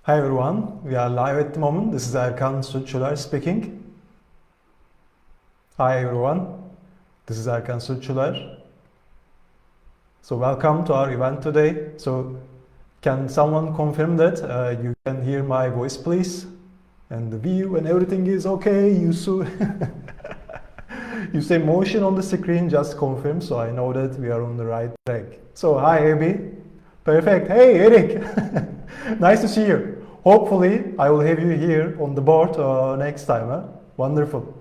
Hi everyone, we are live at the moment. This is Erkan Sutculer speaking. Hi everyone, this is Erkan Sutculer. So welcome to our event today. So can someone confirm that you can hear my voice please? And the view and everything is okay, you say motion on the screen, just confirm so I know that we are on the right track. So hi Abby. Perfect. Hey Eric. Nice to see you. Hopefully I will have you here on the board next time. Huh? Wonderful.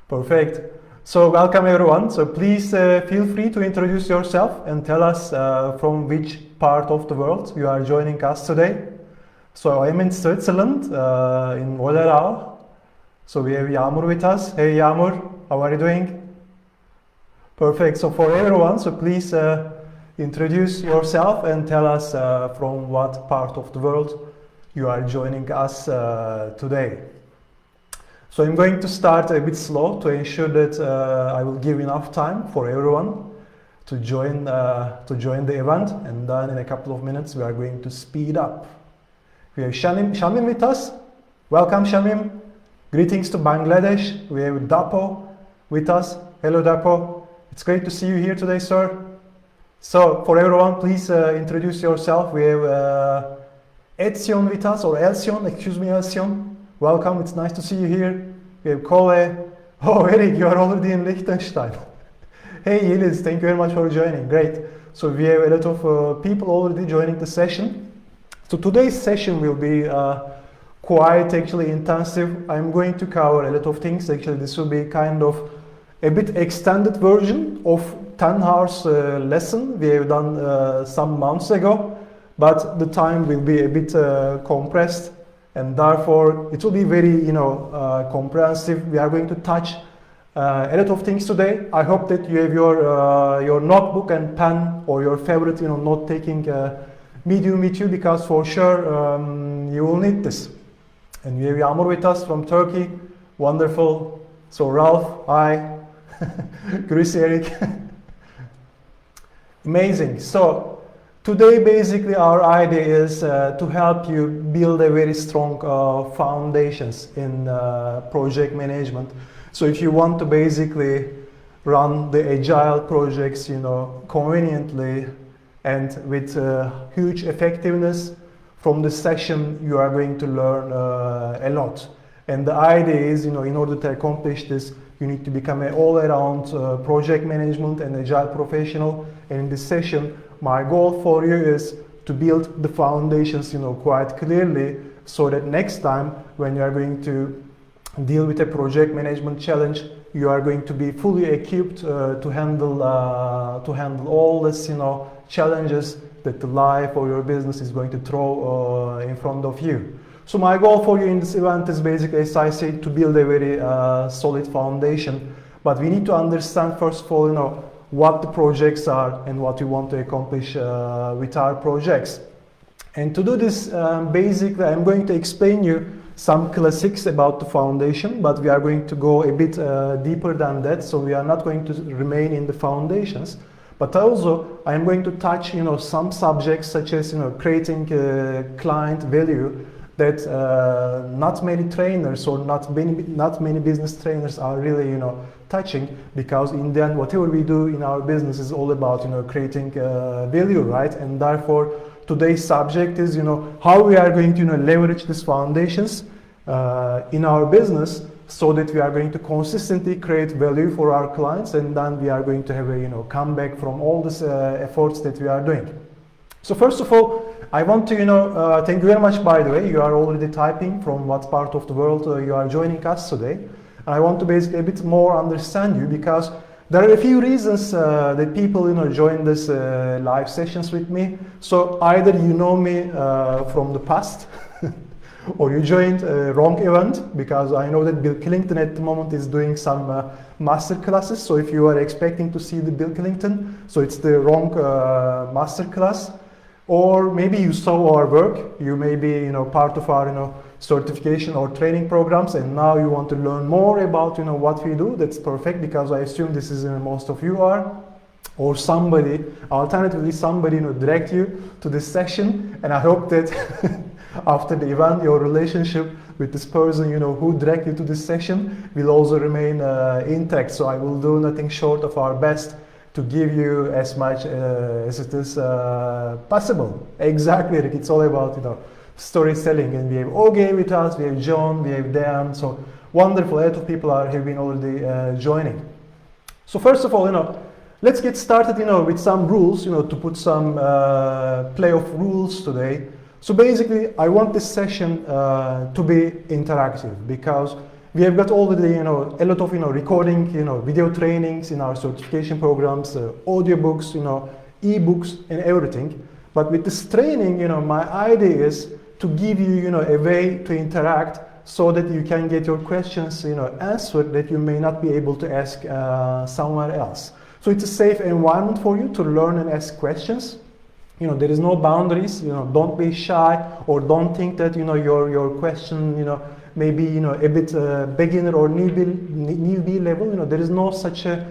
Perfect. So welcome everyone. So please feel free to introduce yourself and tell us from which part of the world you are joining us today. So I am in Switzerland, in Waterfall. So we have Yağmur with us. Hey Yağmur, how are you doing? Perfect. So for everyone, so please introduce yourself and tell us from what part of the world you are joining us today. So I'm going to start a bit slow to ensure that I will give enough time for everyone to join the event, and then in a couple of minutes we are going to speed up. We have Shamim with us. Welcome Shamim. Greetings to Bangladesh. We have Dapo with us. Hello Dapo. It's great to see you here today, sir. So for everyone, please introduce yourself. We have Etsion with us, or Elsion, excuse me, Elsion. Welcome, it's nice to see you here. We have Kole. Oh, Eric, you are already in Liechtenstein. Hey, Yeliz, thank you very much for joining. Great. So we have a lot of people already joining the session. So today's session will be quite actually intensive. I'm going to cover a lot of things. Actually, this will be kind of a bit extended version of 10 hours lesson we have done some months ago. But the time will be a bit compressed, and therefore it will be very, comprehensive. We are going to touch a lot of things today. I hope that you have your notebook and pen or your favorite, note-taking medium with you, because for sure you will need this. And we have Yağmur with us from Turkey. Wonderful. So Ralph, hi. Chris, Eric. Amazing. So today, basically, our idea is to help you build a very strong foundations in project management. So if you want to basically run the agile projects, conveniently and with huge effectiveness, from this session you are going to learn a lot. And the idea is, in order to accomplish this, you need to become an all-around project management and agile professional. And in this session, my goal for you is to build the foundations, quite clearly, so that next time when you are going to deal with a project management challenge, you are going to be fully equipped to handle all this, challenges that the life or your business is going to throw in front of you. So my goal for you in this event is basically, as I said, to build a very solid foundation. But we need to understand, first of all, what the projects are and what we want to accomplish with our projects. And to do this, basically, I'm going to explain you some classics about the foundation, but we are going to go a bit deeper than that. So we are not going to remain in the foundations, but also I'm going to touch, some subjects such as, creating client value that not many trainers or not many business trainers are really, touching, because in the end, whatever we do in our business is all about, creating value, right? And therefore, today's subject is, how we are going to, leverage these foundations in our business, so that we are going to consistently create value for our clients, and then we are going to have a, comeback from all these efforts that we are doing. So first of all, I want to, thank you very much, by the way. You are already typing from what part of the world you are joining us today. I want to basically a bit more understand you, because there are a few reasons that people, join this live sessions with me. So either you know me from the past, or you joined a wrong event, because I know that Bill Clinton at the moment is doing some master classes. So if you are expecting to see the Bill Clinton, so it's the wrong master class. Or maybe you saw our work, you may be part of our certification or training programs, and now you want to learn more about what we do. That's perfect, because I assume this is most of you are. Or somebody, alternatively somebody direct you to this session, and I hope that after the event, your relationship with this person, who dragged you to this session will also remain intact. So I will do nothing short of our best to give you as much as it is possible. Exactly, Rick. It's all about, storytelling. And we have Oge with us, we have John, we have Dan. So wonderful. A lot of people have been already joining. So first of all, let's get started, with some rules, to put some play of rules today. So basically, I want this session to be interactive because we have got already, a lot of, recording, video trainings in our certification programs, audiobooks, ebooks and everything. But with this training, my idea is to give you, a way to interact so that you can get your questions, answered that you may not be able to ask somewhere else. So it's a safe environment for you to learn and ask questions. There is no boundaries. Don't be shy or don't think that your question maybe a bit beginner or newbie level. There is no such a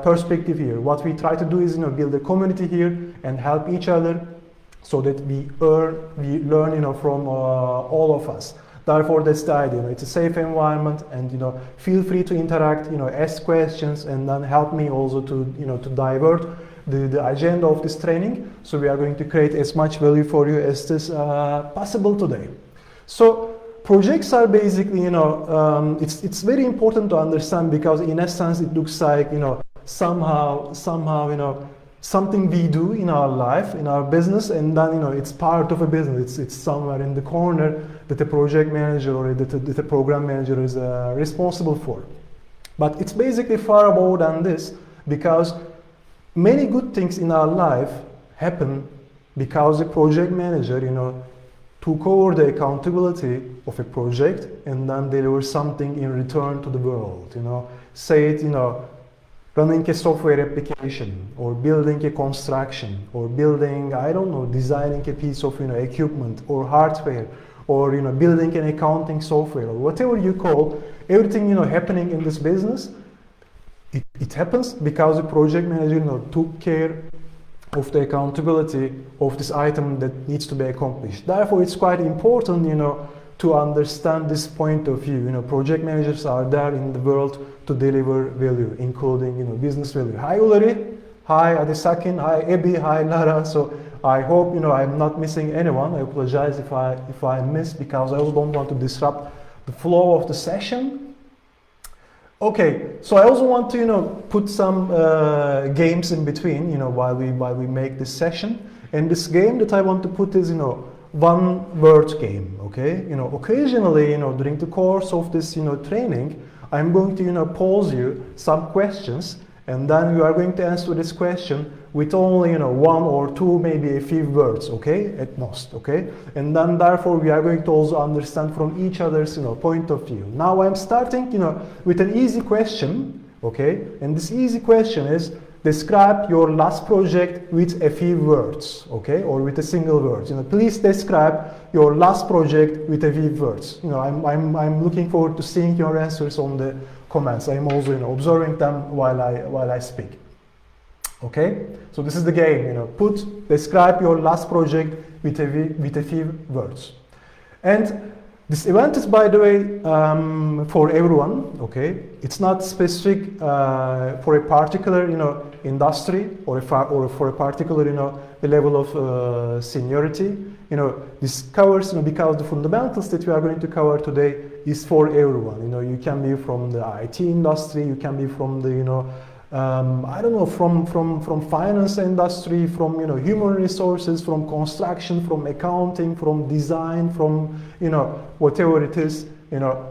perspective here. What we try to do is build a community here and help each other so that we learn from all of us. Therefore, that's the idea. It's a safe environment, and feel free to interact. Ask questions, and then help me also to to divert the agenda of this training. So we are going to create as much value for you as is possible today. So projects are basically, it's very important to understand because in essence it looks like somehow something we do in our life, in our business, and then it's part of a business. It's somewhere in the corner that a project manager or that a program manager is responsible for. But it's basically far more than this because many good things in our life happen because the project manager, took over the accountability of a project and then deliver something in return to the world. Say it, running a software application or building a construction or building, designing a piece of, equipment or hardware or, building an accounting software or whatever you call, everything, happening in this business, it happens because the project manager, took care of the accountability of this item that needs to be accomplished. Therefore, it's quite important, to understand this point of view. Project managers are there in the world to deliver value, including, business value. Hi, Ulrich. Hi, Adesakin. Hi, Ebi. Hi, Lara. So I hope, I'm not missing anyone. I apologize if I miss because I also don't want to disrupt the flow of the session. Okay, so I also want to, put some games in between, while we make this session. And this game that I want to put is, one word game, okay? Occasionally, during the course of this, training, I'm going to, pose you some questions, and then you are going to answer this question with only, one or two, maybe a few words, okay? At most, okay? And then, therefore, we are going to also understand from each other's, point of view. Now, I'm starting, with an easy question, okay? And this easy question is, describe your last project with a few words, okay, or with a single word. Please describe your last project with a few words. I'm looking forward to seeing your answers on the comments. I'm also, observing them while I speak. Okay, so this is the game. Describe your last project with a few words. And this event is, by the way, for everyone, okay? It's not specific for a particular, industry or for a particular, level of seniority. This covers, because the fundamentals that we are going to cover today is for everyone. You can be from the IT industry, you can be from the, from finance industry, from human resources, from construction, from accounting, from design, from whatever it is.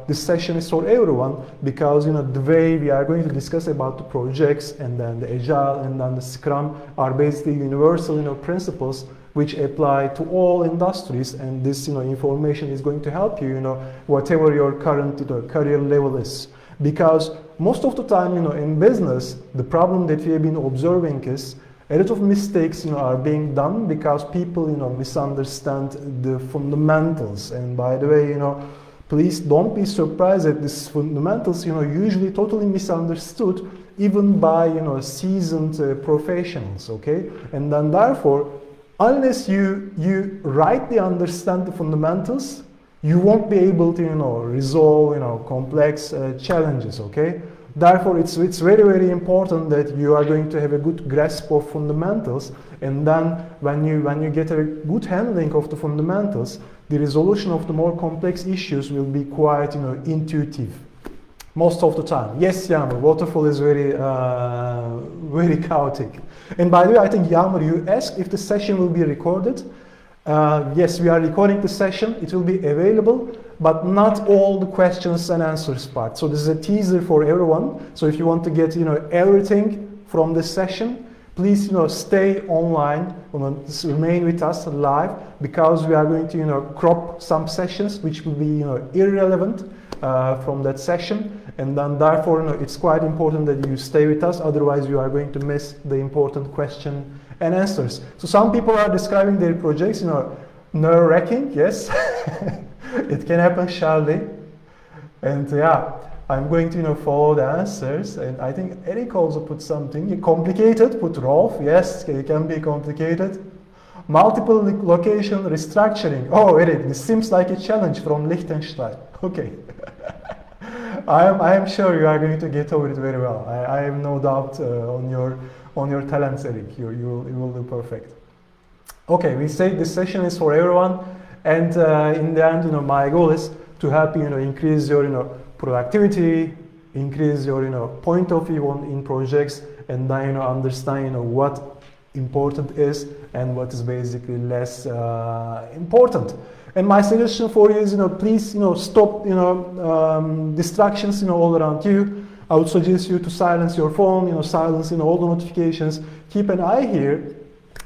This session is for everyone because the way we are going to discuss about the projects and then the agile and then the Scrum are basically universal principles which apply to all industries, and this information is going to help you whatever your current career level is. Because most of the time, in business, the problem that we have been observing is a lot of mistakes, are being done because people, misunderstand the fundamentals. And by the way, please don't be surprised that these fundamentals, usually totally misunderstood, even by, seasoned professionals. Okay, and then therefore, unless you rightly understand the fundamentals, you won't be able to, resolve, complex challenges, okay? Therefore, it's very, very important that you are going to have a good grasp of fundamentals, and then when you get a good handling of the fundamentals, the resolution of the more complex issues will be quite, intuitive. Most of the time. Yes, Yağmur, Waterfall is very, very chaotic. And by the way, I think, Yağmur, you asked if the session will be recorded. Yes, we are recording the session. It will be available, but not all the questions and answers part. So this is a teaser for everyone. So if you want to get, everything from this session, please, stay online, remain with us live, because we are going to, crop some sessions which will be, irrelevant from that session. And then therefore, it's quite important that you stay with us. Otherwise, you are going to miss the important question and answers. So some people are describing their projects, nerve-wracking, yes. It can happen, Charlie. And yeah, I'm going to follow the answers. And I think Eric also put something complicated, put Rolf, yes, it can be complicated. Multiple location restructuring. Oh, Eric, this seems like a challenge from Liechtenstein. Okay. I am sure you are going to get over it very well. I have no doubt on your talents, Eric. You will do perfect. Okay, we say this session is for everyone, and in the end, my goal is to help you, increase your, productivity, increase your, point of view in projects, and then, understand, what important is and what is basically less important. And my suggestion for you is, please, stop, distractions, all around you. I would suggest you to silence your phone, silence, all the notifications. Keep an eye here,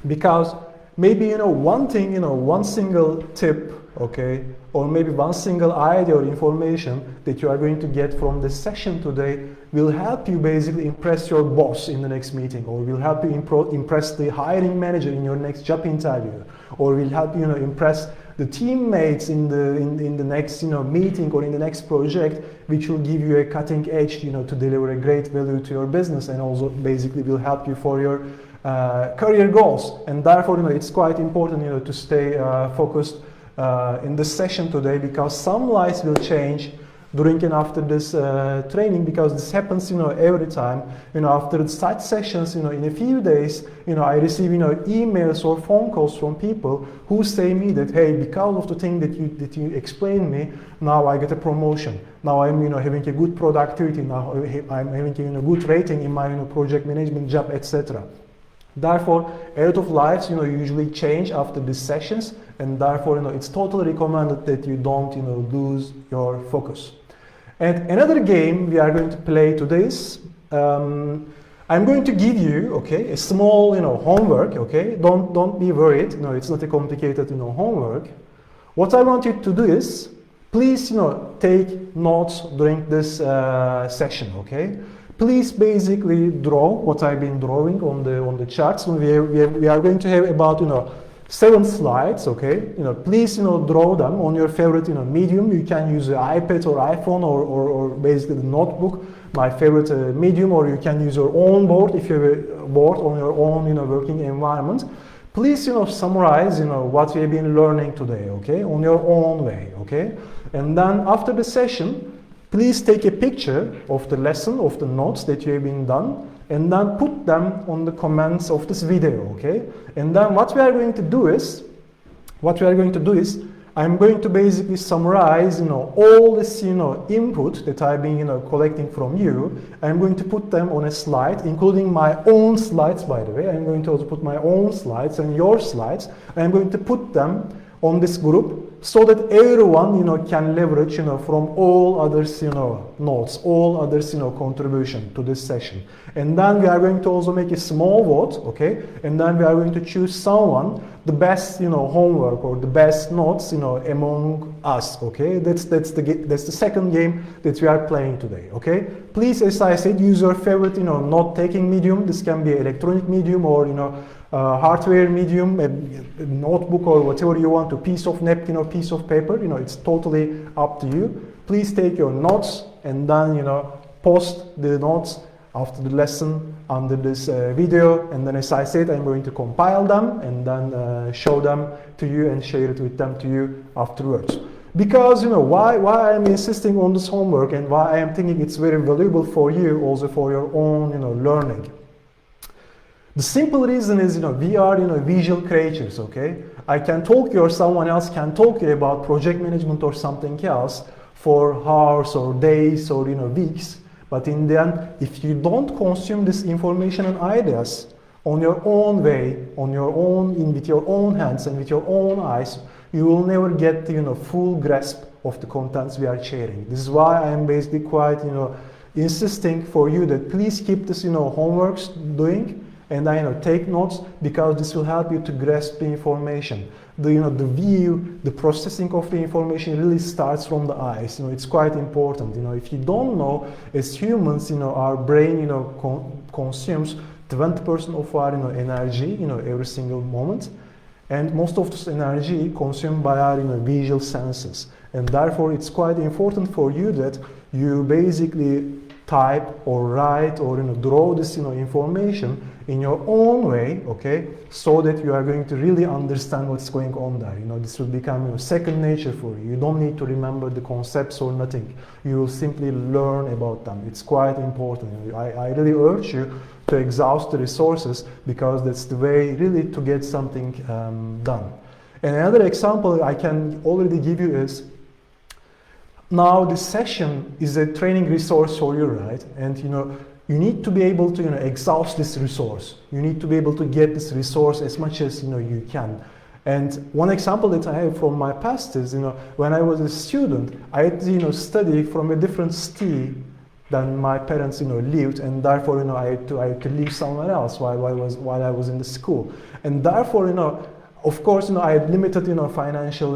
because maybe, one thing, one single tip, okay, or maybe one single idea or information that you are going to get from this session today will help you basically impress your boss in the next meeting, or will help you impress the hiring manager in your next job interview, or will help you, impress the teammates in the next meeting or in the next project, which will give you a cutting edge to deliver a great value to your business, and also basically will help you for your career goals. And therefore, it's quite important to stay focused in this session today, because some lives will change during and after this training, because this happens every time. After such sessions, in a few days, I receive emails or phone calls from people who say me that, hey, because of the thing that you explained me, now I get a promotion. Now I'm having a good productivity. Now I'm having a good rating in my project management job, etc. Therefore, a lot of lives usually change after these sessions, and therefore it's totally recommended that you don't lose your focus. And another game we are going to play today is, I'm going to give you, okay, a small, homework, okay? Don't be worried, it's not a complicated, homework. What I want you to do is, please, take notes during this session, okay? Please basically draw what I've been drawing on the charts. We are going to have about, 7 slides, okay? Please, draw them on your favorite, medium. You can use an iPad or iPhone or basically the notebook, my favorite medium, or you can use your own board if you have a board on your own, working environment. Please, summarize, what we have been learning today, okay? On your own way, okay? And then after the session, please take a picture of the lesson, of the notes that you have been done, and then put them on the comments of this video, okay? And then what we are going to do is, I'm going to basically summarize, all this, input that I've been, collecting from you. I'm going to put them on a slide, including my own slides, by the way. I'm going to also put my own slides and your slides. I'm going to put them on this group, so that everyone, can leverage, from all others, notes, all others, contribution to this session. And then we are going to also make a small vote, okay? And then we are going to choose someone, the best, homework or the best notes, among us, okay? That's the second game that we are playing today, okay? Please, as I said, use your favorite, note-taking medium. This can be electronic medium or, hardware medium, a notebook or whatever you want, a piece of napkin or piece of paper, it's totally up to you. Please take your notes and then, post the notes after the lesson under this video, and then as I said, I'm going to compile them and then show them to you and share it with them to you afterwards. Because why I'm insisting on this homework and why I am thinking it's very valuable for you, also for your own learning. The simple reason is we are visual creatures, okay? I can talk to you or someone else can talk to you about project management or something else for hours or days or weeks, but in the end, if you don't consume this information and ideas on your own way, on your own, with your own hands and with your own eyes, you will never get the full grasp of the contents we are sharing. This is why I am basically quite insisting for you that please keep this homeworks doing, and take notes, because this will help you to grasp the information. The view, the processing of the information really starts from the eyes. It's quite important. If you don't know, as humans, our brain consumes 20% of our energy every single moment, and most of this energy consumed by our visual senses. And therefore, it's quite important for you that you basically type or write or draw this information in your own way, okay, so that you are going to really understand what's going on there. This will become second nature for you. You don't need to remember the concepts or nothing. You will simply learn about them. It's quite important. I really urge you to exhaust the resources, because that's the way really to get something done. And another example I can already give you is, now this session is a training resource for you, right? And you need to be able to exhaust this resource. You need to be able to get this resource as much as you can. And one example that I have from my past is when I was a student, I had to study from a different city than my parents lived, and therefore I had to live somewhere else while I was in the school. And therefore of course I had limited financial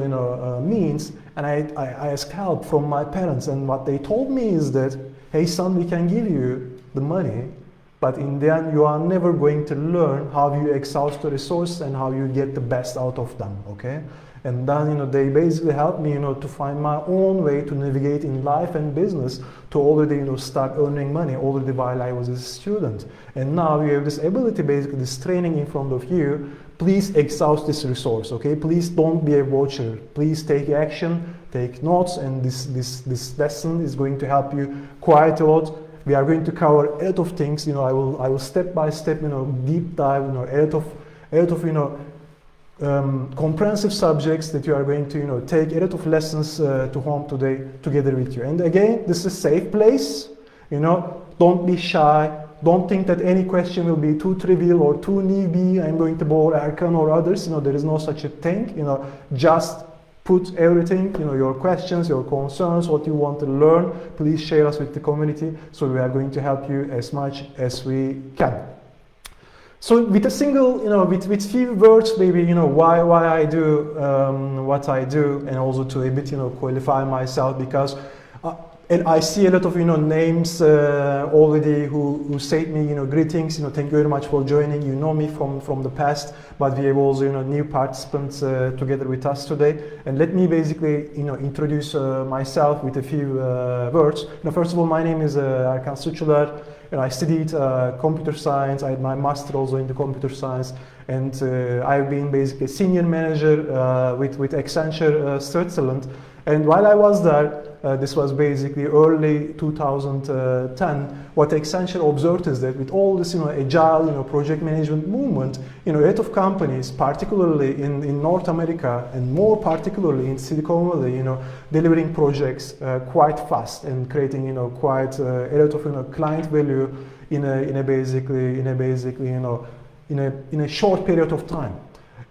means, and I asked help from my parents, and what they told me is that, hey son, we can give you the money, but in the end you are never going to learn how you exhaust the resources and how you get the best out of them, okay? And then they basically helped me to find my own way to navigate in life and business, to already start earning money already while I was a student. And now you have this ability, basically this training in front of you. Please exhaust this resource, okay? Please don't be a watcher. Please take action, take notes, and this lesson is going to help you quite a lot. We are going to cover a lot of things. I will step by step, deep dive, a lot of comprehensive subjects that you are going to take a lot of lessons to home today together with you. And again, this is a safe place. Don't be shy. Don't think that any question will be too trivial or too newbie. I'm going to bore Erkan or others. There is no such a thing. Just put everything, your questions, your concerns, what you want to learn. Please share us with the community. So we are going to help you as much as we can. So with a single, with few words, maybe, why I do what I do, and also to a bit, qualify myself, because and I see a lot of, names already who said me, greetings, thank you very much for joining. You know me from the past, but we have also, new participants together with us today. And let me basically, introduce myself with a few words. First of all, my name is Erkan Sutculer. I studied computer science. I had my master also in the computer science, and I've been basically a senior manager with Accenture Switzerland. And while I was there, this was basically early 2010, what Accenture observed is that with all this agile project management movement, a lot of companies, particularly in North America and more particularly in Silicon Valley, delivering projects quite fast and creating quite a lot of client value in a short period of time.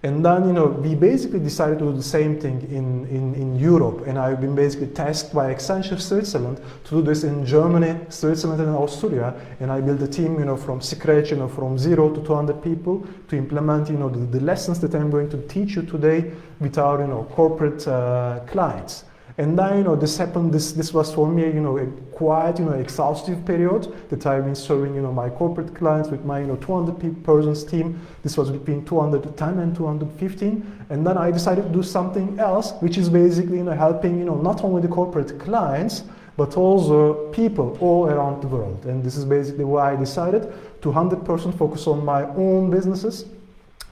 And then, we basically decided to do the same thing in Europe. And I've been basically tasked by Accenture Switzerland to do this in Germany, Switzerland, and Austria. And I built a team, from scratch, from 0 to 200 people to implement, the lessons that I'm going to teach you today with our, corporate clients. And then, this happened, this was for me, a quite, exhaustive period that I've been serving, my corporate clients with my, 200 persons team. This was between 210 and 215. And then I decided to do something else, which is basically, helping, not only the corporate clients, but also people all around the world. And this is basically why I decided to 100% focus on my own businesses,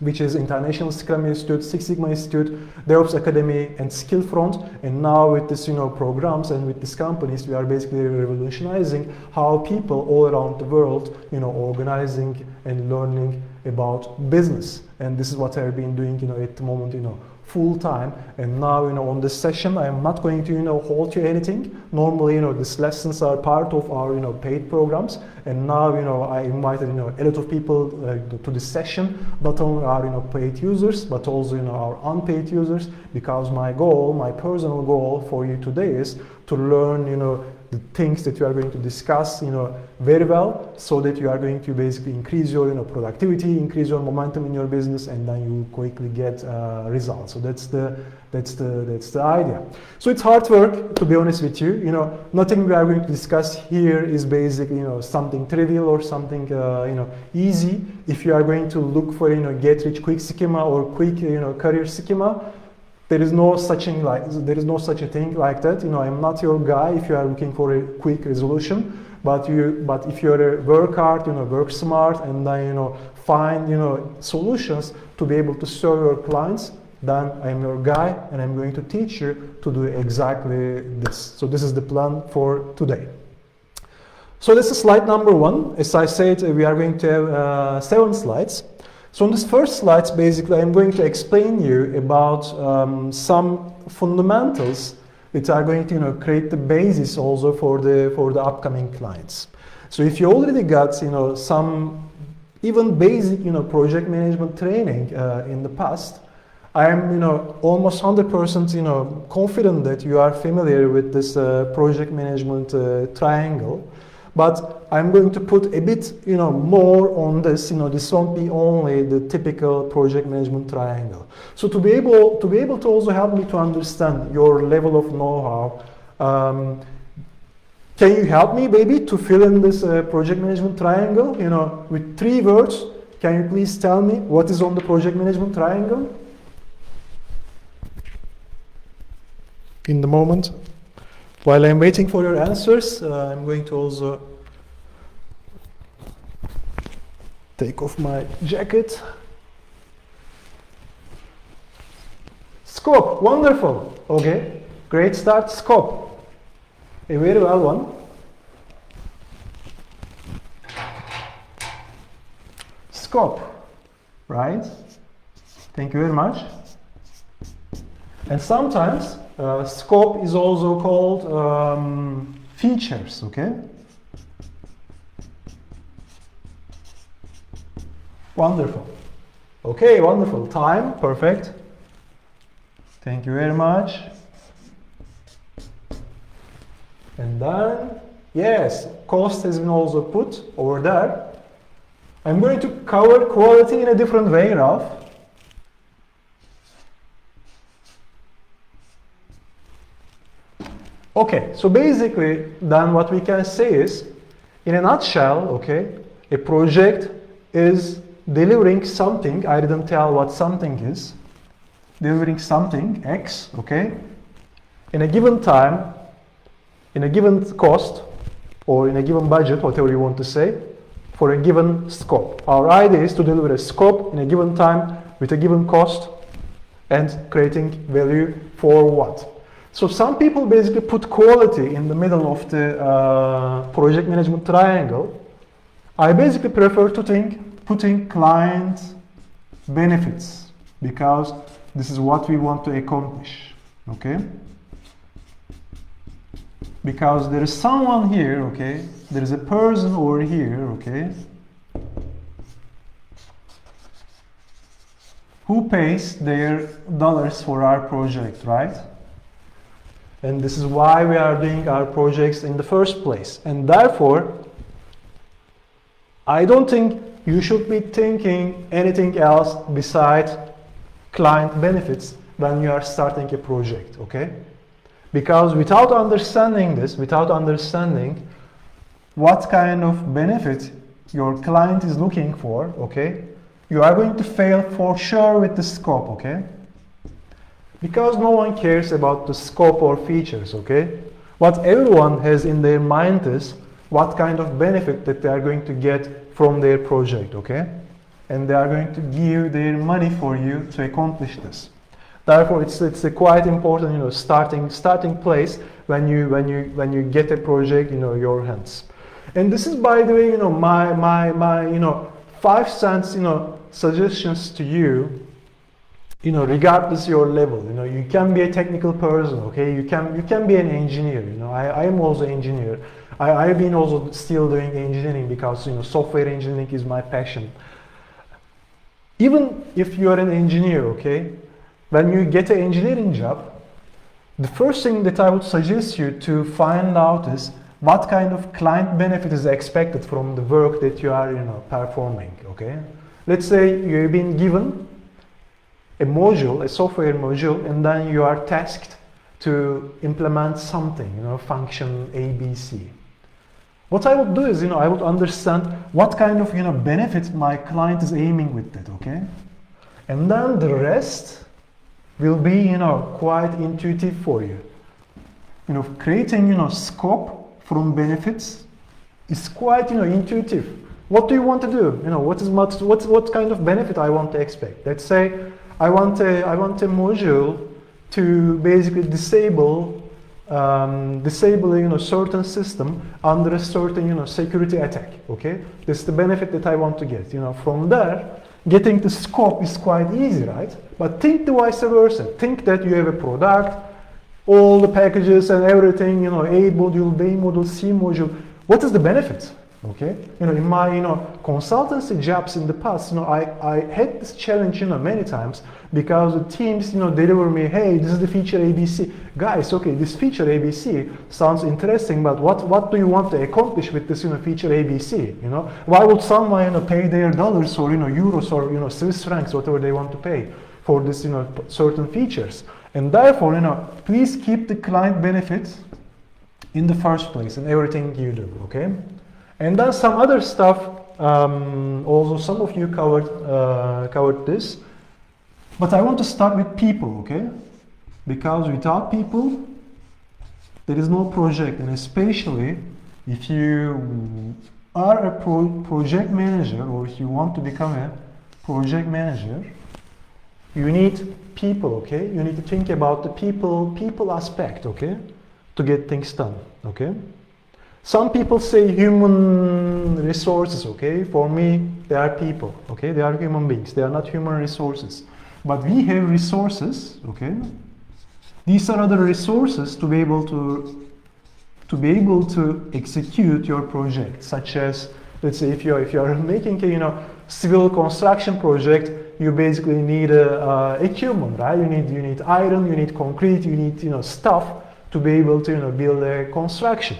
which is International Scrum Institute, Six Sigma Institute, DevOps Academy, and SkillFront. And now with this, programs and with these companies, we are basically revolutionizing how people all around the world, organizing and learning about business. And this is what I've been doing, at the moment, full time. And now, on this session, I am not going to, hold you anything. Normally, these lessons are part of our, paid programs. And now, I invited, a lot of people to this session, not only our, paid users, but also, our unpaid users, because my goal, my personal goal for you today is to learn, the things that you are going to discuss, very well, so that you are going to basically increase your, productivity, increase your momentum in your business, and then you quickly get results. So that's the idea. So it's hard work, to be honest with you. Nothing we are going to discuss here is basically, something trivial or something, easy. If you are going to look for, get rich quick schema or quick, career schema, there is no such thing like that. I'm not your guy if you are looking for a quick resolution. But if you are work hard, work smart, and then find solutions to be able to serve your clients, then I'm your guy, and I'm going to teach you to do exactly this. So this is the plan for today. So this is slide number 1. As I said, we are going to have 7 slides. So on this first slide, basically, I'm going to explain you about some fundamentals that are going to create the basis also for the upcoming clients. So if you already got some even basic project management training in the past, I am almost 100% confident that you are familiar with this project management triangle. But I'm going to put a bit, more on this. This won't be only the typical project management triangle. So to be able to also help me to understand your level of know-how, can you help me, baby, to fill in this project management triangle? With 3 words. Can you please tell me what is on the project management triangle? In the moment. While I'm waiting for your answers, I'm going to also take off my jacket. Scope, wonderful. Okay, great start. Scope, a very well one. Scope, right? Thank you very much. And sometimes scope is also called features, okay? Wonderful. Okay, wonderful. Time, perfect. Thank you very much. And then, yes, cost has been also put over there. I'm going to cover quality in a different way, Ralph. Okay, so basically, then what we can say is, in a nutshell, okay, a project is delivering something. I didn't tell what something is. Delivering something, X, okay, in a given time, in a given cost, or in a given budget, whatever you want to say, for a given scope. Our idea is to deliver a scope in a given time with a given cost and creating value for what? So some people basically put quality in the middle of the project management triangle. I basically prefer to think putting client benefits, because this is what we want to accomplish, okay? Because there is someone here, okay? There is a person over here, okay? Who pays their dollars for our project, right? And this is why we are doing our projects in the first place. And therefore, I don't think you should be thinking anything else besides client benefits when you are starting a project, okay? Because without understanding this, without understanding what kind of benefit your client is looking for, okay, you are going to fail for sure with the scope, okay? Because no one cares about the scope or features, okay? What everyone has in their mind is what kind of benefit that they are going to get from their project, okay? And they are going to give their money for you to accomplish this. Therefore, it's a quite important, starting place when you get a project in your hands. And this is, by the way, my 5 cents, suggestions to you. Regardless your level, you can be a technical person, okay? You can be an engineer. I am also an engineer. I've been also still doing engineering because software engineering is my passion. Even if you're an engineer, okay, when you get an engineering job, the first thing that I would suggest you to find out is what kind of client benefit is expected from the work that you are performing, okay? Let's say you've been given a module, a software module, and then you are tasked to implement something, function ABC. What I would do is, I would understand what kind of, benefit my client is aiming with that, okay? And then the rest will be, quite intuitive for you. Creating, scope from benefits is quite, intuitive. What do you want to do? What kind of benefit I want to expect? Let's say I want a module to basically disable certain system under a certain security attack. Okay, this is the benefit that I want to get. From there, getting the scope is quite easy, right? But think the vice versa. Think that you have a product, all the packages and everything. A module, B module, C module. What is the benefit? Okay, in my consultancy jobs in the past, I had this challenge many times because the teams deliver me, hey, this is the feature ABC, guys. Okay, this feature ABC sounds interesting, but what do you want to accomplish with this feature ABC? Why would someone pay their dollars or euros or Swiss francs, whatever they want to pay for this certain features? And therefore, please keep the client benefits in the first place in everything you do. Okay. And then some other stuff, also some of you covered this, but I want to start with people, okay? Because without people, there is no project, and especially if you are a project manager or if you want to become a project manager, you need people, okay? You need to think about the people aspect, okay? To get things done, okay? Some people say human resources, okay? For me, they are people, okay? They are human beings. They are not human resources. But we have resources, okay? These are other resources to be able to execute your project, such as, let's say, if you are making a civil construction project, you basically need equipment, right? You need iron, you need concrete, you need stuff to be able to build a construction.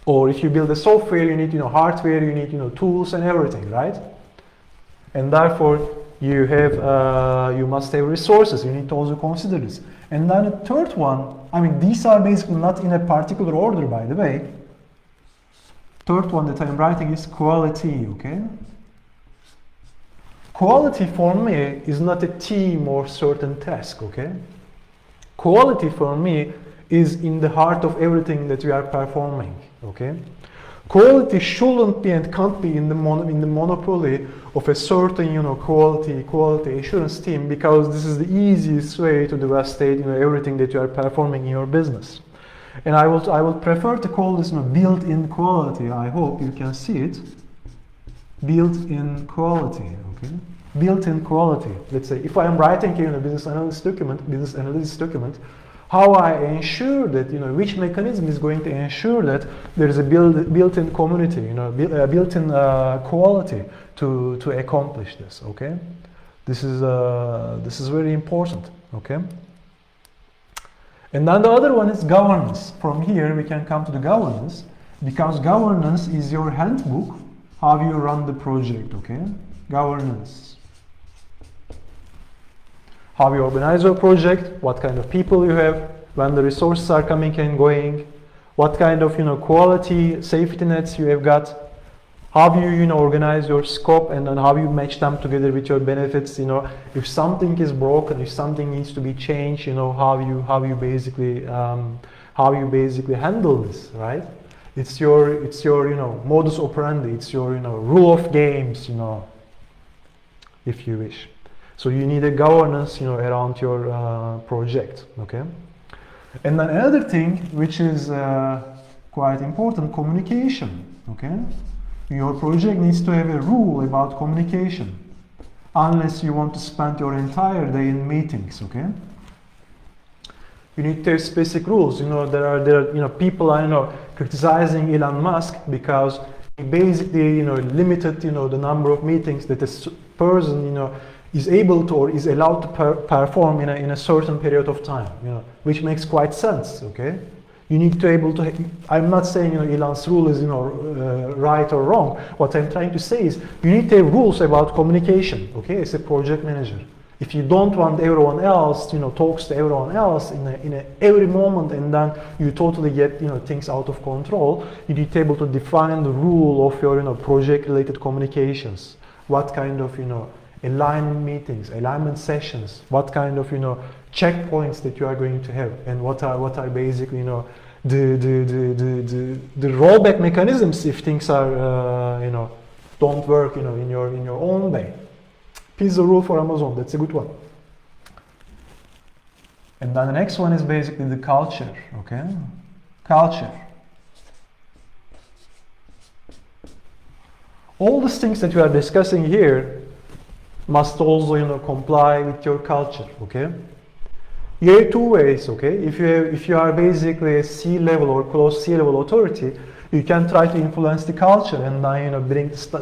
Or if you build a software, you need hardware, you need tools and everything, right? And therefore you must have resources. You need to also consider this. And then the third one, these are basically not in a particular order, by the way. Third one that I'm writing is quality, okay? Quality for me is not a team or certain task, okay? Quality for me is in the heart of everything that we are performing, okay? Quality shouldn't be and can't be in the monopoly of a certain quality assurance team, because this is the easiest way to devastate everything that you are performing in your business. And I will prefer to call this built-in quality. I hope you can see it. Built-in quality, okay? Built-in quality. Let's say if I am writing a business analysis document, how I ensure that, which mechanism is going to ensure that there is a built-in community, built-in quality to accomplish this, okay? This is very important, okay? And then the other one is governance. From here we can come to the governance, because governance is your handbook, how you run the project, okay? Governance. How you organize your project, what kind of people you have, when the resources are coming and going, what kind of quality safety nets you have got, how you organize your scope, and then how you match them together with your benefits. If something is broken, if something needs to be changed, how you basically how you basically handle this, right? It's your you know, modus operandi, it's your, you know, rule of games, you know, if you wish. So you need a governance, you know, around your project, okay? And then another thing which is quite important, communication, okay? Your project needs to have a rule about communication, unless you want to spend your entire day in meetings, okay? You need to have specific rules. You know, there are you know, people are, you know, criticizing Elon Musk because he basically, you know, limited, you know, the number of meetings that a person, you know, is able to or is allowed to perform in a certain period of time, you know, which makes quite sense, okay? You need to be able to, I'm not saying, you know, Elon's rule is, you know, right or wrong. What I'm trying to say is you need to have rules about communication, okay, as a project manager. If you don't want everyone else, you know, talks to everyone else in every moment, and then you totally get, you know, things out of control, you need to be able to define the rule of your, you know, project-related communications. What kind of, you know, alignment meetings, alignment sessions, what kind of, you know, checkpoints that you are going to have, and what are basically, you know, the rollback mechanisms if things are, you know, don't work, you know, in your own way. Pizza rule for Amazon, that's a good one. And then the next one is basically the culture, okay? Culture. All these things that we are discussing here must also, you know, comply with your culture, okay? You have two ways, okay? If you are basically a C-level or close C-level authority, you can try to influence the culture and then, you know,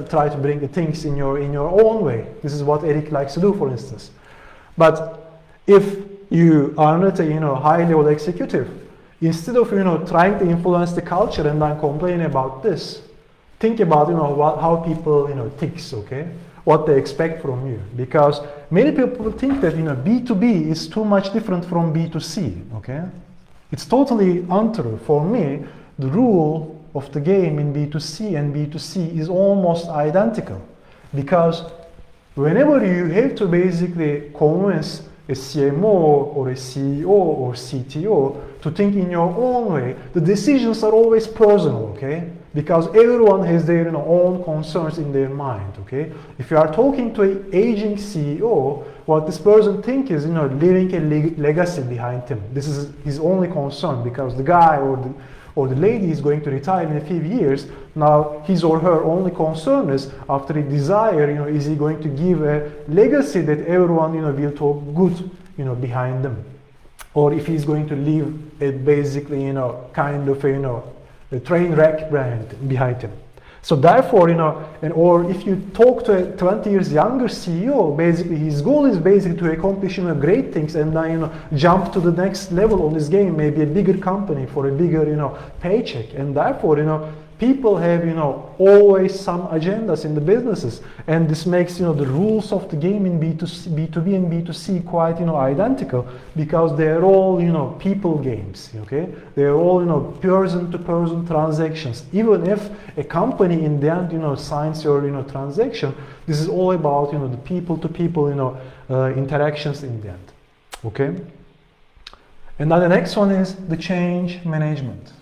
try to bring the things in your own way. This is what Eric likes to do, for instance. But if you are not a, you know, high-level executive, instead of, you know, trying to influence the culture and then complain about this, think about, you know, how people, you know, thinks, okay? What they expect from you, because many people think that, you know, B2B is too much different from B2C, okay? It's totally untrue. For me, the rule of the game in B2C and B2C is almost identical, because whenever you have to basically convince a CMO or a CEO or CTO to think in your own way, the decisions are always personal, okay? Because everyone has their, you know, own concerns in their mind, okay? If you are talking to an aging CEO, what this person thinks is, you know, leaving a legacy behind him. This is his only concern, because the guy or the lady is going to retire in a few years. Now, his or her only concern is, after a desire, you know, is he going to give a legacy that everyone, you know, will talk good, you know, behind them, or if he's going to leave a basically, you know, kind of a, you know, a train wreck brand behind him. So therefore, you know, or if you talk to a 20 years younger CEO, basically his goal is basically to accomplish, you know, great things and then, you know, jump to the next level on this game, maybe a bigger company for a bigger, you know, paycheck. And therefore, you know, people have, you know, always some agendas in the businesses, and this makes, you know, the rules of the game in B2B and B2C quite, you know, identical, because they're all, you know, people games, okay? They're all, you know, person-to-person transactions. Even if a company in the end, you know, signs your, you know, transaction, this is all about, you know, the people-to-people, you know, interactions in the end, okay? And then the next one is the change management.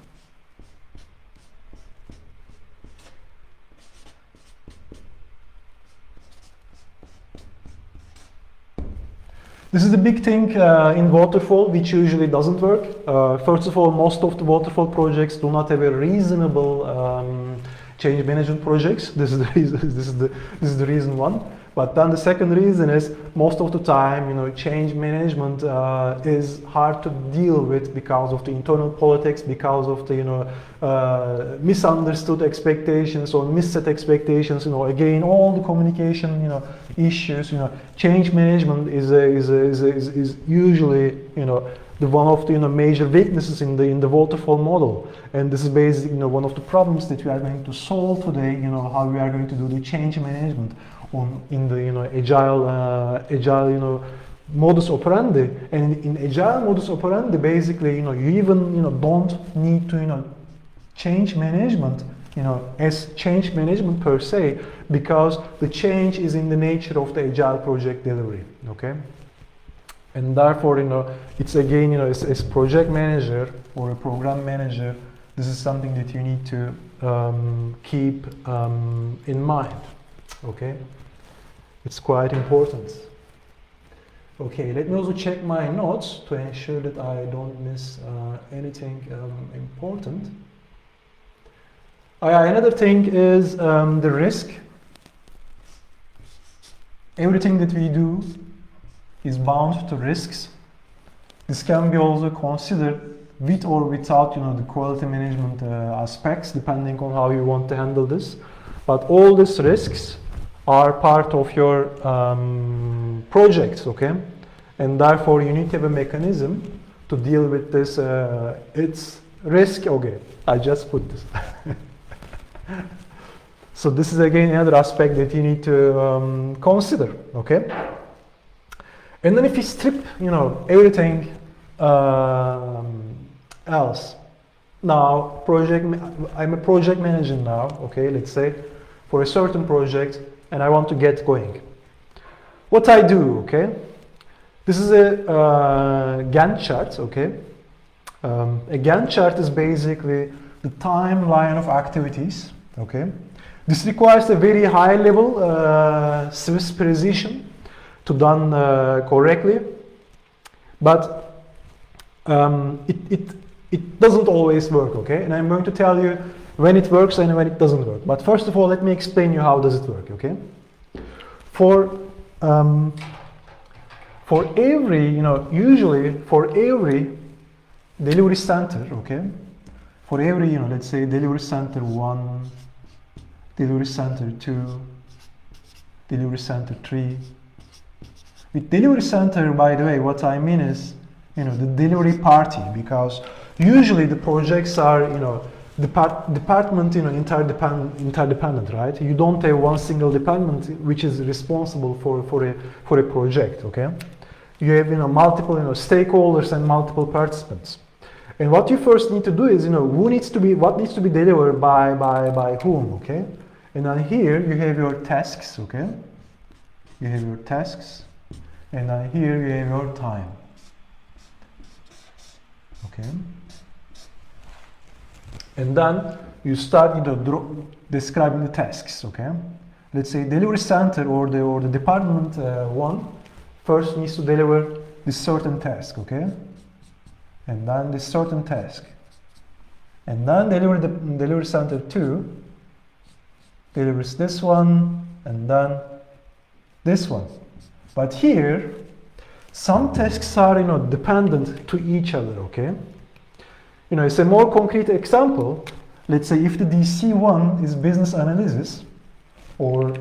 This is the big thing in Waterfall, which usually doesn't work. First of all, most of the Waterfall projects do not have a reasonable change management projects. This is the reason. This is the reason one. But then the second reason is, most of the time, you know, change management is hard to deal with because of the internal politics, because of the, you know, misunderstood expectations or misset expectations. You know, again, all the communication, you know, issues. You know, change management is usually, you know, the one of the, you know, major weaknesses in the Waterfall model. And this is basically, you know, one of the problems that we are going to solve today. You know, how we are going to do the change management in the, you know, agile, you know, modus operandi. And in agile modus operandi, basically, you know, you even, you know, don't need to, you know, change management, you know, as change management per se, because the change is in the nature of the agile project delivery, okay? And therefore, it's again, as project manager or a program manager, this is something that you need to keep in mind, okay? It's quite important. Okay, let me also check my notes to ensure that I don't miss anything important. Another thing is the risk. Everything that we do is bound to risks. This can be also considered with or without the quality management aspects, depending on how you want to handle this. But all these risks are part of your projects, okay? And therefore you need to have a mechanism to deal with this. It's risk, okay, I just put this. So this is again another aspect that you need to consider, okay? And then if you strip, everything else. Now, I'm a project manager now, okay, let's say, for a certain project, and I want to get going. What I do, okay? This is a Gantt chart, okay? A Gantt chart is basically the timeline of activities, okay? This requires a very high level Swiss precision to done correctly, but it doesn't always work, okay? And I'm going to tell you when it works and when it doesn't work. But first of all, let me explain you how does it work, okay? For every, usually for every delivery center, okay? For every, let's say delivery center 1, delivery center 2, delivery center 3. With delivery center, by the way, what I mean is, the delivery party, because usually the projects are, department, interdependent, right? You don't have one single department which is responsible for a project, okay? You have, multiple, stakeholders and multiple participants. And what you first need to do is, what needs to be delivered by whom, okay? And then here you have your tasks, okay? You have your tasks, and then here you have your time, okay? And then you start, describing the tasks, okay? Let's say delivery center or the department 1 first needs to deliver this certain task, okay? And then this certain task. And then delivery center 2 delivers this one, and then this one. But here, some tasks are, dependent to each other, okay? It's a more concrete example. Let's say if the DC1 is business analysis or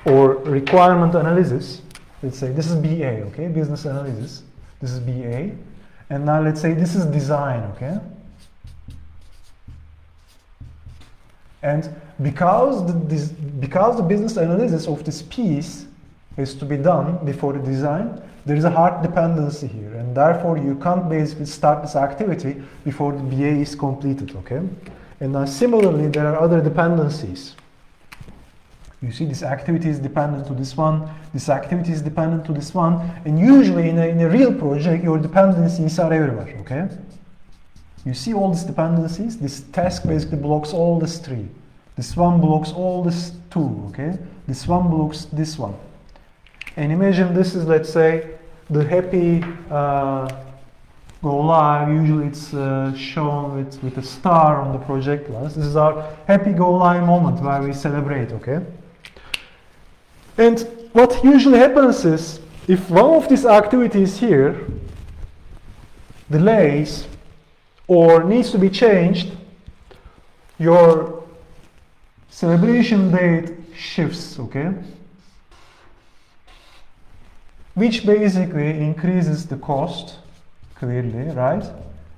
requirement analysis, let's say this is BA, okay? Business analysis, this is BA. And now let's say this is design, okay? And because the business analysis of this piece is to be done before the design, there is a hard dependency here, and therefore you can't basically start this activity before the BA is completed, okay? And now similarly, there are other dependencies. You see, this activity is dependent to this one, this activity is dependent to this one, and usually in a real project, your dependencies are everywhere, okay? You see all these dependencies? This task basically blocks all these 3. This one blocks all these 2, okay? This one blocks this one. And imagine this is, let's say, the happy go live. Usually it's shown with a star on the project list. This is our happy go live moment where we celebrate, okay? And what usually happens is, if one of these activities here delays or needs to be changed, your celebration date shifts, okay? Which basically increases the cost, clearly, right?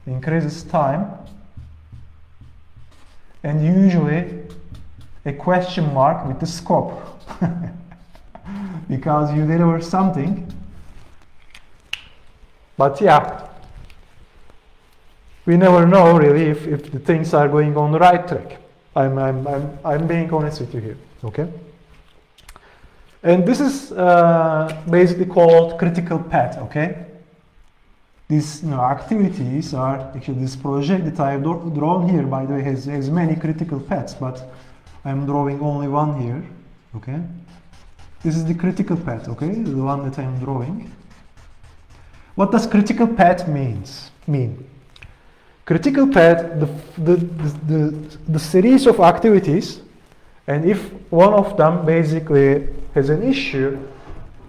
Increases time, and usually a question mark with the scope. Because you deliver something, but yeah, we never know really if the things are going on the right track. I'm being honest with you here, okay? And this is basically called critical path, okay? These activities are actually this project that I have drawn here, by the way, has many critical paths, but I'm drawing only one here, okay? This is the critical path, okay? The one that I'm drawing. What does critical path mean? Critical path, the series of activities, and if one of them basically has an issue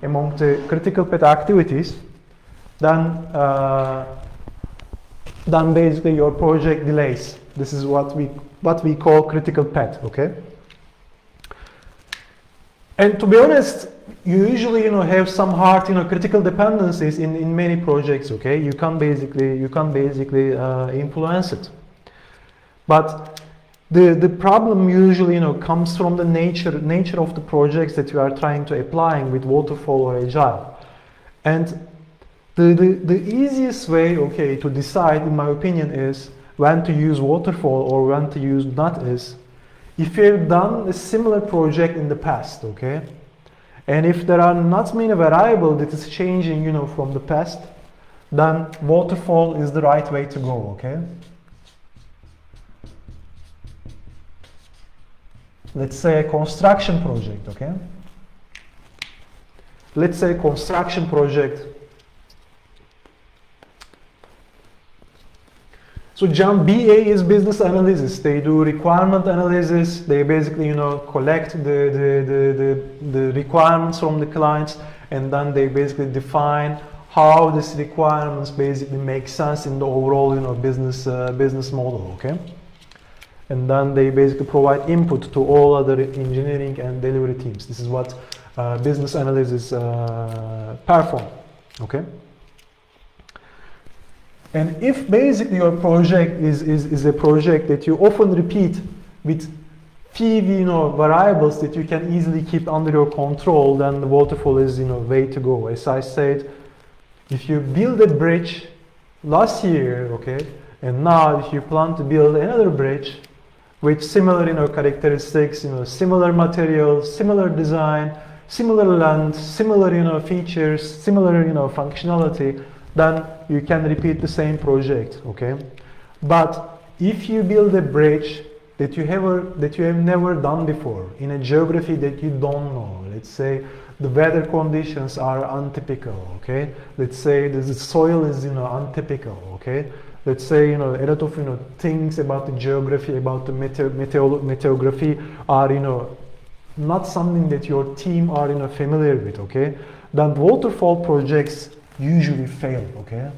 among the critical path activities, then basically your project delays. This is what we call critical path, okay? And to be honest, you usually have some hard critical dependencies in many projects, okay? You can't basically influence it. But the problem usually comes from the nature of the projects that you are trying to applying with Waterfall or Agile. And the easiest way, okay, to decide, in my opinion, is when to use Waterfall or when to use not is if you've done a similar project in the past, okay? And if there are not many variables that is changing, from the past, then Waterfall is the right way to go, okay? Let's say a construction project, okay? Let's say a construction project. So John, BA is business analysis. They do requirement analysis. They basically, collect the requirements from the clients, and then they basically define how these requirements basically make sense in the overall, business model. Okay, and then they basically provide input to all other engineering and delivery teams. This is what business analysis perform. Okay. And if basically your project is a project that you often repeat with few variables that you can easily keep under your control, then the Waterfall is way to go. As I said, if you build a bridge last year, okay, and now if you plan to build another bridge with similar characteristics, similar materials, similar design, similar length, similar features, similar functionality, then you can repeat the same project, okay? But if you build a bridge that you have never done before in a geography that you don't know, let's say the weather conditions are untypical, okay? Let's say the soil is untypical, okay? Let's say a lot of things about the geography, about the meteorography are not something that your team are familiar with, okay? Then waterfall projects usually fail, okay?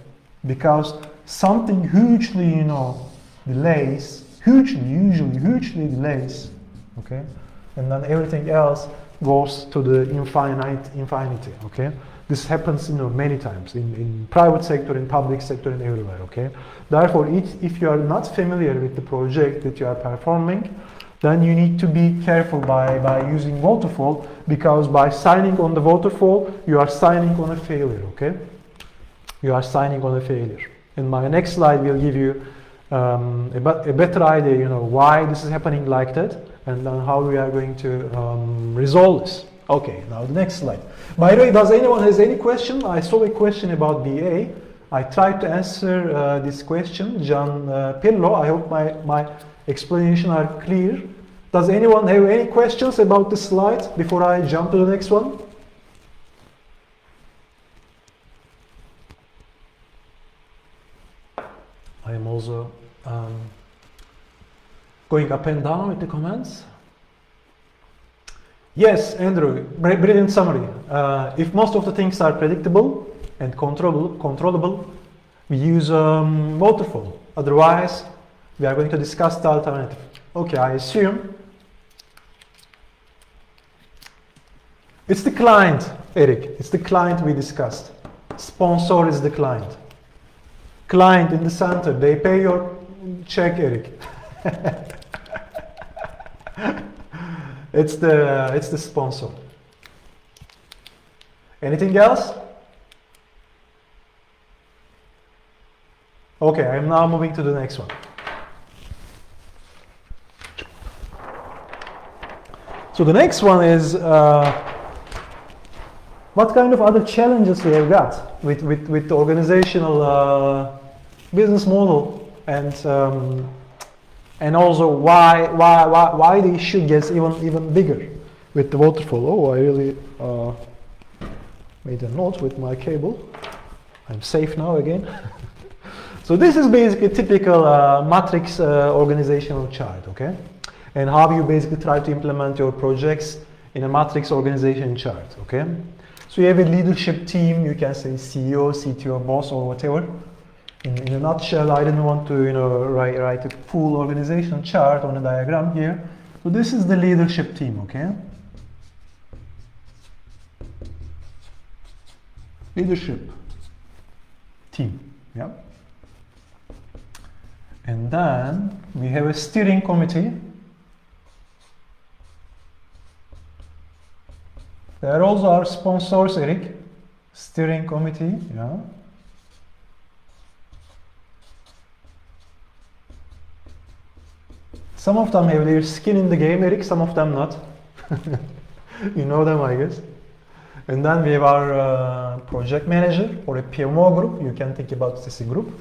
Because something hugely, delays, hugely delays, okay? And then everything else goes to the infinity, okay? This happens, many times in private sector, in public sector, and everywhere, okay? Therefore, if you are not familiar with the project that you are performing, then you need to be careful by using waterfall, because by signing on the waterfall, you are signing on a failure, okay? You are signing on a failure. And my next slide will give you a better idea, why this is happening like that, and then how we are going to resolve this. Okay, now the next slide. By the way, does anyone has any question? I saw a question about BA. I tried to answer this question, John Pirlo. I hope my explanation are clear. Does anyone have any questions about the slide before I jump to the next one? I am also going up and down with the comments. Yes, Andrew, brilliant summary. If most of the things are predictable and controllable, we use waterfall. Otherwise, we are going to discuss the alternative. Okay, I assume it's the client, Eric. It's the client we discussed. Sponsor is the client. Client in the center, they pay your check, Eric. It's the sponsor. Anything else? Okay, I'm now moving to the next one. So the next one is What kind of other challenges we have got with the organizational business model, and also why the issue gets even bigger with the waterfall? Oh, I really made a note with my cable. I'm safe now again. So this is basically a typical matrix organizational chart, okay? And how you basically try to implement your projects in a matrix organization chart, okay? So you have a leadership team, you can say CEO, CTO, boss, or whatever. In a nutshell, I didn't want to, write a full organization chart on a diagram here. So this is the leadership team, okay? Leadership team, yeah. And then we have a steering committee. There are also our sponsors, Eric. Steering committee, yeah. Some of them have their skin in the game, Eric, some of them not. You know them, I guess. And then we have our project manager or a PMO group. You can think about this as a group.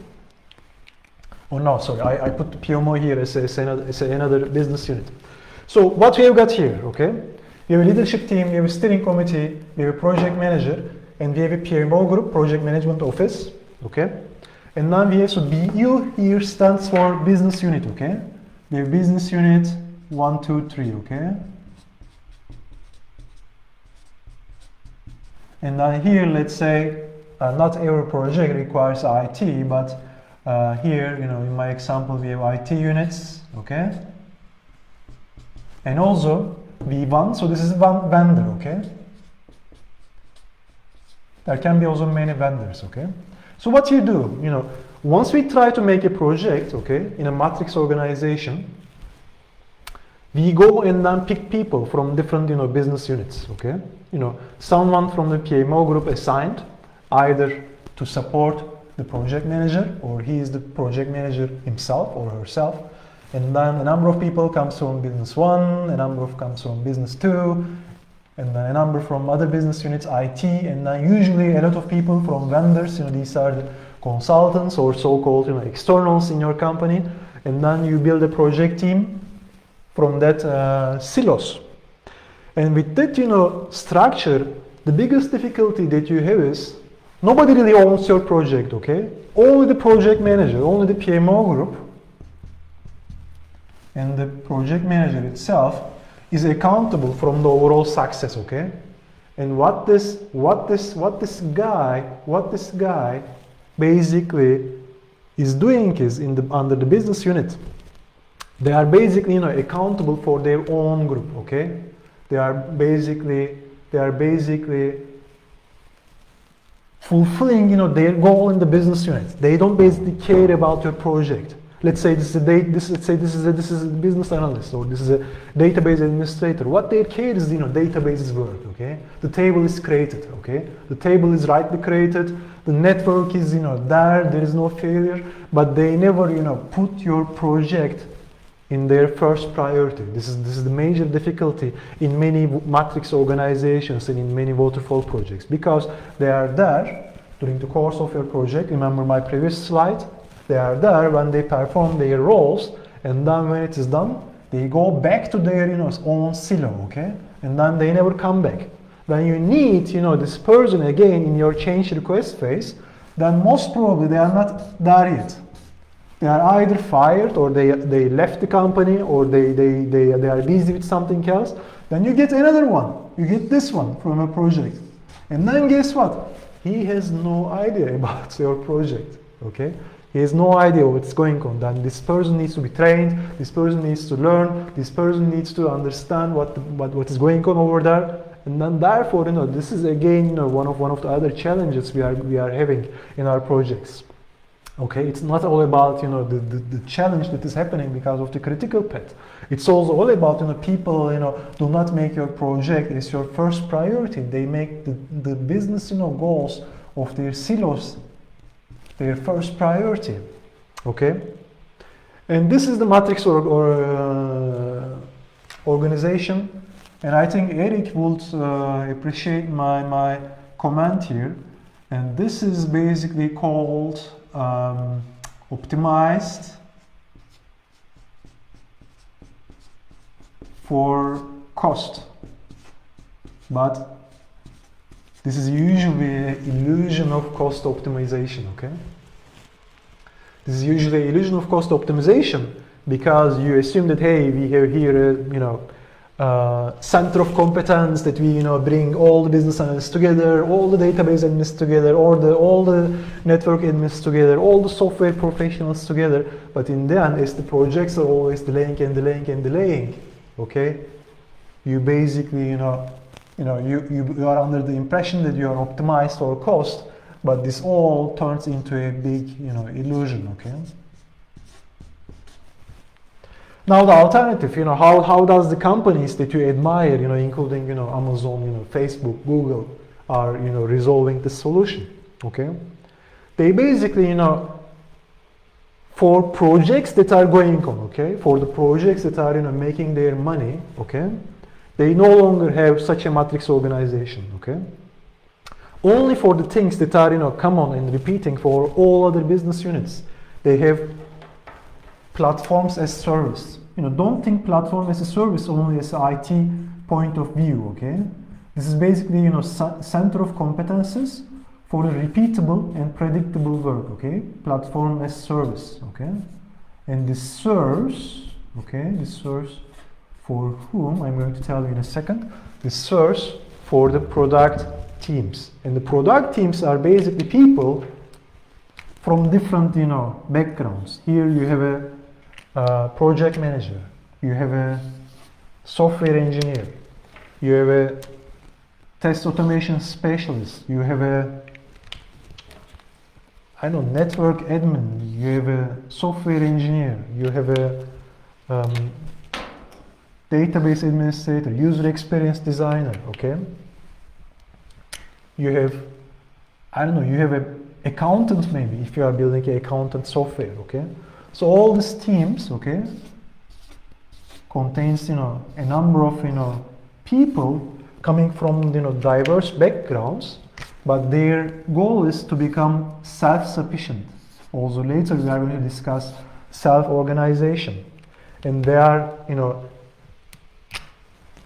Oh no, sorry, I put the PMO here as another business unit. So what we have got here, okay? We have a leadership team, we have a steering committee, we have a project manager, and we have a PMO group, project management office, okay? And then we have, so BU here stands for business unit, okay? We have business unit 1, 2, 3, okay? And then here, let's say, not every project requires IT, but here, in my example, we have IT units, okay? And also V1, so this is one vendor, okay? There can be also many vendors, okay? So what you do, once we try to make a project, okay, in a matrix organization, we go and then pick people from different, business units, okay? Someone from the PMO group assigned either to support the project manager, or he is the project manager himself or herself, and then a number of people comes from business 1, a number of comes from business 2, and then a number from other business units, IT, and then usually a lot of people from vendors, these are the consultants or so-called externals in your company, and then you build a project team from that silos. And with that, structure, the biggest difficulty that you have is nobody really owns your project, okay? Only the project manager, only the PMO group, and the project manager itself is accountable from the overall success, okay? And what this guy basically is doing is under the business unit, they are basically accountable for their own group, okay? They are basically fulfilling their goal in the business unit. They don't basically care about your project. Let's say this is a business analyst, or this is a database administrator. What they care is databases work, okay? The table is created, okay? The table is rightly created. The network is there is no failure, but they never put your project in their first priority. This is the major difficulty in many matrix organizations and in many waterfall projects, because they are there during the course of your project. Remember my previous slide? They are there when they perform their roles, and then when it is done, they go back to their own silo, okay? And then they never come back. When you need this person again in your change request phase, then most probably they are not there yet. They are either fired, or they left the company, or they are busy with something else. Then you get another one. You get this one from a project. And then guess what? He has no idea about your project, okay? He has no idea what's going on. Then this person needs to be trained, this person needs to learn, this person needs to understand what is going on over there. And then therefore, this is again one of the other challenges we are having in our projects. Okay, it's not all about the challenge that is happening because of the critical path. It's also all about people do not make your project as your first priority. They make the business goals of their silos their first priority. Okay, and this is the matrix organization, and I think Eric would appreciate my comment here, and this is basically called optimized for cost. But this is usually an illusion of cost optimization, okay? This is usually an illusion of cost optimization because you assume that, hey, we have here a center of competence that we bring all the business analysts together, all the database admins together, or all the network admins together, all the software professionals together. But in the end, as the projects are always delaying and delaying and delaying, okay, you basically you are under the impression that you are optimized for cost, but this all turns into a big illusion, okay? Now the alternative, how does the companies that you admire, including Amazon, Facebook, Google, are resolving this solution, okay? They basically for projects that are going on, okay, for the projects that are making their money, okay, they no longer have such a matrix organization, okay? Only for the things that are common and repeating for all other business units, they have platforms as service. Don't think platform as a service only as an IT point of view, okay? This is basically center of competences for a repeatable and predictable work, okay? Platform as service, okay? And this serves, okay, this serves for whom, I'm going to tell you in a second. This serves for the product teams. And the product teams are basically people from different, backgrounds. Here you have a project manager, you have a software engineer, you have a test automation specialist, you have a network admin, you have a software engineer, you have a database administrator, user experience designer, okay? You have, you have an accountant maybe, if you are building an accountant software, okay? So all these teams, okay, contains, a number of, people coming from, diverse backgrounds, but their goal is to become self-sufficient. Also later we are going to discuss self-organization. And they are,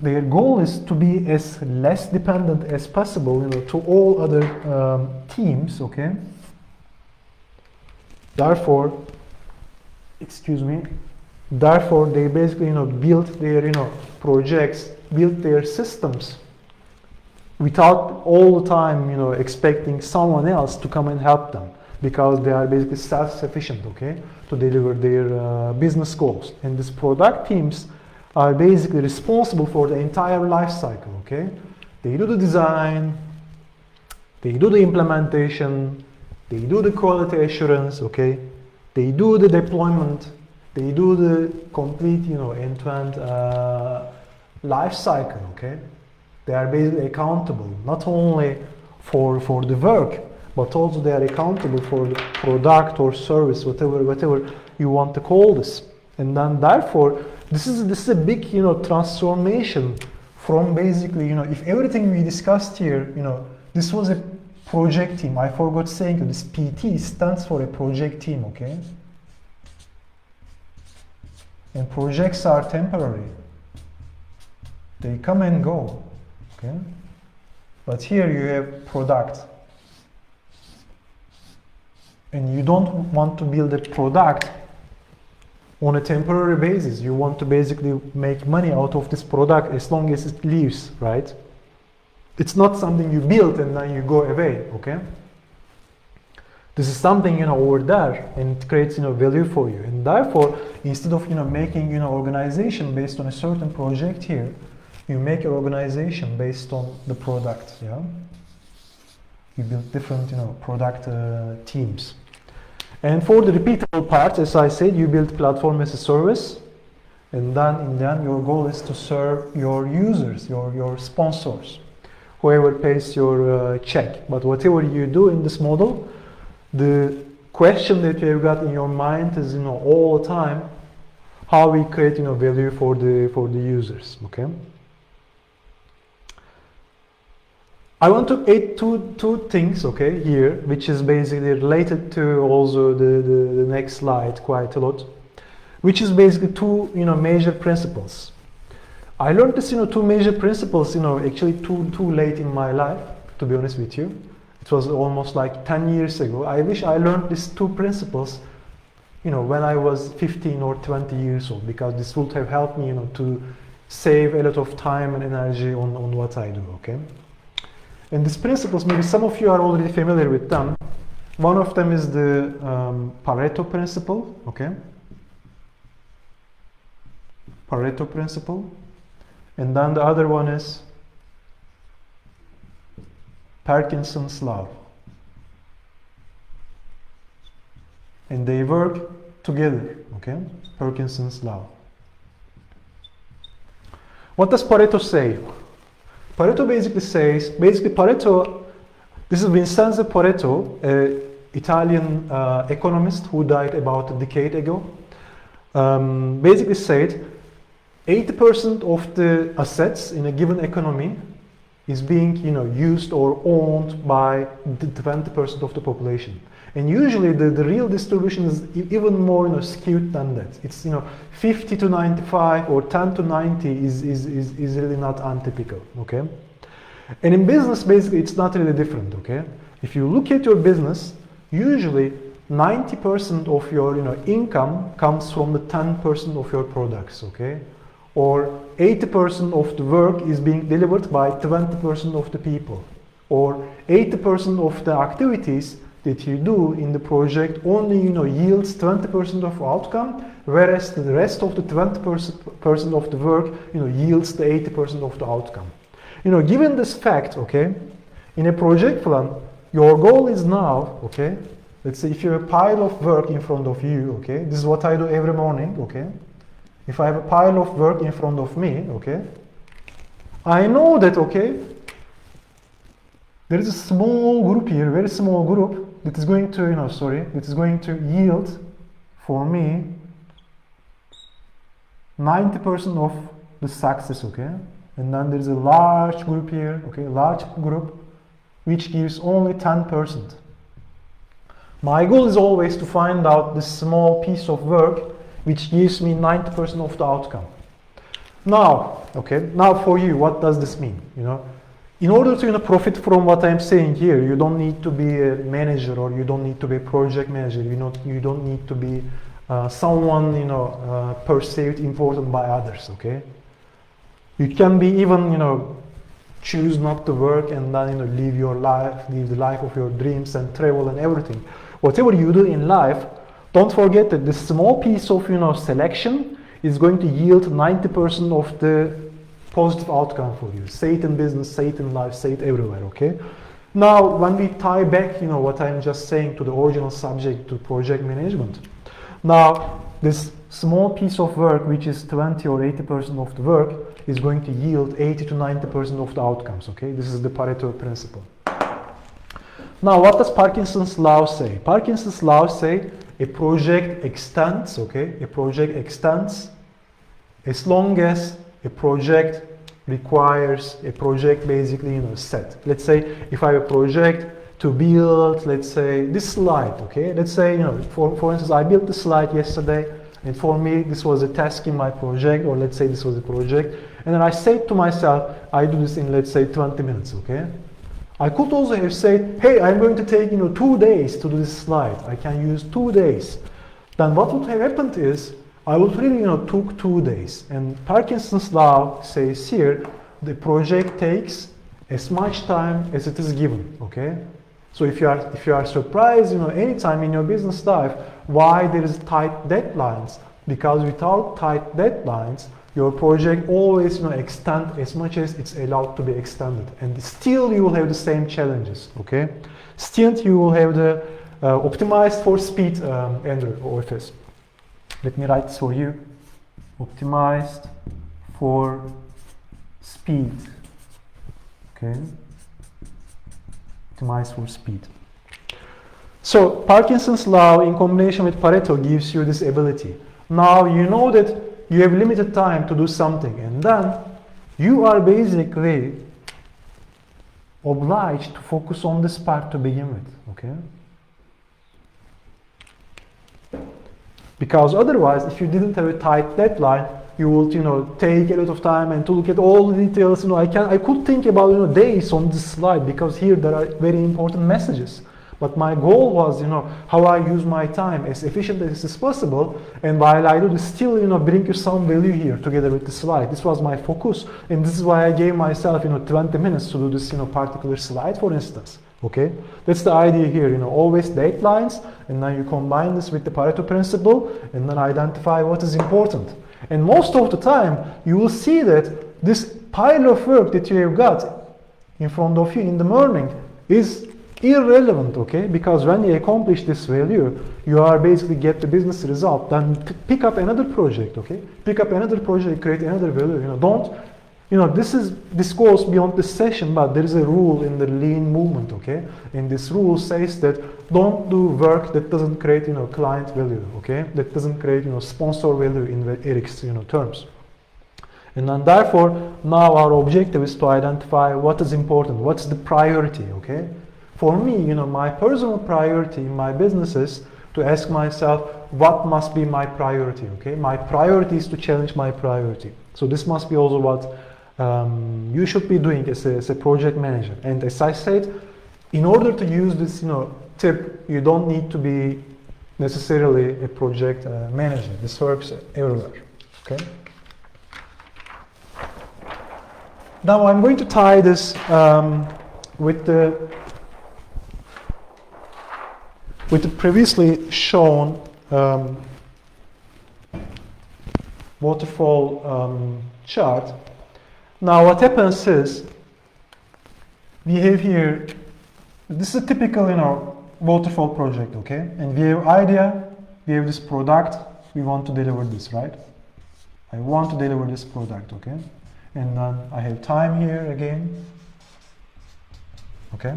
their goal is to be as less dependent as possible, to all other teams, okay? Therefore, therefore they basically, build their, projects, build their systems without all the time, expecting someone else to come and help them, because they are basically self-sufficient, okay, to deliver their business goals. And these product teams are basically responsible for the entire life cycle, okay? They do the design, they do the implementation, they do the quality assurance, okay? They do the deployment, they do the complete, end-to-end life cycle, okay? They are basically accountable, not only for the work, but also they are accountable for the product or service, whatever you want to call this. And then therefore, this is a big, transformation from basically, if everything we discussed here, this was a project team. I forgot saying this PT stands for a project team, okay? And projects are temporary. They come and go, okay? But here you have product. And you don't want to build a product on a temporary basis. You want to basically make money out of this product as long as it lives, right? It's not something you build and then you go away, okay? This is something, over there, and it creates, value for you. And therefore, instead of, making, organization based on a certain project here, you make your organization based on the product, yeah? You build different, product teams. And for the repeatable part, as I said, you build platform as a service, and then in the end, your goal is to serve your users, your sponsors, whoever pays your check. But whatever you do in this model, the question that you have got in your mind is, all the time, how we create, value for the users. Okay. I want to add two things, okay, here, which is basically related to also the next slide quite a lot, which is basically two, major principles. I learned this, two major principles, actually too late in my life, to be honest with you. It was almost like 10 years ago. I wish I learned these two principles, when I was 15 or 20 years old, because this would have helped me, to save a lot of time and energy on what I do, okay? And these principles, maybe some of you are already familiar with them. One of them is the Pareto principle, okay? Pareto principle. And then the other one is Parkinson's law. And they work together, okay? Parkinson's law. What does Pareto say? Pareto basically says, Pareto, this is Vincenzo Pareto, an Italian economist who died about a decade ago, basically said 80% of the assets in a given economy is being used or owned by the 20% of the population. And usually the real distribution is even more skewed than that. It's 50 to 95 or 10 to 90 is really not untypical, okay? And in business, basically, it's not really different, okay? If you look at your business, usually 90% of your income comes from the 10% of your products, okay? Or 80% of the work is being delivered by 20% of the people. Or 80% of the activities that you do in the project only yields 20% of outcome, whereas the rest of the 20% of the work yields the 80% of the outcome. Given this fact, okay, in a project plan, your goal is now, okay, let's say if you have a pile of work in front of you, okay, this is what I do every morning, okay. If I have a pile of work in front of me, okay, I know that, okay, there is a small group here, very small group, that is going to, that is going to yield for me 90% of the success, okay? And then there is a large group here, okay, large group, which gives only 10%. My goal is always to find out this small piece of work which gives me 90% of the outcome. Now, okay, now for you, what does this mean? In order to profit from what I'm saying here, you don't need to be a manager or you don't need to be a project manager. You don't need to be someone perceived important by others. Okay, you can be even choose not to work and then live your life, live the life of your dreams and travel and everything. Whatever you do in life, don't forget that this small piece of selection is going to yield 90% of the positive outcome for you. Say it in business, say it in life, say it everywhere, okay? Now, when we tie back, what I'm just saying to the original subject, to project management. Now, this small piece of work, which is 20 or 80% of the work, is going to yield 80 to 90% of the outcomes, okay? This is the Pareto principle. Now, what does Parkinson's law say? Parkinson's law say a project extends, okay? A project extends as long as a project requires a project basically set. Let's say if I have a project to build, let's say this slide, okay? Let's say for instance I built the slide yesterday, and for me this was a task in my project, or let's say this was a project, and then I said to myself I do this in let's say 20 minutes, okay? I could also have said, hey, I'm going to take 2 days to do this slide. I can use 2 days. Then what would have happened is I would really took 2 days. And Parkinson's law says here the project takes as much time as it is given. Okay. So if you are surprised any time in your business life why there is tight deadlines, because without tight deadlines your project always extend as much as it's allowed to be extended, and still you will have the same challenges, okay? Still you will have the optimized for speed, Andrew, OFS. Let me write this for you. Optimized for speed, okay? Optimized for speed. So Parkinson's law in combination with Pareto gives you this ability. Now you know that you have limited time to do something, and then you are basically obliged to focus on this part to begin with, okay? Because otherwise, if you didn't have a tight deadline, you would, take a lot of time and to look at all the details. I could think about, days on this slide, because here there are very important messages. But my goal was, how I use my time as efficiently as possible, and while I do this, still, bring you some value here together with the slide. This was my focus, and this is why I gave myself, 20 minutes to do this, particular slide, for instance. Okay, that's the idea here. Always deadlines, and then you combine this with the Pareto principle, and then identify what is important. And most of the time, you will see that this pile of work that you have got in front of you in the morning is irrelevant, okay? Because when you accomplish this value, you are basically get the business result. Then pick up another project, okay? Pick up another project, create another value. This goes beyond this session, but there is a rule in the lean movement, okay? And this rule says that don't do work that doesn't create, client value, okay? That doesn't create, sponsor value in Eric's, terms. And then therefore, now our objective is to identify what is important, what's the priority, okay? For me, my personal priority in my business is to ask myself, what must be my priority, okay? My priority is to challenge my priority. So this must be also what you should be doing as a project manager. And as I said, in order to use this, tip, you don't need to be necessarily a project manager. This works everywhere, okay? Now I'm going to tie this with the previously shown waterfall chart. Now what happens is, we have here, this is a typical waterfall project, okay? And we have idea, we have this product, we want to deliver this, right? I want to deliver this product, okay? And then I have time here again, okay?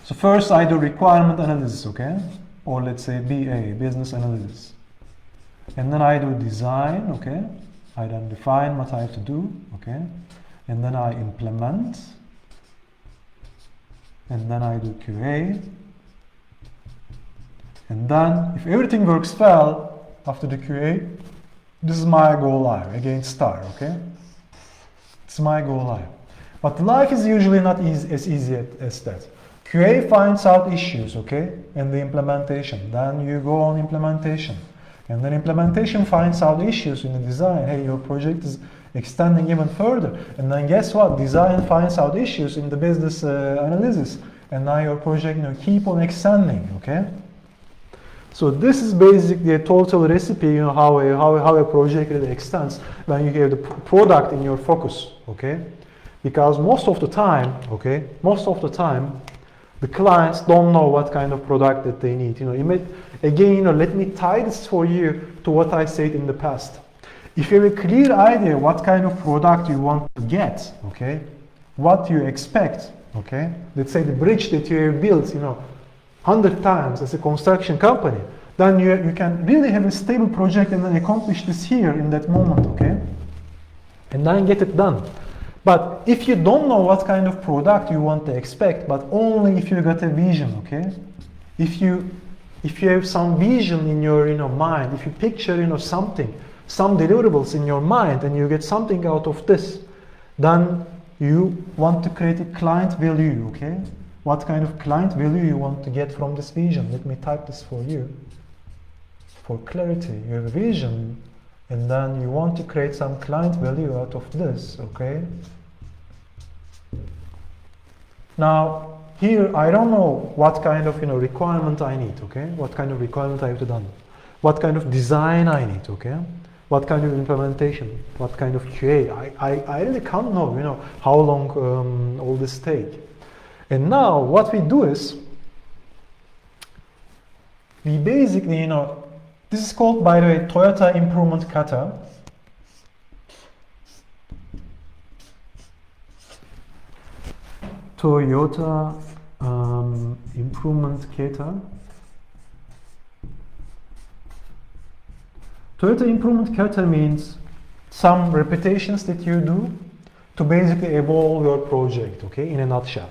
So first I do requirement analysis, okay? Or let's say BA, business analysis. And then I do design, okay? I then define what I have to do, okay? And then I implement. And then I do QA. And then if everything works well after the QA, this is my go live, again star, okay? It's my go live. But life is usually not as easy as that. QA finds out issues, okay, and the implementation. Then you go on implementation. And then implementation finds out issues in the design. Hey, your project is extending even further. And then guess what? Design finds out issues in the business analysis. And now your project, keep on extending, okay? So this is basically a total recipe, how a project really extends when you have the product in your focus, okay? Because most of the time, the clients don't know what kind of product that they need. Again, let me tie this for you to what I said in the past. If you have a clear idea what kind of product you want to get, okay, what you expect, okay, let's say the bridge that you have built, 100 times as a construction company, then you can really have a stable project and then accomplish this here in that moment, okay, and then get it done. But if you don't know what kind of product you want to expect, but only if you got a vision, okay? If you have some vision in your mind, if you picture something, some deliverables in your mind, and you get something out of this, then you want to create a client value, okay? What kind of client value you want to get from this vision? Let me type this for you. For clarity, you have a vision, and then you want to create some client value out of this, okay? Now, here I don't know what kind of requirement I need, okay? What kind of requirement I have to done? What kind of design I need, okay? What kind of implementation? What kind of QA? I really can't know, how long all this take. And now what we do is, we basically, this is called, by the way, Toyota Improvement Kata. Toyota Improvement Kata. Toyota Improvement Kata means some repetitions that you do to to basically evolve your project, okay, in a nutshell.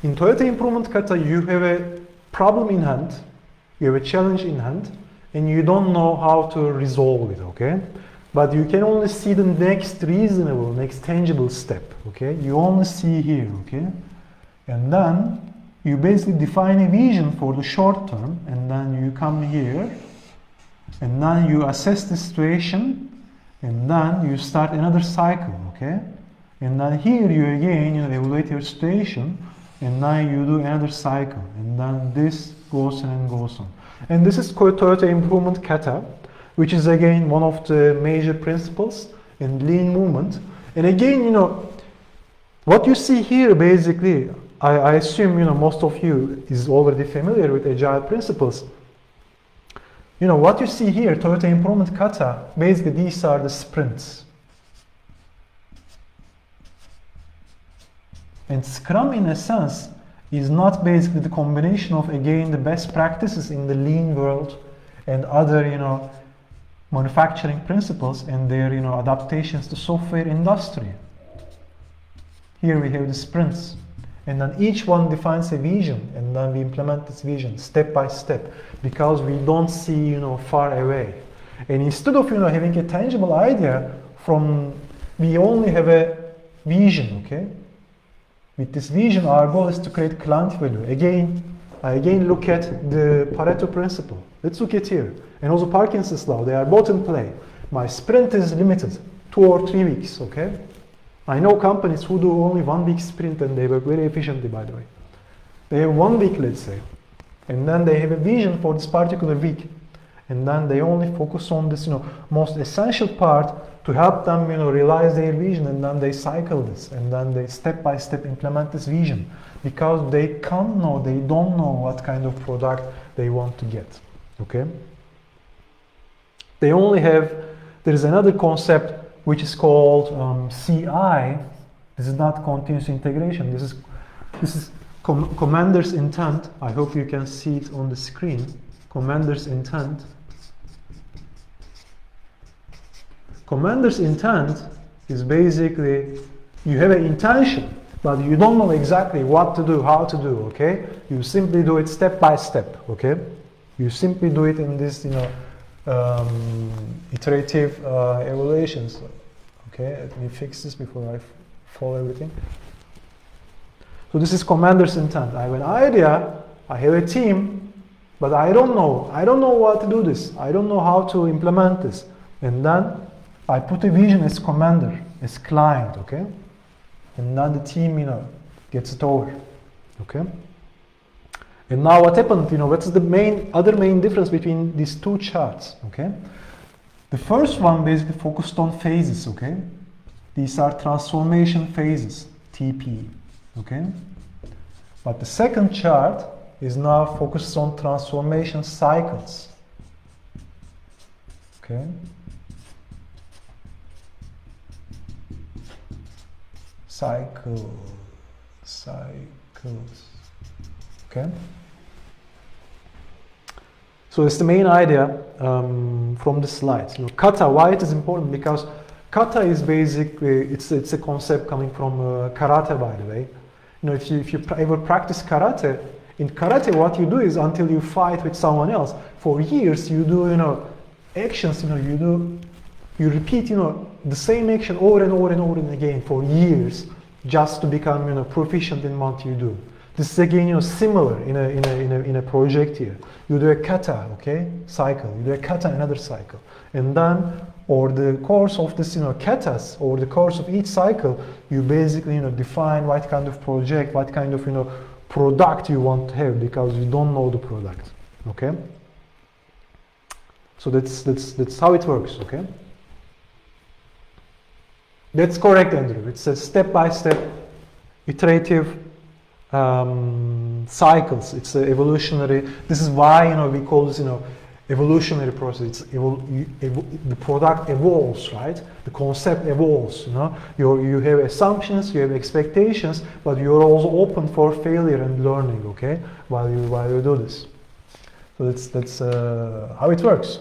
In Toyota Improvement Kata, you have a problem in hand, you have a challenge in hand, and you don't know how to resolve it, okay? But you can only see the next reasonable, next tangible step, okay? You only see here, okay? And then you basically define a vision for the short term, and then you come here, and then you assess the situation, and then you start another cycle, okay? And then here you again, evaluate your situation, and then you do another cycle, and then this goes on and goes on. And this is Toyota Improvement Kata, which is again one of the major principles in lean movement. And again, what you see here basically, I assume most of you is already familiar with agile principles. What you see here, Toyota Improvement Kata, basically these are the sprints. And Scrum, in a sense, is not basically the combination of, again, the best practices in the lean world and other, manufacturing principles and their, adaptations to software industry. Here we have the sprints. And then each one defines a vision, and then we implement this vision step by step, because we don't see, far away. And instead of, having a tangible idea we only have a vision, okay? With this vision, our goal is to create client value. I again look at the Pareto principle. Let's look at here. And also Parkinson's law, they are both in play. My sprint is limited, 2 or 3 weeks, okay? I know companies who do only 1 week sprint and they work very efficiently, by the way. They have 1 week, let's say, and then they have a vision for this particular week. And then they only focus on this, most essential part to help them, realize their vision, and then they cycle this, and then they step by step implement this vision, because they don't know what kind of product they want to get, okay? There is another concept which is called CI. This is not continuous integration. This is commander's intent. I hope you can see it on the screen. Commander's intent. Commander's intent is basically, you have an intention, but you don't know exactly what to do, how to do, okay? You simply do it step by step, okay? You simply do it in this, iterative evaluations. Okay, let me fix this before I follow everything. So this is commander's intent. I have an idea, I have a team, but I don't know what to do this. I don't know how to implement this. And then I put a vision as commander, as client, okay? And then the team, gets it over, okay? And now what happened, what's the other main difference between these two charts, okay? The first one basically focused on phases, okay? These are transformation phases, TP, okay? But the second chart is now focused on transformation cycles, okay? Cycles, okay? So it's the main idea from the slides. Kata, why it is important? Because kata is basically, it's a concept coming from karate, by the way. If you ever practice karate, in karate what you do is, until you fight with someone else, for years you do, actions, you repeat, the same action over and over and over and again for years, just to become, proficient in what you do. This is again, similar in a project here. You do a kata, okay, cycle. You do a kata, another cycle, and then over the course of this, katas, over the course of each cycle, you basically, define what kind of project, what kind of, product you want to have, because you don't know the product, okay. So that's how it works, okay. That's correct, Andrew. It's a step-by-step, iterative cycles. It's a evolutionary. This is why we call this evolutionary process. The product evolves, right? The concept evolves. You have assumptions, you have expectations, but you're also open for failure and learning. Okay, while you do this. So that's how it works.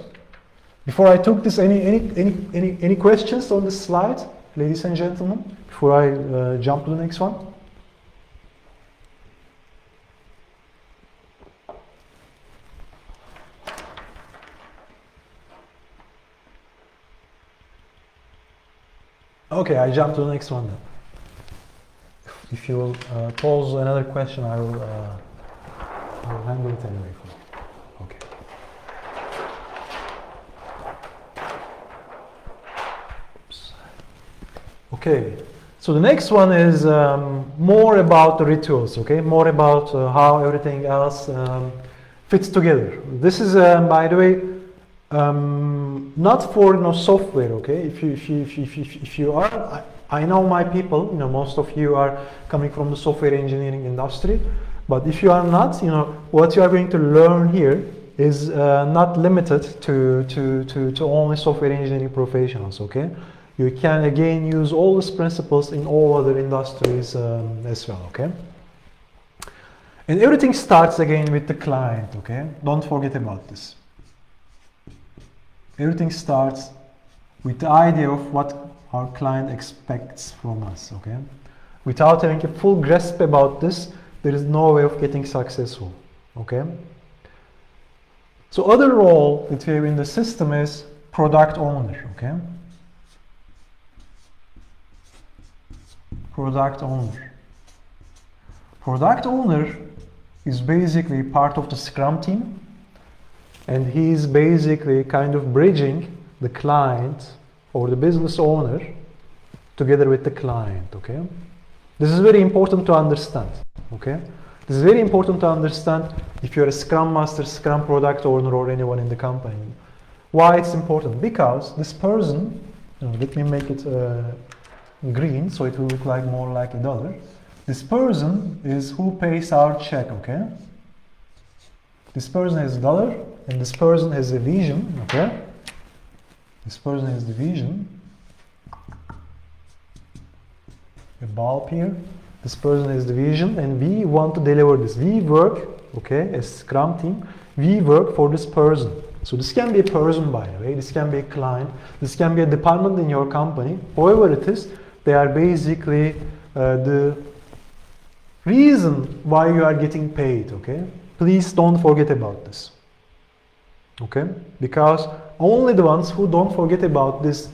Before I took this, any questions on this slide? ladies and gentlemen, before I jump to the next one? Okay, I jump to the next one then. If you will pose another question, I will handle it anyway for you. Okay. Oops. Okay, so the next one is more about the rituals, okay? More about how everything else fits together. This is, by the way, not for software, okay? If you are, I know my people, most of you are coming from the software engineering industry, but if you are not, what you are going to learn here is not limited to only software engineering professionals, okay? You can again use all these principles in all other industries as well, okay? And everything starts again with the client, okay? Don't forget about this. Everything starts with the idea of what our client expects from us, okay? Without having a full grasp about this, there is no way of getting successful, okay? So other role that we have in the system is product owner, okay? Product owner. Product owner is basically part of the Scrum team, and he is basically kind of bridging the client or the business owner together with the client, okay? This is very important to understand, okay? This is very important to understand if you're a Scrum Master, Scrum Product Owner, or anyone in the company. Why it's important? Because this person, let me make it green so it will look like more like $1. This person is who pays our check, okay? This person has $1 and this person has a vision, okay? This person has the vision, a bulb here. This person has the vision and we want to deliver this. We work, okay, as Scrum team, we work for this person. So this can be a person, by the way, this can be a client, this can be a department in your company, however it is, they are basically the reason why you are getting paid, okay? Please don't forget about this, okay? Because only the ones who don't forget about this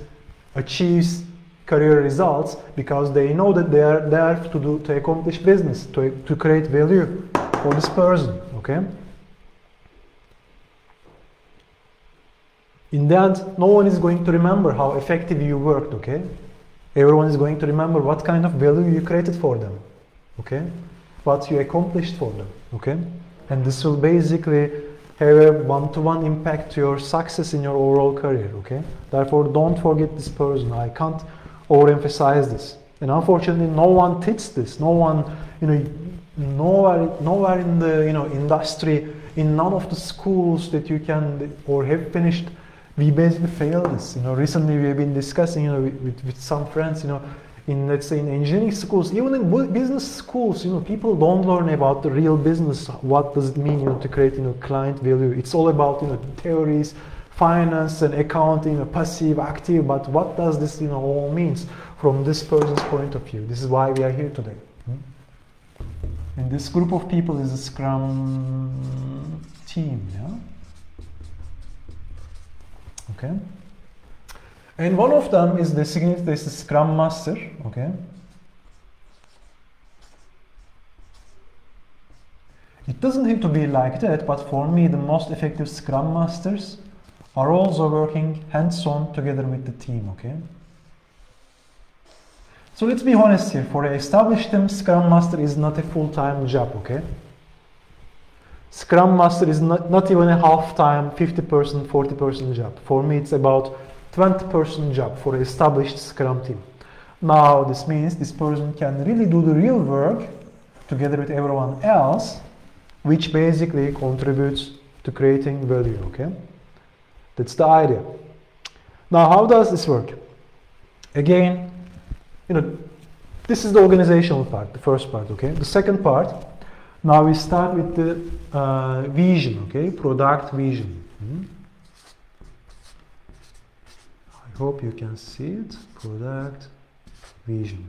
achieves career results because they know that they are there to accomplish business, to create value for this person, okay? In the end, no one is going to remember how effective you worked, okay? Everyone is going to remember what kind of value you created for them, okay? What you accomplished for them, okay? And this will basically have a one-to-one impact to your success in your overall career, okay? Therefore, don't forget this person. I can't overemphasize this. And unfortunately, no one teaches this. No one, nowhere in the, industry, in none of the schools that you can or have finished, we basically fail this. Recently we have been discussing, with some friends, in, let's say, in engineering schools, even in business schools, people don't learn about the real business. What does it mean, to create, client value? It's all about, theories, finance and accounting, passive, active, but what does this, all means from this person's point of view? This is why we are here today. And this group of people is a Scrum team, yeah? Okay. And one of them is designated as the Scrum Master, okay? It doesn't have to be like that, but for me, the most effective Scrum Masters are also working hands-on together with the team, okay? So let's be honest here, for an established team, Scrum Master is not a full-time job, okay? Scrum Master is not even a half-time, 50%, 40% job. For me, it's about 20% job for an established Scrum team. Now, this means this person can really do the real work together with everyone else, which basically contributes to creating value, okay? That's the idea. Now, how does this work? Again, this is the organizational part, the first part, okay? The second part, now we start with the vision, okay? Product vision. I hope you can see it. Product vision.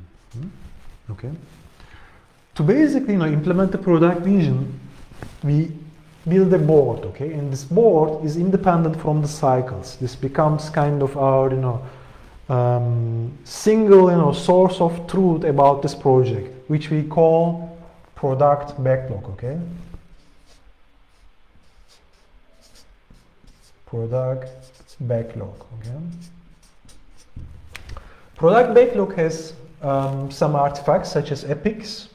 Okay. To basically, implement the product vision, we build a board, okay? And this board is independent from the cycles. This becomes kind of our, single, source of truth about this project, which we call product backlog, okay? Product backlog, okay? Product backlog has some artifacts such as epics.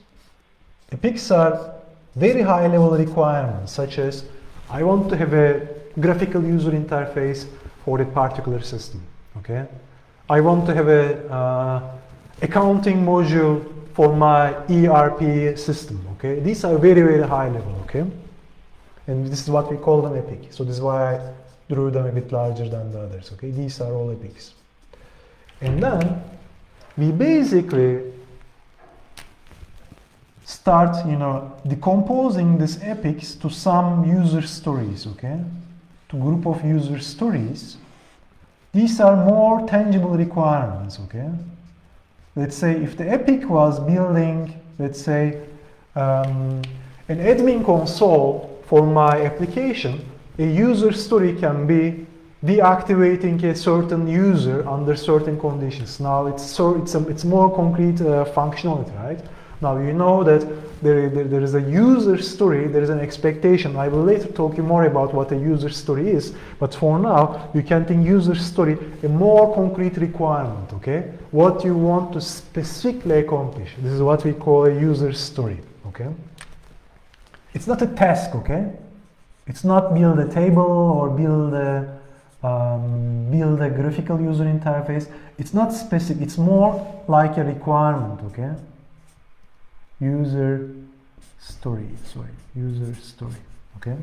Epics are very high level requirements, such as I want to have a graphical user interface for a particular system, okay? I want to have a accounting module for my ERP system, okay? These are very, very high level, okay? And this is what we call them epic. So this is why I drew them a bit larger than the others, okay? These are all epics. And then we basically start, decomposing these epics to some user stories, okay? To group of user stories. These are more tangible requirements, okay? Let's say if the epic was building, let's say, an admin console for my application, a user story can be deactivating a certain user under certain conditions. Now it's more concrete functionality, right? Now you know that there is a user story, there is an expectation. I will later talk you more about what a user story is, but for now you can think user story a more concrete requirement, okay? What you want to specifically accomplish. This is what we call a user story, okay? It's not a task, okay? It's not build a table or build a graphical user interface. It's not specific, it's more like a requirement, okay? User story, okay?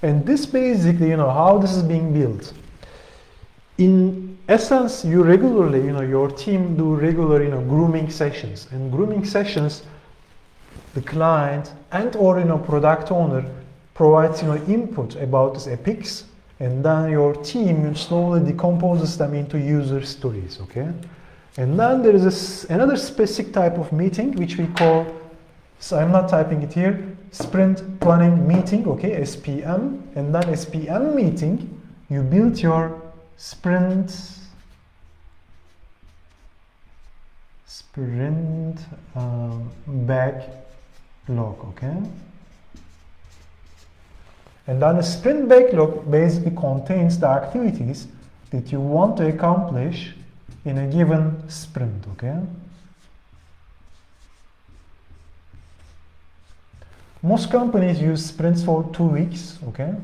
And this basically, how this is being built. In essence, you regularly, your team do regular, grooming sessions. And grooming sessions, the client and or, product owner provides, input about these epics, and then your team slowly decomposes them into user stories, okay? And then there is another specific type of meeting which we call, so I'm not typing it here, sprint planning meeting, okay, SPM. And then SPM meeting, you build your sprint backlog, okay? And then a sprint backlog basically contains the activities that you want to accomplish in a given sprint, okay? Most companies use sprints for 2 weeks, okay?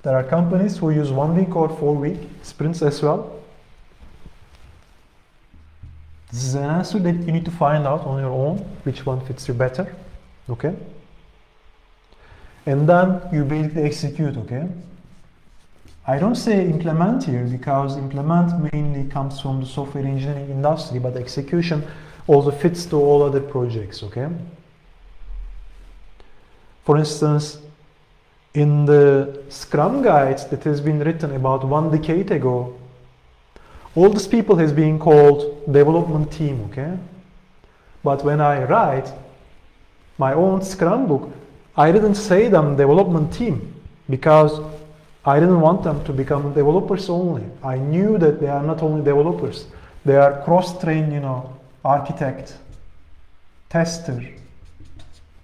There are companies who use 1 week or 4 week sprints as well. This is an answer that you need to find out on your own, which one fits you better, okay? And then you basically execute, okay? I don't say implement here because implement mainly comes from the software engineering industry, but execution also fits to all other projects, okay? For instance, in the Scrum guides that has been written about 1 decade ago, all these people has been called development team, okay? But when I write my own Scrum book, I didn't say them development team because I didn't want them to become developers only. I knew that they are not only developers, they are cross-trained, architect, tester,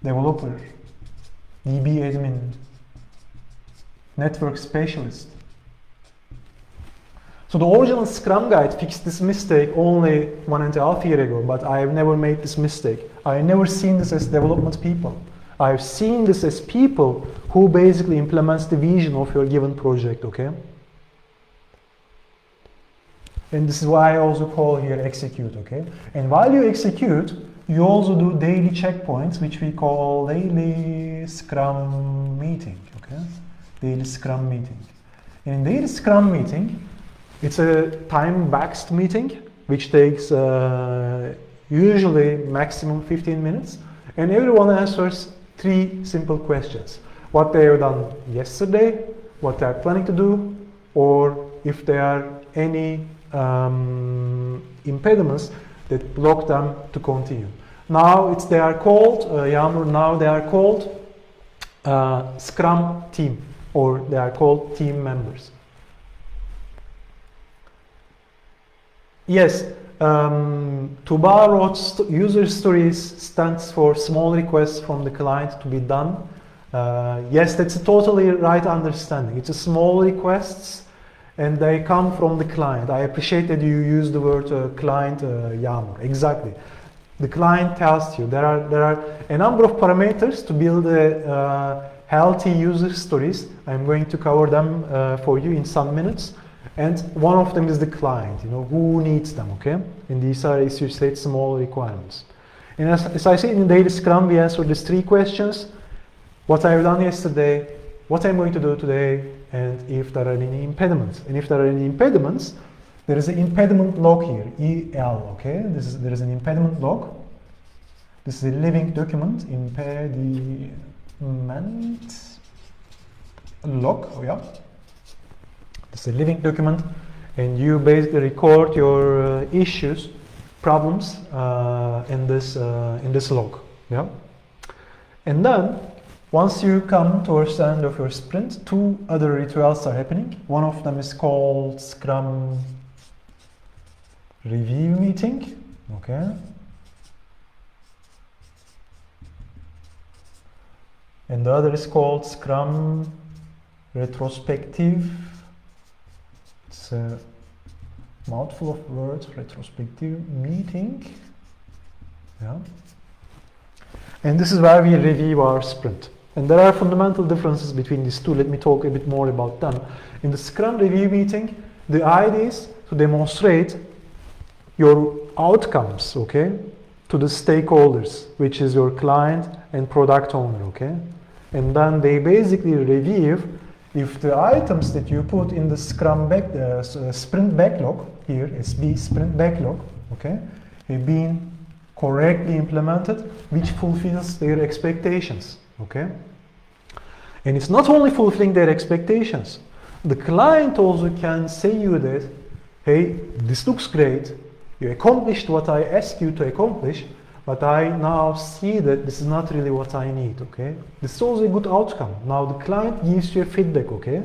developer, DB admin, network specialist. So the original Scrum guide fixed this mistake only 1.5 years ago, but I have never made this mistake. I have never seen this as development people. I've seen this as people who basically implements the vision of your given project, okay? And this is why I also call here execute, okay? And while you execute, you also do daily checkpoints, which we call daily Scrum meeting, okay? Daily Scrum meeting. And in daily Scrum meeting, it's a time-boxed meeting, which takes usually maximum 15 minutes, and everyone answers 3 simple questions. What they have done yesterday, what they are planning to do, or if there are any impediments that block them to continue. Now they are called, Yağmur, now they are called Scrum team, or they are called team members. Yes, Tuba wrote user stories stands for small requests from the client to be done. Yes, that's a totally right understanding. It's a small requests and they come from the client. I appreciate that you use the word client, Yağmur. Exactly. The client tells you there are a number of parameters to build healthy user stories. I'm going to cover them for you in some minutes. And one of them is the client, who needs them, okay? And these are, as you said, small requirements. And as I said in daily Scrum, we answer these 3 questions. What I've done yesterday, what I'm going to do today, and if there are any impediments. And if there are any impediments, there is an impediment log here, EL, okay? There is an impediment log. This is a living document, impediment log, oh yeah. It's a living document, and you basically record your issues, problems in this log. Yeah. And then, once you come towards the end of your sprint, 2 other rituals are happening. One of them is called Scrum review meeting. Okay. And the other is called Scrum retrospective. It's a mouthful of words, retrospective meeting. Yeah. And this is where we review our sprint. And there are fundamental differences between these two. Let me talk a bit more about them. In the Scrum review meeting, the idea is to demonstrate your outcomes, okay, to the stakeholders, which is your client and product owner, okay? And then they basically review if the items that you put in the Scrum sprint backlog, here, SB sprint backlog, okay, have been correctly implemented, which fulfills their expectations, okay? And it's not only fulfilling their expectations, the client also can say you that, hey, this looks great, you accomplished what I asked you to accomplish, but I now see that this is not really what I need, okay? This is also a good outcome. Now the client gives you a feedback, okay?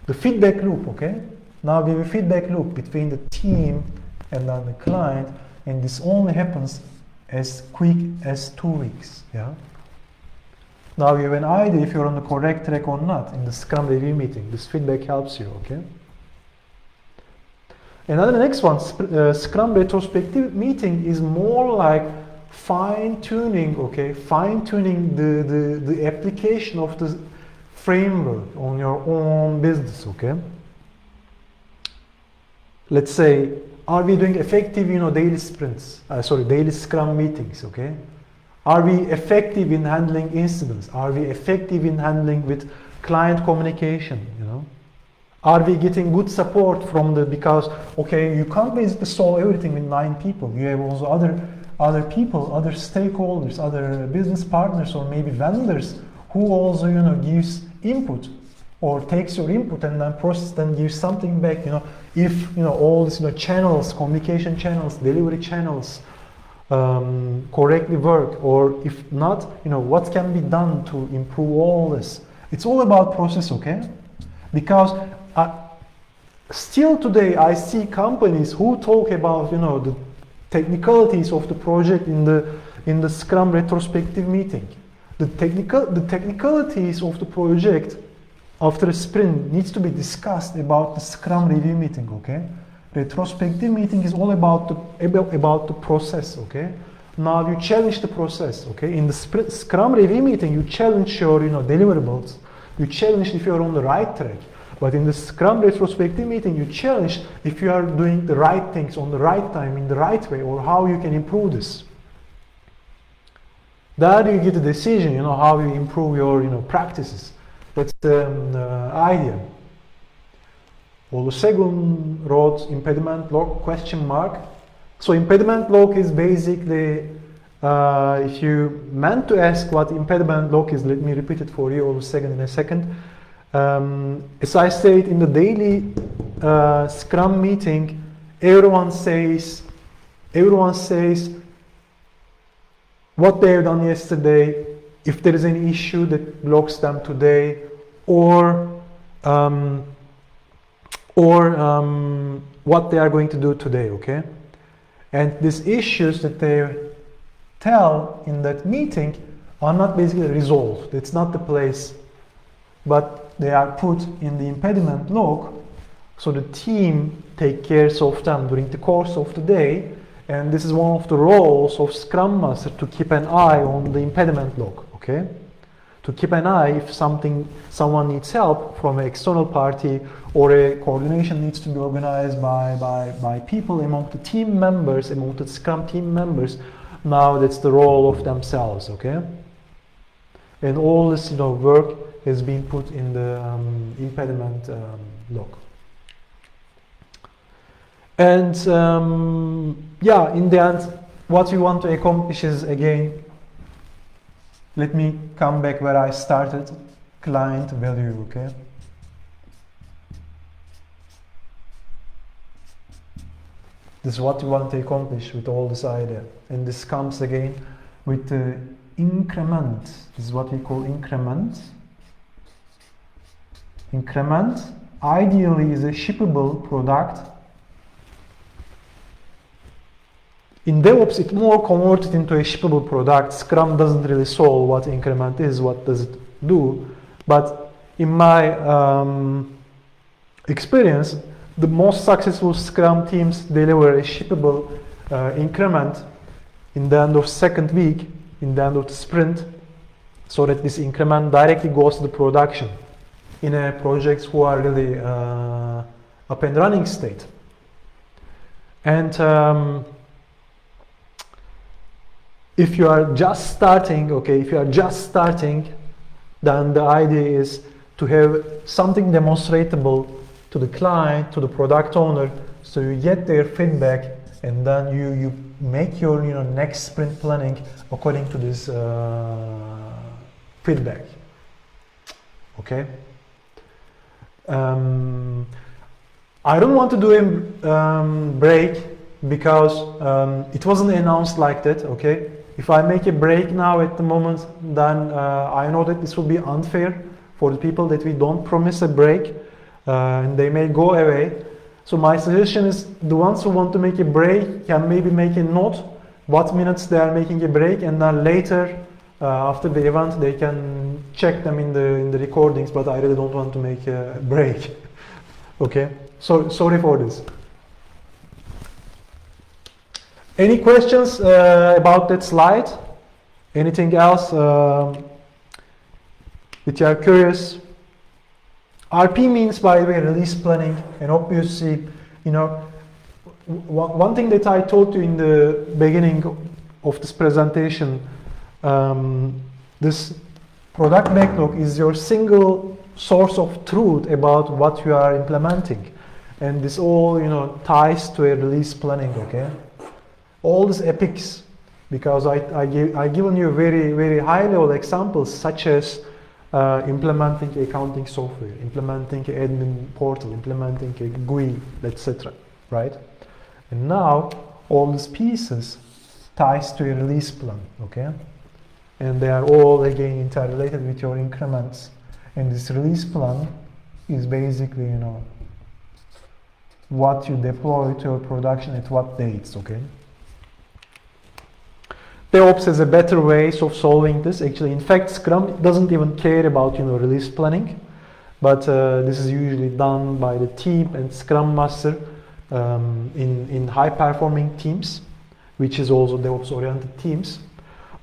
The feedback loop, okay? Now we have a feedback loop between the team and then the client, and this only happens as quick as 2 weeks, yeah? Now you have an idea if you're on the correct track or not in the Scrum review meeting. This feedback helps you, okay? And then the next one, Scrum retrospective meeting is more like fine-tuning, okay? Fine-tuning the application of the framework on your own business, okay? Let's say, are we doing effective, daily sprints? Daily Scrum meetings, okay? Are we effective in handling incidents? Are we effective in handling with client communication, Are we getting good support from because, okay, you can't basically solve everything with 9 people. You have also other people, other stakeholders, other business partners, or maybe vendors who also, gives input or takes your input and then process and gives something back, if, all these, channels, communication channels, delivery channels, correctly work, or if not, what can be done to improve all this. It's all about process, okay? Because still today I see companies who talk about, the technicalities of the project in the Scrum retrospective meeting. The technicalities of the project after a sprint needs to be discussed about the Scrum review meeting, okay? Retrospective meeting is all about the process, okay? Now you challenge the process, okay? In the Scrum review meeting, you challenge your, deliverables. You challenge if you're on the right track. But in the Scrum retrospective meeting, you challenge if you are doing the right things on the right time, in the right way, or how you can improve this. There you get a decision, how you improve your, practices. That's the idea. Olusegun wrote impediment log ? So impediment log is basically, if you meant to ask what impediment log is, let me repeat it for you, Olusegun, in a second. As I said in the daily Scrum meeting, everyone says what they've done yesterday, if there is any issue that blocks them today, or what they are going to do today, okay? And these issues that they tell in that meeting are not basically resolved. It's not the place, but they are put in the impediment log, so the team take care of them during the course of the day. And this is one of the roles of Scrum Master, to keep an eye on the impediment log, okay? To keep an eye if someone needs help from an external party, or a coordination needs to be organized by people among the team members, among the Scrum team members. Now that's the role of themselves, okay? And all this work has been put in the impediment log. And yeah, in the end, what we want to accomplish is, again, let me come back where I started, client value, okay? This is what we want to accomplish with all this idea. And this comes again with the increment. This is what we call increment. Increment ideally is a shippable product. In DevOps, it's more converted into a shippable product. Scrum doesn't really solve what increment is, what does it do. But in my experience, the most successful Scrum teams deliver a shippable increment in the end of second week, in the end of the sprint, so that this increment directly goes to the production in a projects who are really up and running state. And if you are just starting, okay, then the idea is to have something demonstrable to the client, to the product owner, so you get their feedback, and then you make your next sprint planning according to this feedback. Okay. I don't want to do a break because it wasn't announced like that. Okay. If I make a break now at the moment, then I know that this will be unfair for the people that we don't promise a break, and they may go away. So my suggestion is, the ones who want to make a break can maybe make a note what minutes they are making a break, and then later after the event they can check them in the recordings. But I really don't want to make a break. Okay, so sorry for this. Any questions about that slide? Anything else that you are curious? RP means, by the way, release planning, and obviously, one thing that I told you in the beginning of this presentation, this product backlog is your single source of truth about what you are implementing, and this all ties to a release planning. Okay. All these epics, because I given you very, very high level examples, such as implementing accounting software, implementing an admin portal, implementing a GUI, etc. Right? And now all these pieces ties to a release plan. Okay? And they are all again interrelated with your increments. And this release plan is basically what you deploy to your production at what dates. Okay? DevOps has a better ways of solving this. Actually, in fact, Scrum doesn't even care about release planning, but this is usually done by the team and Scrum Master in high-performing teams, which is also DevOps-oriented teams.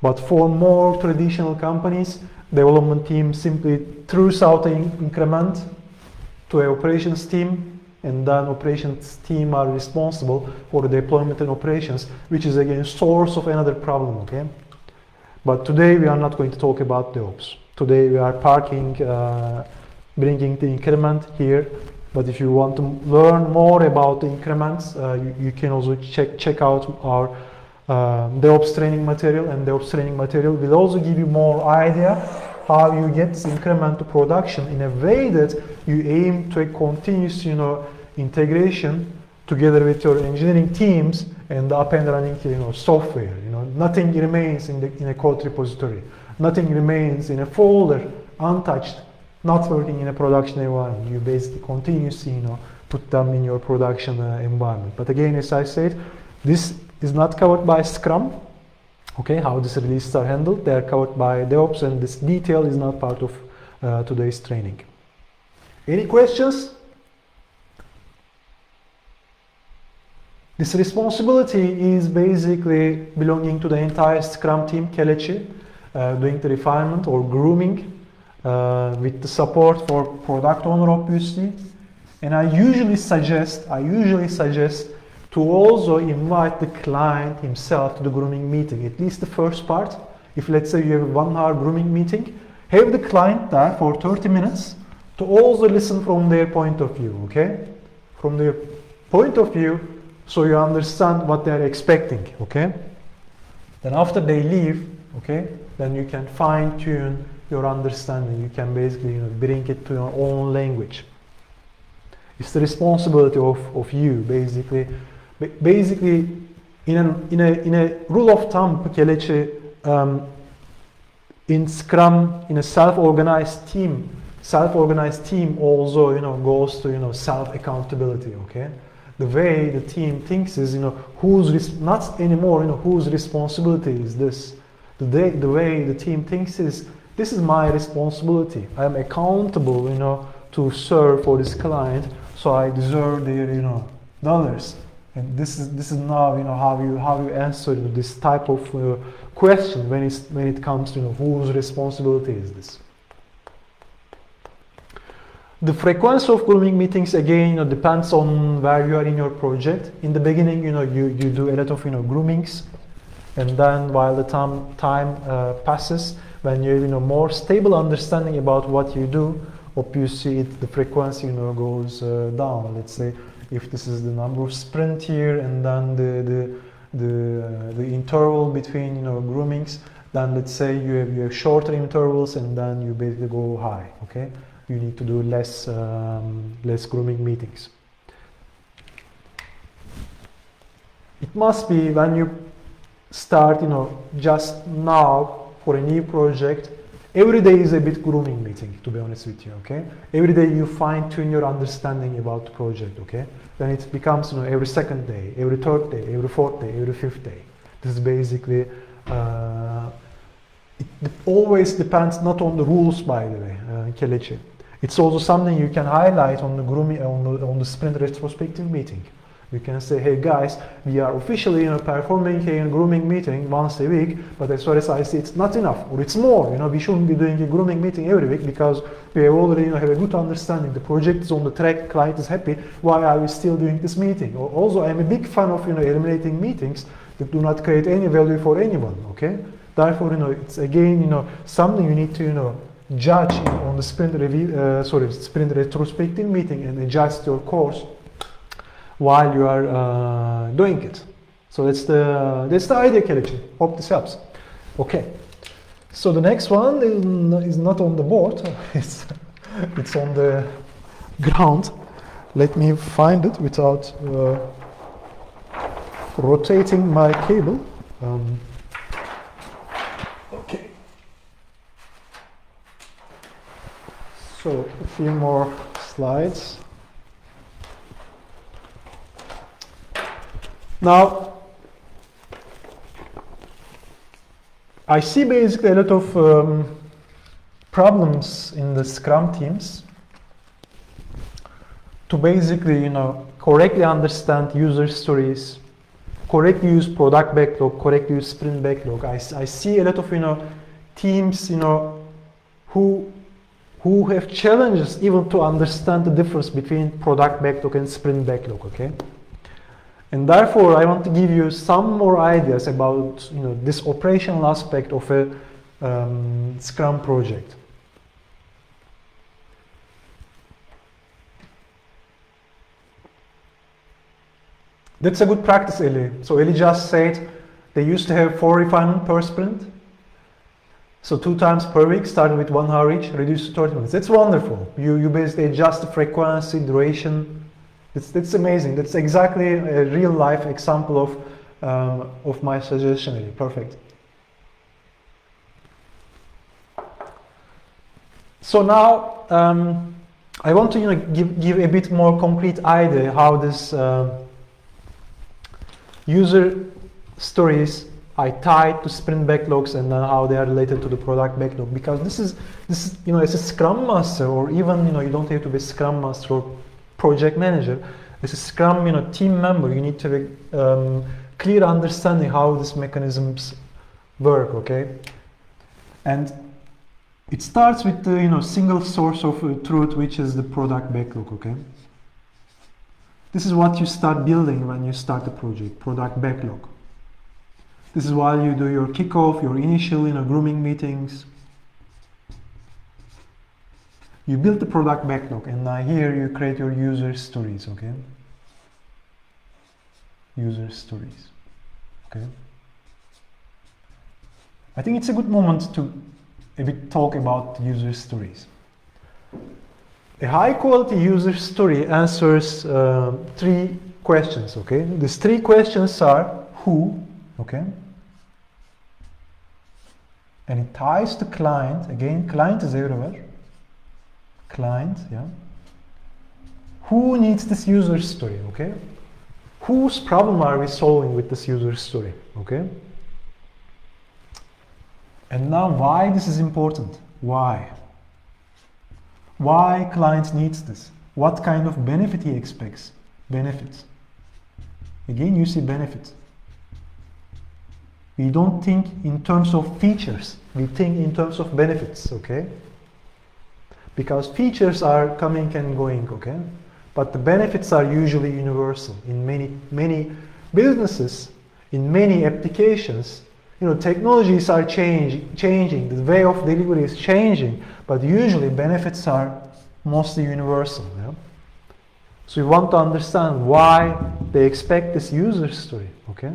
But for more traditional companies, development team simply throws out an increment to an operations team, and then operations team are responsible for the deployment and operations, which is again source of another problem. Okay, but today we are not going to talk about DevOps. Today we are bringing the increment here. But if you want to learn more about the increments, you can also check out our DevOps training material, and DevOps training material will also give you more idea how you get this increment to production in a way that you aim to a continuous, integration together with your engineering teams and the up and running, software. Nothing remains in a code repository. Nothing remains in a folder untouched, not working in a production environment. You basically continuously, put them in your production environment. But again, as I said, this is not covered by Scrum. Okay, how these releases are handled, they are covered by DevOps, and this detail is not part of today's training. Any questions? This responsibility is basically belonging to the entire Scrum team, Kelechi, doing the refinement or grooming with the support for product owner, obviously. And I usually suggest to also invite the client himself to the grooming meeting, at least the first part. If let's say you have a 1 hour grooming meeting, have the client there for 30 minutes to also listen from their point of view, okay? From their point of view, so you understand what they're expecting, okay? Then after they leave, okay, then you can fine tune your understanding. You can basically bring it to your own language. It's the responsibility of you, basically. Basically, in a rule of thumb, Kelechi, in Scrum, in a self-organized team also goes to self accountability. Okay, the way the team thinks is not anymore whose responsibility is this. The way the team thinks is this is my responsibility. I am accountable to serve for this client, so I deserve their dollars. And this is now how you answer this type of question when it comes to whose responsibility is this. The frequency of grooming meetings again depends on where you are in your project. In the beginning, you do a lot of groomings, and then while the time passes, when you have more stable understanding about what you do, obviously the frequency goes down. Let's say if this is the number of sprint here, and then the interval between groomings, then let's say you have shorter intervals, and then you basically go high. Okay, you need to do less grooming meetings. It must be when you start just now for a new project, every day is a bit grooming meeting, to be honest with you, okay? Every day you fine tune your understanding about the project, okay? Then it becomes every second day, every third day, every fourth day, every fifth day. This is basically, it always depends not on the rules, by the way, Kelechi. It's also something you can highlight on the grooming, on the sprint retrospective meeting. You can say, hey guys, we are officially performing a grooming meeting once a week, but as far as I see, it's not enough, or it's more. We shouldn't be doing a grooming meeting every week because we have already have a good understanding. The project is on the track, client is happy. Why are we still doing this meeting? Also, I'm a big fan of eliminating meetings that do not create any value for anyone. Okay, therefore, it's again something you need to judge on the sprint review, sprint retrospective meeting, and adjust your course while you are doing it. So that's the idea, Kelechi. Hope this helps. Okay. So the next one is not on the board. It's on the ground. Let me find it without rotating my cable. Okay. So a few more slides. Now, I see basically a lot of problems in the Scrum teams to basically, correctly understand user stories, correctly use product backlog, correctly use sprint backlog. I see a lot of, teams, who have challenges even to understand the difference between product backlog and sprint backlog, okay? And therefore, I want to give you some more ideas about this operational aspect of a Scrum project. That's a good practice, Eli. So Eli just said they used to have 4 refinements per sprint. So 2 times per week, starting with 1 hour each, reduced to 30 minutes. That's wonderful. You basically adjust the frequency, duration. It's amazing. That's exactly a real life example of my suggestion. Really. Perfect. So now I want to give a bit more concrete idea how this user stories I tied to sprint backlogs and how they are related to the product backlog, because this is as a Scrum Master, or even you don't have to be Scrum Master or project manager, as a Scrum team member, you need to have a clear understanding how these mechanisms work. Okay, and it starts with the single source of truth, which is the product backlog. Okay, this is what you start building when you start a project, product backlog. This is while you do your kickoff, your initial grooming meetings. You build the product backlog, and now here you create your user stories. Okay, user stories. Okay, I think it's a good moment to a bit talk about user stories. A high quality user story answers 3 questions. Okay, these 3 questions are who. Okay, and it ties to client. Again, client is everywhere. Client, yeah. Who needs this user story? Okay, whose problem are we solving with this user story? Okay, and now why this is important? Why client needs this? What kind of benefit he expects? Benefits. Again, you see benefits. We don't think in terms of features, we think in terms of benefits. Okay, because features are coming and going. Okay, but the benefits are usually universal. In many businesses, in many applications, technologies are changing, the way of delivery is changing, but usually benefits are mostly universal. Yeah? So you want to understand why they expect this user story. Okay,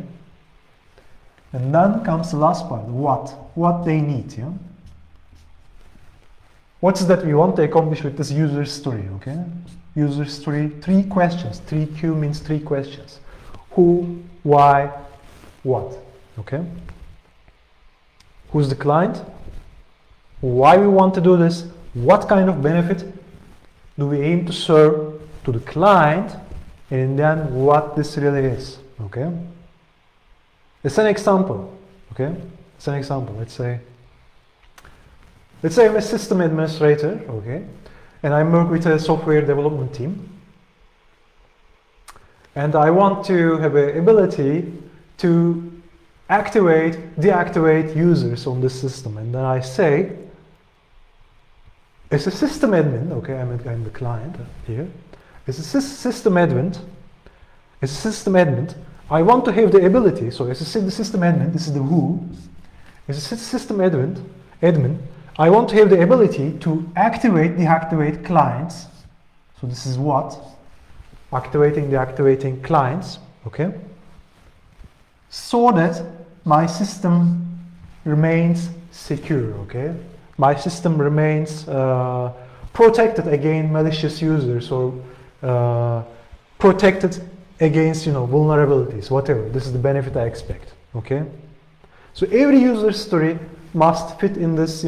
and then comes the last part, what they need. Yeah? What's that we want to accomplish with this user story? Okay, user story, 3 questions. 3Q means 3 questions. Who, why, what. Okay, who's the client? Why we want to do this? What kind of benefit do we aim to serve to the client? And then what this really is. Okay, it's an example. Okay, it's an example. Let's say I'm a system administrator. Okay, and I work with a software development team, and I want to have an ability to activate, deactivate users on the system. And then I say, as a system admin, okay, I'm the client here. As a system admin, I want to have the ability. So as a system admin, this is the who. As a system admin, I want to have the ability to activate, deactivate clients. So this is what? Activating, deactivating clients. Okay. So that my system remains secure. Okay, my system remains protected against malicious users, or protected against vulnerabilities, whatever. This is the benefit I expect. Okay, so every user story must fit in this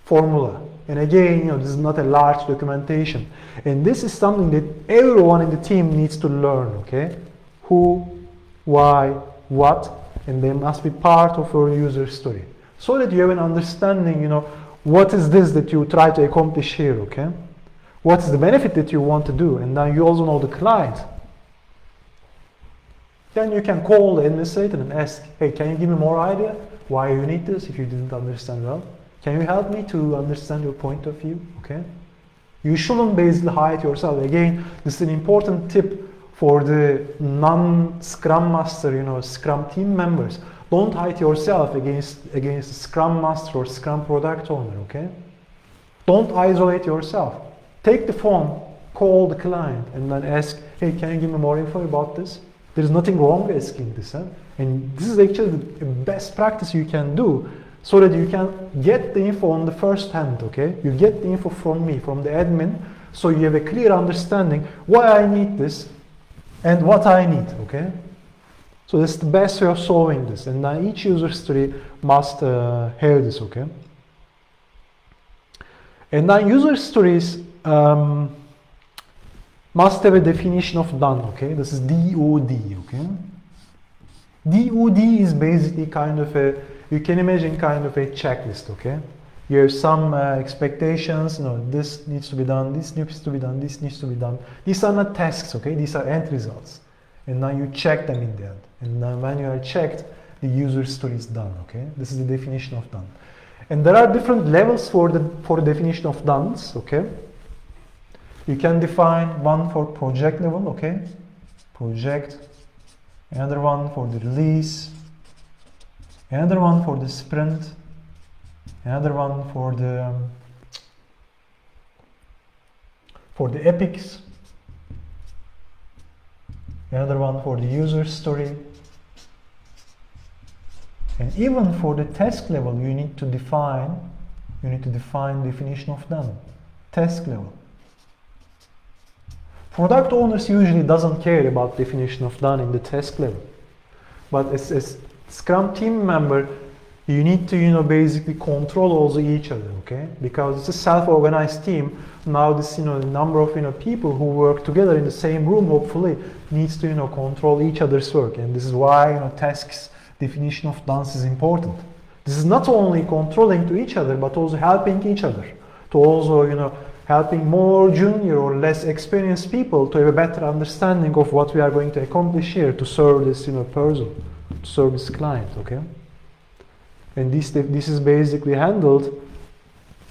formula. And again, this is not a large documentation, and this is something that everyone in the team needs to learn. Okay, who, why, what, and they must be part of your user story, so that you have an understanding, what is this that you try to accomplish here. Okay, what's the benefit that you want to do, and then you also know the client. Then you can call the administrator and ask, hey, can you give me more idea why you need this if you didn't understand well? Can you help me to understand your point of view? Okay, you shouldn't basically hide yourself. Again, this is an important tip for the non-Scrum Master, Scrum team members. Don't hide yourself against Scrum Master or Scrum product owner. Okay, don't isolate yourself. Take the phone, call the client, and then ask, hey, can you give me more info about this? There's nothing wrong asking this, huh? And this is actually the best practice you can do, so that you can get the info on the first hand, okay? You get the info from me, from the admin, so you have a clear understanding why I need this and what I need, okay? So this is the best way of solving this, and now each user story must have this, okay? And now user stories must have a definition of done, okay? This is DOD, okay? DOD is basically kind of a, you can imagine kind of a checklist, okay? You have some expectations, this needs to be done, this needs to be done, this needs to be done. These are not tasks, okay? These are end results. And now you check them in the end. And now when you are checked, the user story is done, okay? This is the definition of done. And there are different levels for the definition of done's, okay? You can define one for project level, okay? Project. Another one for the release. Another one for the sprint. Another one for the epics. Another one for the user story. And even for the task level, you need to define definition of done. Task level. Product owners usually doesn't care about definition of done in the task level. But as Scrum team member, you need to basically control also each other, okay? Because it's a self-organized team. Now this the number of people who work together in the same room hopefully needs to control each other's work, and this is why tasks definition of done is important. This is not only controlling to each other but also helping each other to also helping more junior or less experienced people to have a better understanding of what we are going to accomplish here to serve this person, to serve this client, okay? And this is basically handled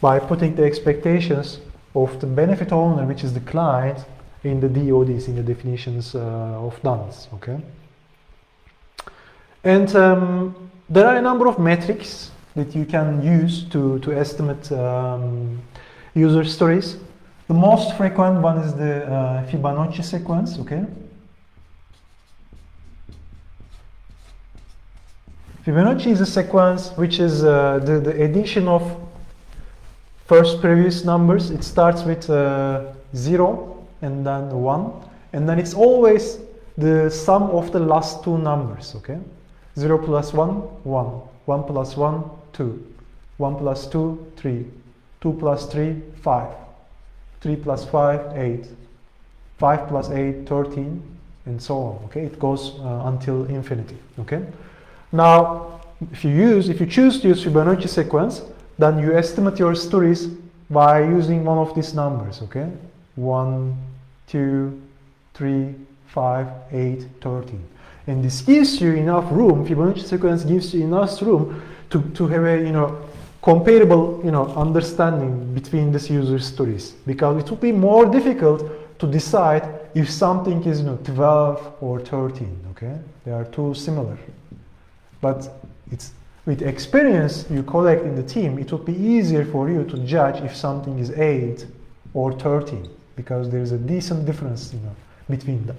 by putting the expectations of the benefit owner, which is the client, in the DODs, in the definitions of done's, okay? And there are a number of metrics that you can use to estimate user stories. The most frequent one is the Fibonacci sequence, okay? Fibonacci is a sequence which is the addition of first previous numbers. It starts with 0 and then 1, and then it's always the sum of the last two numbers, okay? 0 plus 1, 1. 1 plus 1, 2. 1 plus 2, 3. 2 plus 3, 5. 3 plus 5, 8. 5 plus 8, 13, and so on, okay? It goes until infinity, okay? Now, if you choose to use Fibonacci sequence, then you estimate your stories by using one of these numbers, okay? 1, 2, 3, 5, 8, 13. And this gives you enough room, Fibonacci sequence gives you enough room to have a, comparable, understanding between these user stories. Because it would be more difficult to decide if something is, 12 or 13, okay? They are too similar. But it's with experience you collect in the team, it would be easier for you to judge if something is 8 or 13, because there is a decent difference, between them.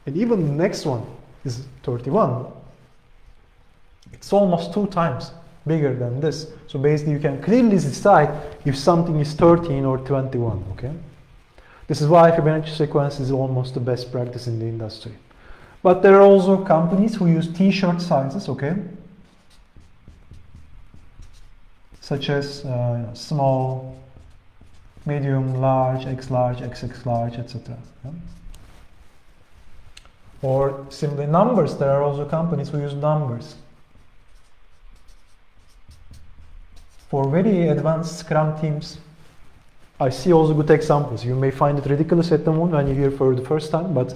And even the next one is 31. It's almost 2 times bigger than this. So basically you can clearly decide if something is 13 or 21, okay? This is why Fibonacci sequence is almost the best practice in the industry. But there are also companies who use t-shirt sizes, okay? Such as small, medium, large, X large, XX large, etc. Yeah? Or simply numbers. There are also companies who use numbers. For very advanced Scrum teams, I see also good examples. You may find it ridiculous at the moment when you hear for the first time, but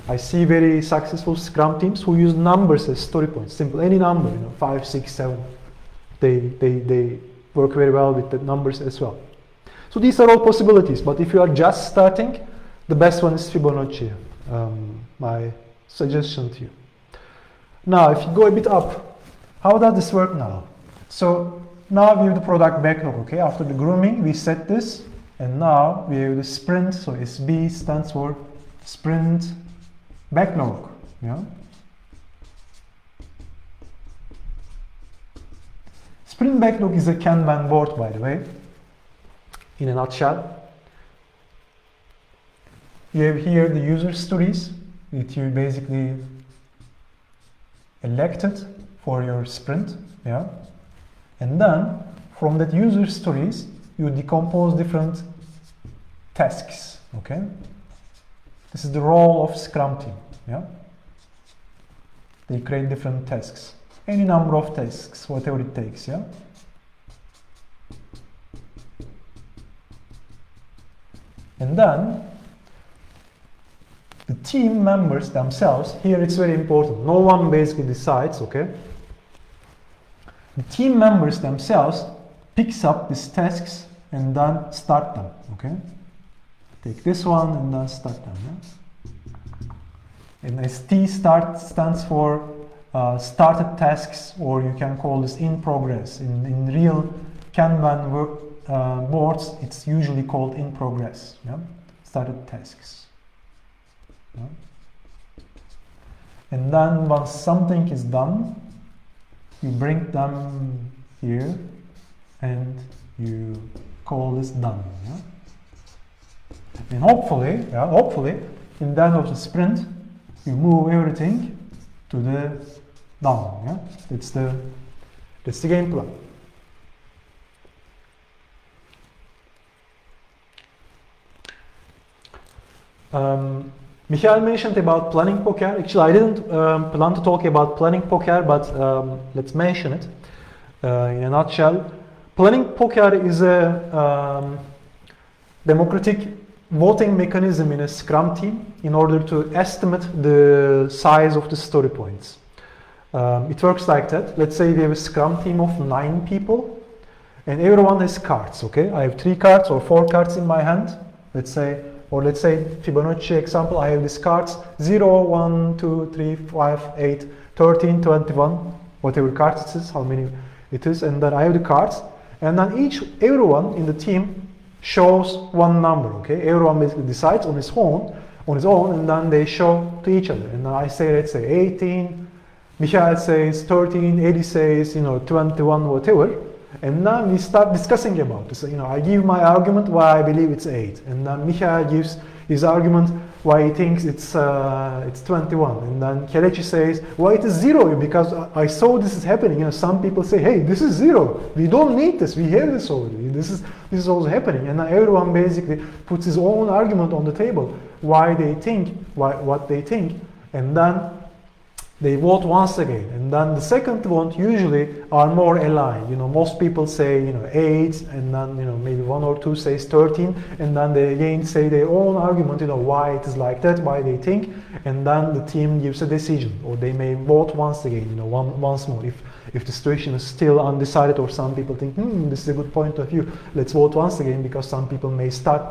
I see very successful Scrum teams who use numbers as story points. Simple, any number, 5, 6, 7. They work very well with the numbers as well. So these are all possibilities, but if you are just starting, the best one is Fibonacci, my suggestion to you. Now, if you go a bit up, how does this work now? So now we have the product backlog, okay? After the grooming, we set this, and now we have the sprint, so SB stands for sprint backlog, yeah? Sprint backlog is a Kanban board, by the way, in a nutshell. You have here the user stories that you basically elected for your sprint, yeah. And then from that user stories, you decompose different tasks, okay. This is the role of Scrum team, yeah. They create different tasks, any number of tasks, whatever it takes, yeah. And then the team members themselves, here it's very important, no one basically decides, okay. The team members themselves picks up these tasks and then start them, okay. Take this one and then start them, yeah? And ST stands for started tasks, or you can call this in progress. In real Kanban boards, it's usually called in progress, yeah? Started tasks. Yeah? And then once something is done, you bring them here and you call this done. Yeah? And hopefully, in the end of the sprint, you move everything to the done. Yeah? That's the game plan. Michael mentioned about planning poker. Actually, I didn't plan to talk about planning poker, but let's mention it in a nutshell. Planning poker is a democratic voting mechanism in a Scrum team in order to estimate the size of the story points. It works like that. Let's say we have a Scrum team of 9 people and everyone has cards, okay? I have 3 cards or 4 cards in my hand, let's say, or let's say Fibonacci example, I have these cards 0, 1, 2, 3, 5, 8, 13, 21, whatever cards it is, how many it is, and then I have the cards, and then everyone in the team shows one number, okay? Everyone basically decides on his own, and then they show to each other. And I say, let's say 18, Michael says 13, Eddie says, 21, whatever. And then we start discussing about this. I give my argument why I believe it's 8. And then Michael gives his argument why he thinks it's 21. And then Kelechi says, why it is 0, because I saw this is happening. Some people say, hey, this is 0. We don't need this. We have this already. This is also happening. And then everyone basically puts his own argument on the table, why they think, what they think. And then they vote once again, and then the second vote usually are more aligned. Most people say 8, and then maybe 1 or 2 says 13, and then they again say their own argument, why it is like that, why they think, and then the team gives a decision, or they may vote once again, once more. If the situation is still undecided, or some people think, this is a good point of view, let's vote once again, because some people may start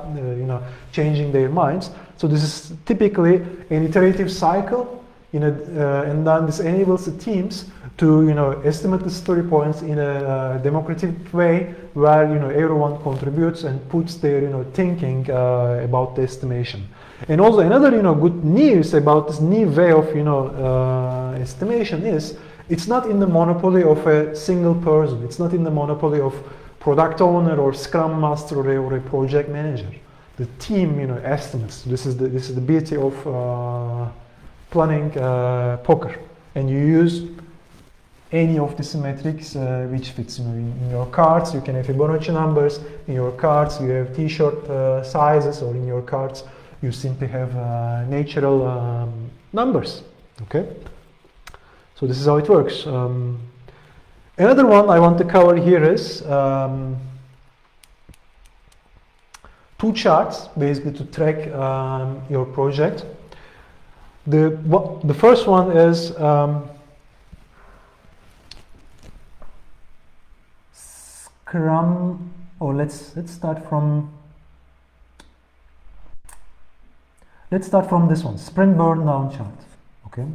changing their minds. So this is typically an iterative cycle. And then this enables the teams to estimate the story points in a democratic way, where everyone contributes and puts their thinking about the estimation. And also another good news about this new way of estimation is it's not in the monopoly of a single person. It's not in the monopoly of product owner or Scrum Master or a project manager. The team estimates. This is the beauty of planning poker, and you use any of these metrics which fits. In your cards you can have Fibonacci numbers, in your cards you have t-shirt sizes, or in your cards you simply have natural numbers, okay? So this is how it works. Another one I want to cover here is 2 charts basically to track your project. The first one is Scrum, or let's start from this one, sprint burn down chart. Okay,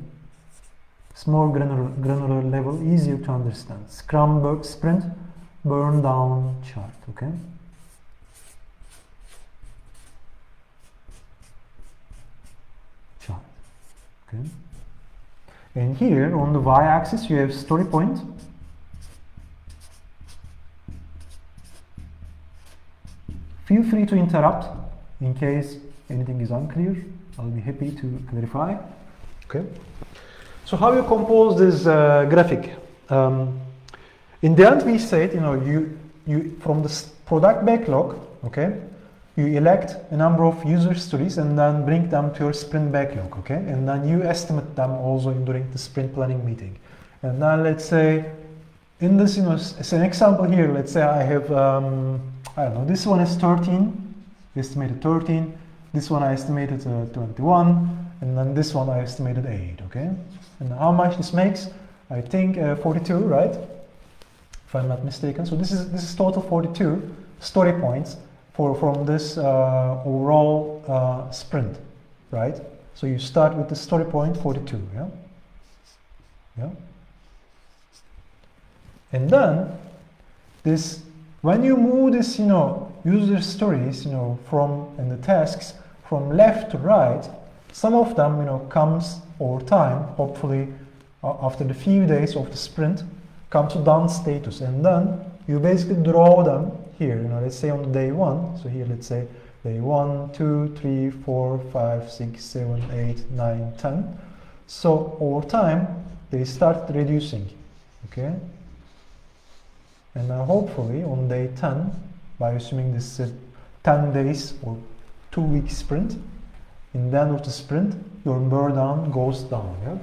it's more granular level, easier to understand. Sprint burn down chart. Okay. Okay. And here on the y-axis you have story point, Feel free to interrupt in case anything is unclear. I'll be happy to clarify. Okay. So how you compose this graphic? In the end, we said, you from the product backlog, okay, you elect a number of user stories and then bring them to your sprint backlog, okay, and then you estimate them also during the sprint planning meeting. And then let's say, in this, as an example here, let's say I have, I don't know, this one is 13, estimated 13, this one I estimated 21, and then this one I estimated 8, okay? And how much this makes? I think 42, right? If I'm not mistaken. So this is total 42 story points from this overall sprint, right? So you start with the story point 42, yeah? Yeah. And then this, when you move this, user stories, from and the tasks from left to right, some of them, comes over time, hopefully after the few days of the sprint, come to done status, and then you basically draw them here, let's say on day 1, so here let's say day 1, 2, 3, 4, 5, 6, 7, 8, 9, 10. So over time, they start reducing, okay? And now hopefully on day 10, by assuming this 10 days or 2-week sprint, in the end of the sprint, your burn down goes down. Yeah?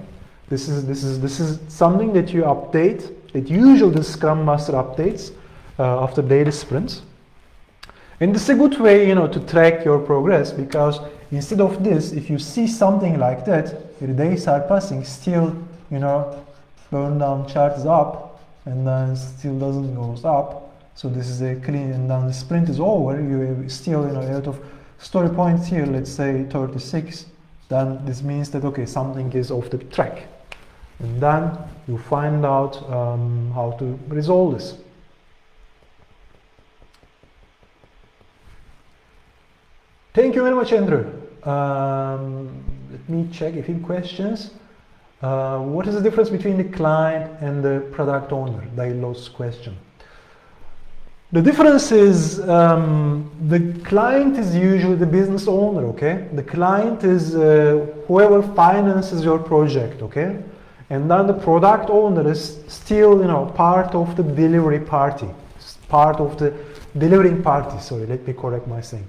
This is something that you update, that usually the Scrum Master updates after daily sprints. And this is a good way, to track your progress, because instead of this, if you see something like that, the days are passing, still, burn down chart is up, and then still doesn't goes up. So this is a clean, and then the sprint is over. You have still, a lot of story points here. Let's say 36. Then this means that okay, something is off the track, and then you find out how to resolve this. Thank you very much, Andrew. Let me check if you have questions. What is the difference between the client and the product owner? They lost question. The difference is the client is usually the business owner, okay? The client is whoever finances your project, okay? And then the product owner is still, part of the delivery party, part of the delivering party. Sorry, let me correct my saying.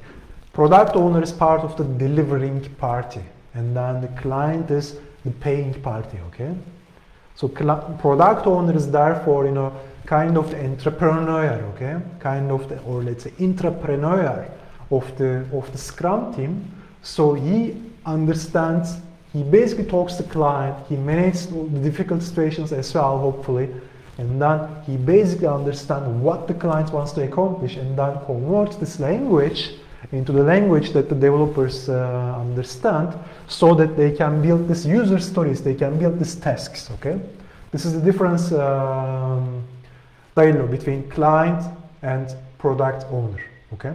Product owner is part of the delivering party, and then the client is the paying party, okay? So product owner is therefore, kind of the entrepreneur, okay? Kind of the, or let's say, intrapreneur of the Scrum team. So he understands, he basically talks to the client, he manages the difficult situations as well, hopefully, and then he basically understands what the client wants to accomplish, and then converts this language into the language that the developers understand, so that they can build these user stories, they can build these tasks, okay? This is the difference dialogue between client and product owner, okay?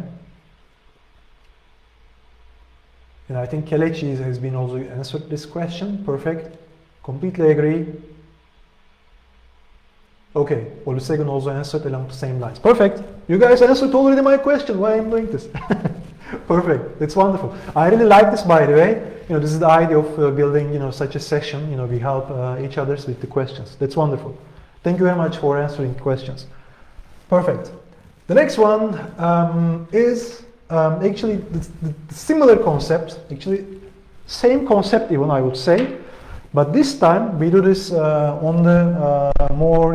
And I think Kelechi has been also answered this question, perfect, completely agree. Okay, Olusegun also answered along the same lines. Perfect, you guys answered already my question, why I'm doing this. Perfect, that's wonderful. I really like this, by the way. This is the idea of building, such a session. We help each other with the questions. That's wonderful. Thank you very much for answering questions. Perfect. The next one is actually the similar concept, actually same concept even, I would say, but this time we do this on the more,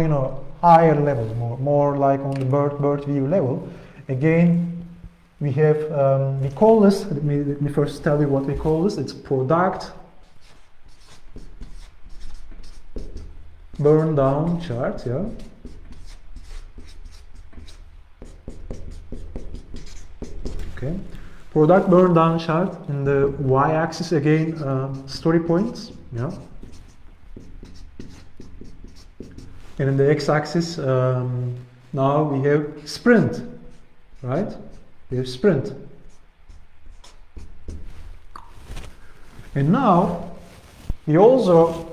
higher level, more like on the bird view level. Again, we have, we call this, let me first tell you what we call this. It's product burn down chart, yeah. Okay, product burn down chart. In the y-axis again, story points, yeah. And in the x-axis, now we have sprint, right? We have sprint. And now we also,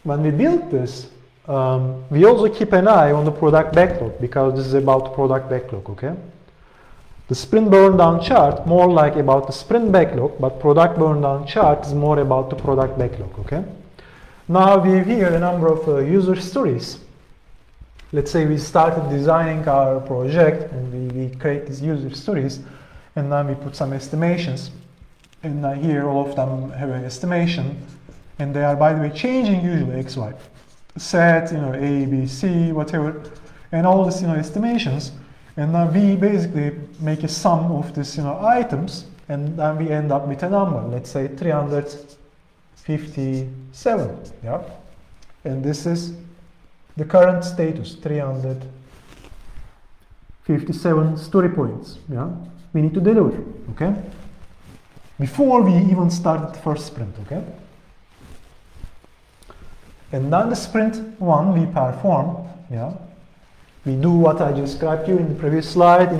when we build this, we also keep an eye on the product backlog, because this is about product backlog, okay? The sprint burn down chart more like about the sprint backlog, but product burn down chart is more about the product backlog, okay? Now we have here a number of user stories. Let's say we started designing our project and we create these user stories, and then we put some estimations. And here all of them have an estimation, and they are, by the way, changing usually X, Y, set, A, B, C, whatever, and all this, estimations. And then we basically make a sum of these, items, and then we end up with a number. Let's say 357. Yeah, and this is the current status, 357 story points. Yeah, we need to deliver. Okay, before we even started the first sprint. Okay, and then the sprint 1 we perform. Yeah, we do what I described to you in the previous slide.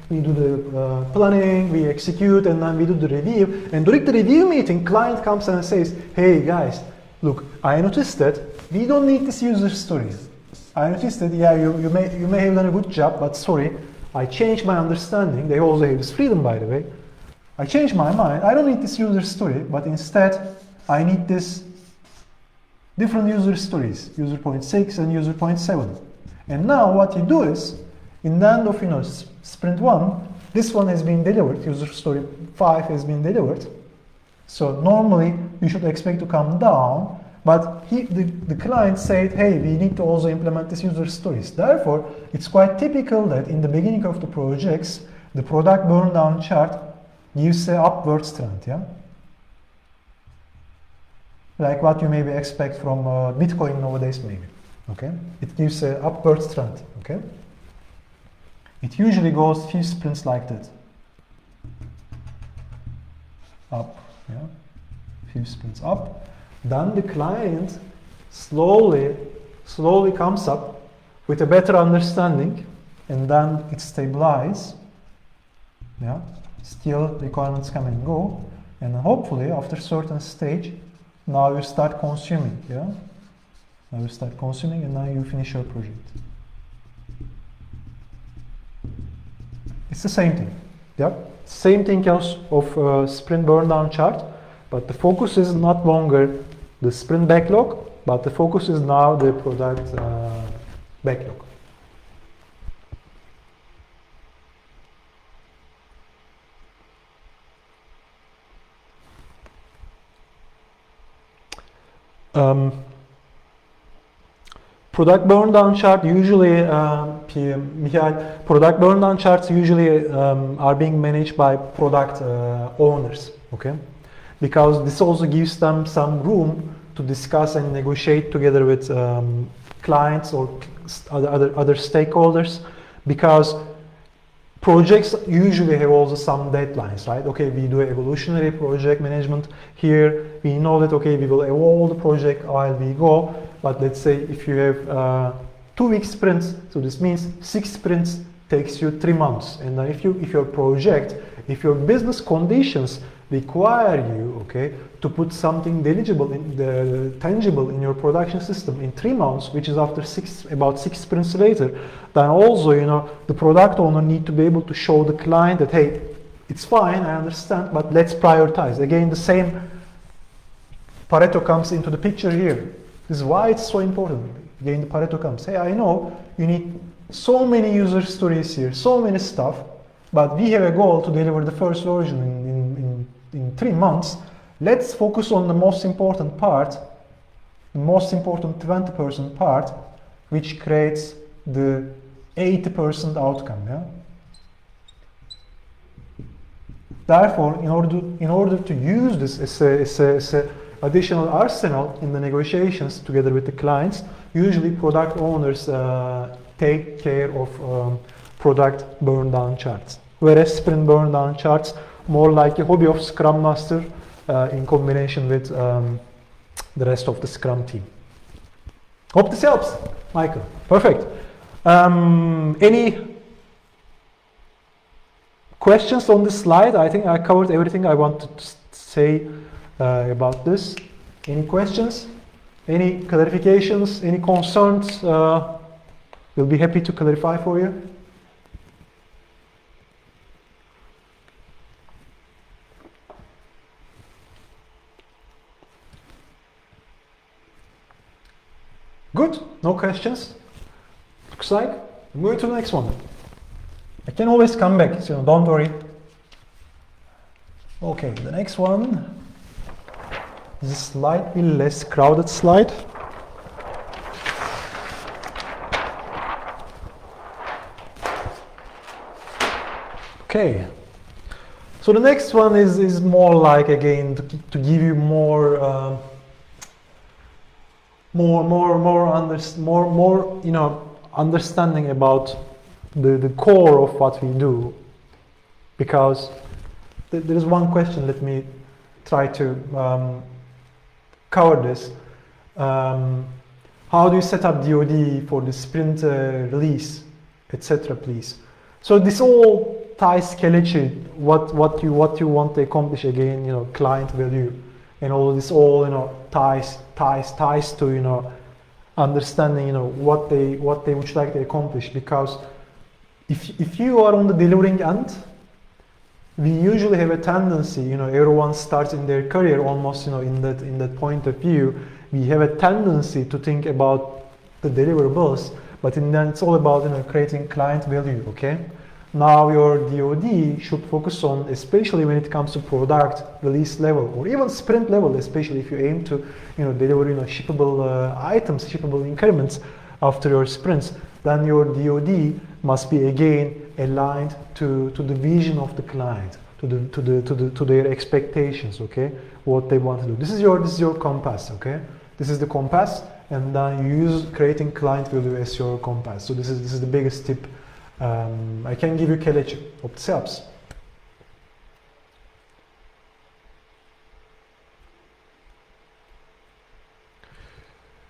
We do the planning, we execute, and then we do the review. And during the review meeting, client comes and says, "Hey guys, look, I noticed that we don't need this user story. I noticed that, yeah, you may have done a good job, but sorry, I changed my understanding." They also have this freedom, by the way. "I changed my mind. I don't need this user story, but instead I need this different user stories, user point 6 and user point 7. And now what you do is, in the end of sprint 1, this one has been delivered, user story 5 has been delivered. So normally you should expect to come down, but the client said, "Hey, we need to also implement these user stories." Therefore, it's quite typical that in the beginning of the projects, the product burn down chart gives an upward trend. Yeah, like what you maybe expect from Bitcoin nowadays, maybe. Okay, it gives an upward trend. Okay, it usually goes few sprints like that, up. Yeah, few sprints up. Then the client slowly comes up with a better understanding, and then it stabilizes. Yeah, still requirements come and go, and hopefully after a certain stage, now you start consuming. Yeah, now you start consuming, and now you finish your project. It's the same thing. Yeah, same thing as of sprint burn down chart, but the focus is not longer the sprint backlog, but the focus is now the product backlog. Product burn down chart usually, product burn down charts usually are being managed by product owners, okay? Because this also gives them some room to discuss and negotiate together with clients or other stakeholders, because projects usually have also some deadlines, right? Okay, we do evolutionary project management here. We know that, okay, we will evolve the project while we go, but let's say if you have 2-week sprints, so this means 6 sprints takes you 3 months. And then if your project, if your business conditions require you, okay, to put something tangible in your production system in 3 months, which is after about 6 sprints later, then also, the product owner need to be able to show the client that, hey, it's fine, I understand, but let's prioritize. Again, the same Pareto comes into the picture here. This is why it's so important. Again, the Pareto comes. Hey, I know you need so many user stories here, so many stuff, but we have a goal to deliver the first version in 3 months. Let's focus on the most important part, the most important 20% part, which creates the 80% outcome. Yeah? Therefore, in order to use this as a additional arsenal in the negotiations together with the clients, usually product owners take care of product burn down charts, whereas sprint burn down charts more like a hobby of Scrum Master in combination with the rest of the Scrum team. Hope this helps, Michael. Perfect. Any questions on this slide? I think I covered everything I wanted to say about this. Any questions? Any clarifications? Any concerns? We'll be happy to clarify for you. No questions? Looks like. Move to the next one. I can always come back, so don't worry. Okay, the next one is a slightly less crowded slide. Okay, so the next one is more like, again, to give you more understanding about the core of what we do, because there is one question. Let me try to cover this. How do you set up DoD for the sprint release, etc., please? So this all ties skeleton, what you want to accomplish, again, client value, and all this all ties to understanding what they would like to accomplish. Because if you are on the delivering end, we usually have a tendency, everyone starts in their career almost in that point of view. We have a tendency to think about the deliverables, but then it's all about creating client value. Okay, now your DoD should focus on, especially when it comes to product release level or even sprint level, especially if you aim to deliver shippable items, shippable increments after your sprints, then your DoD must be again aligned to the vision of the client, to their expectations. Okay, what they want to do. This is your compass. Okay, this is the compass, and then you use creating client value as your compass. So this is the biggest tip I can give you Kelechi Optseaps.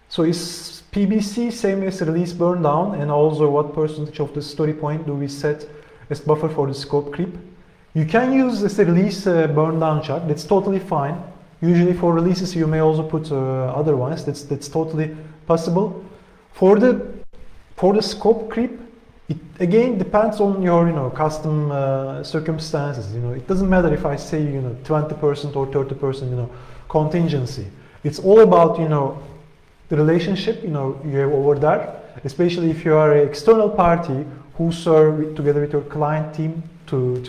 So is PBC same as release burn down, and also what percentage of the story point do we set as buffer for the scope creep? You can use this release burn down chart. That's totally fine. Usually for releases you may also put other ones. That's totally possible. For the scope creep, it again depends on your custom circumstances. It doesn't matter if I say 20% or 30% contingency. It's all about the relationship you have over there, especially if you are an external party who serve together with your client team to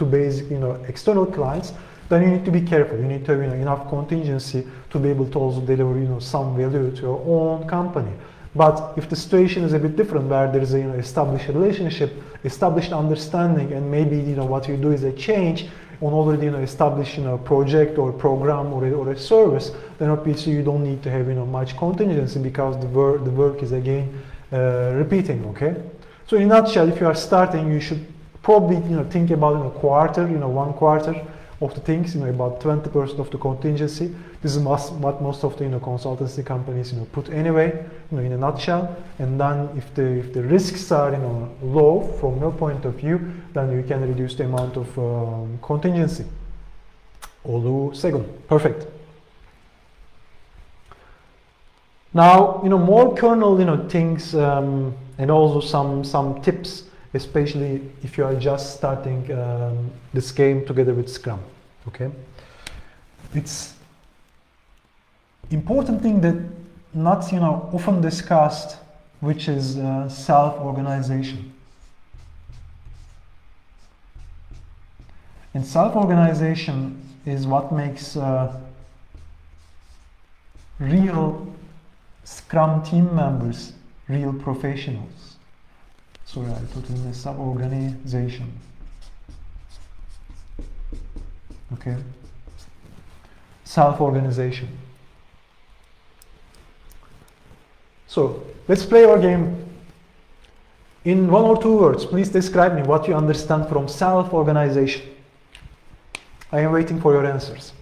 basic external clients. Then you need to be careful. You need to have enough contingency to be able to also deliver some value to your own company. But if the situation is a bit different, where there is a established relationship, established understanding, and maybe what you do is a change on already established project or program or a service, then obviously you don't need to have much contingency, because the work is again repeating. Okay, so in a nutshell, if you are starting, you should probably think about one quarter of the things, about 20% of the contingency. This is what most of the consultancy companies put anyway, in a nutshell. And then if the risks are low from your point of view, then you can reduce the amount of contingency. Olu Segun, perfect. Now more kernel things and also some tips, especially if you are just starting this game together with Scrum. Okay, it's important thing that not often discussed, which is self-organization. And self-organization is what makes real Scrum team members real professionals. Sorry, I totally messed up. Organization. Okay. Self-organization. So let's play our game. In 1 or 2 words, please describe me what you understand from self-organization. I am waiting for your answers.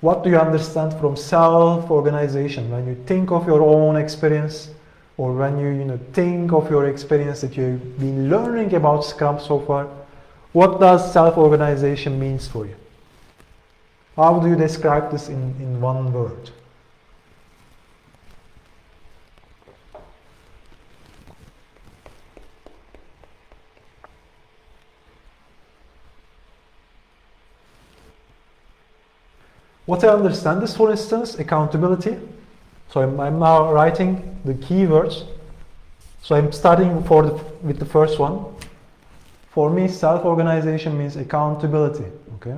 What do you understand from self-organization when you think of your own experience, or when you think of your experience that you've been learning about Scrum so far? What does self-organization means for you? How do you describe this in 1 word? What I understand is, for instance, accountability. So I'm now writing the keywords. So I'm starting with the first one. For me, self-organization means accountability, okay?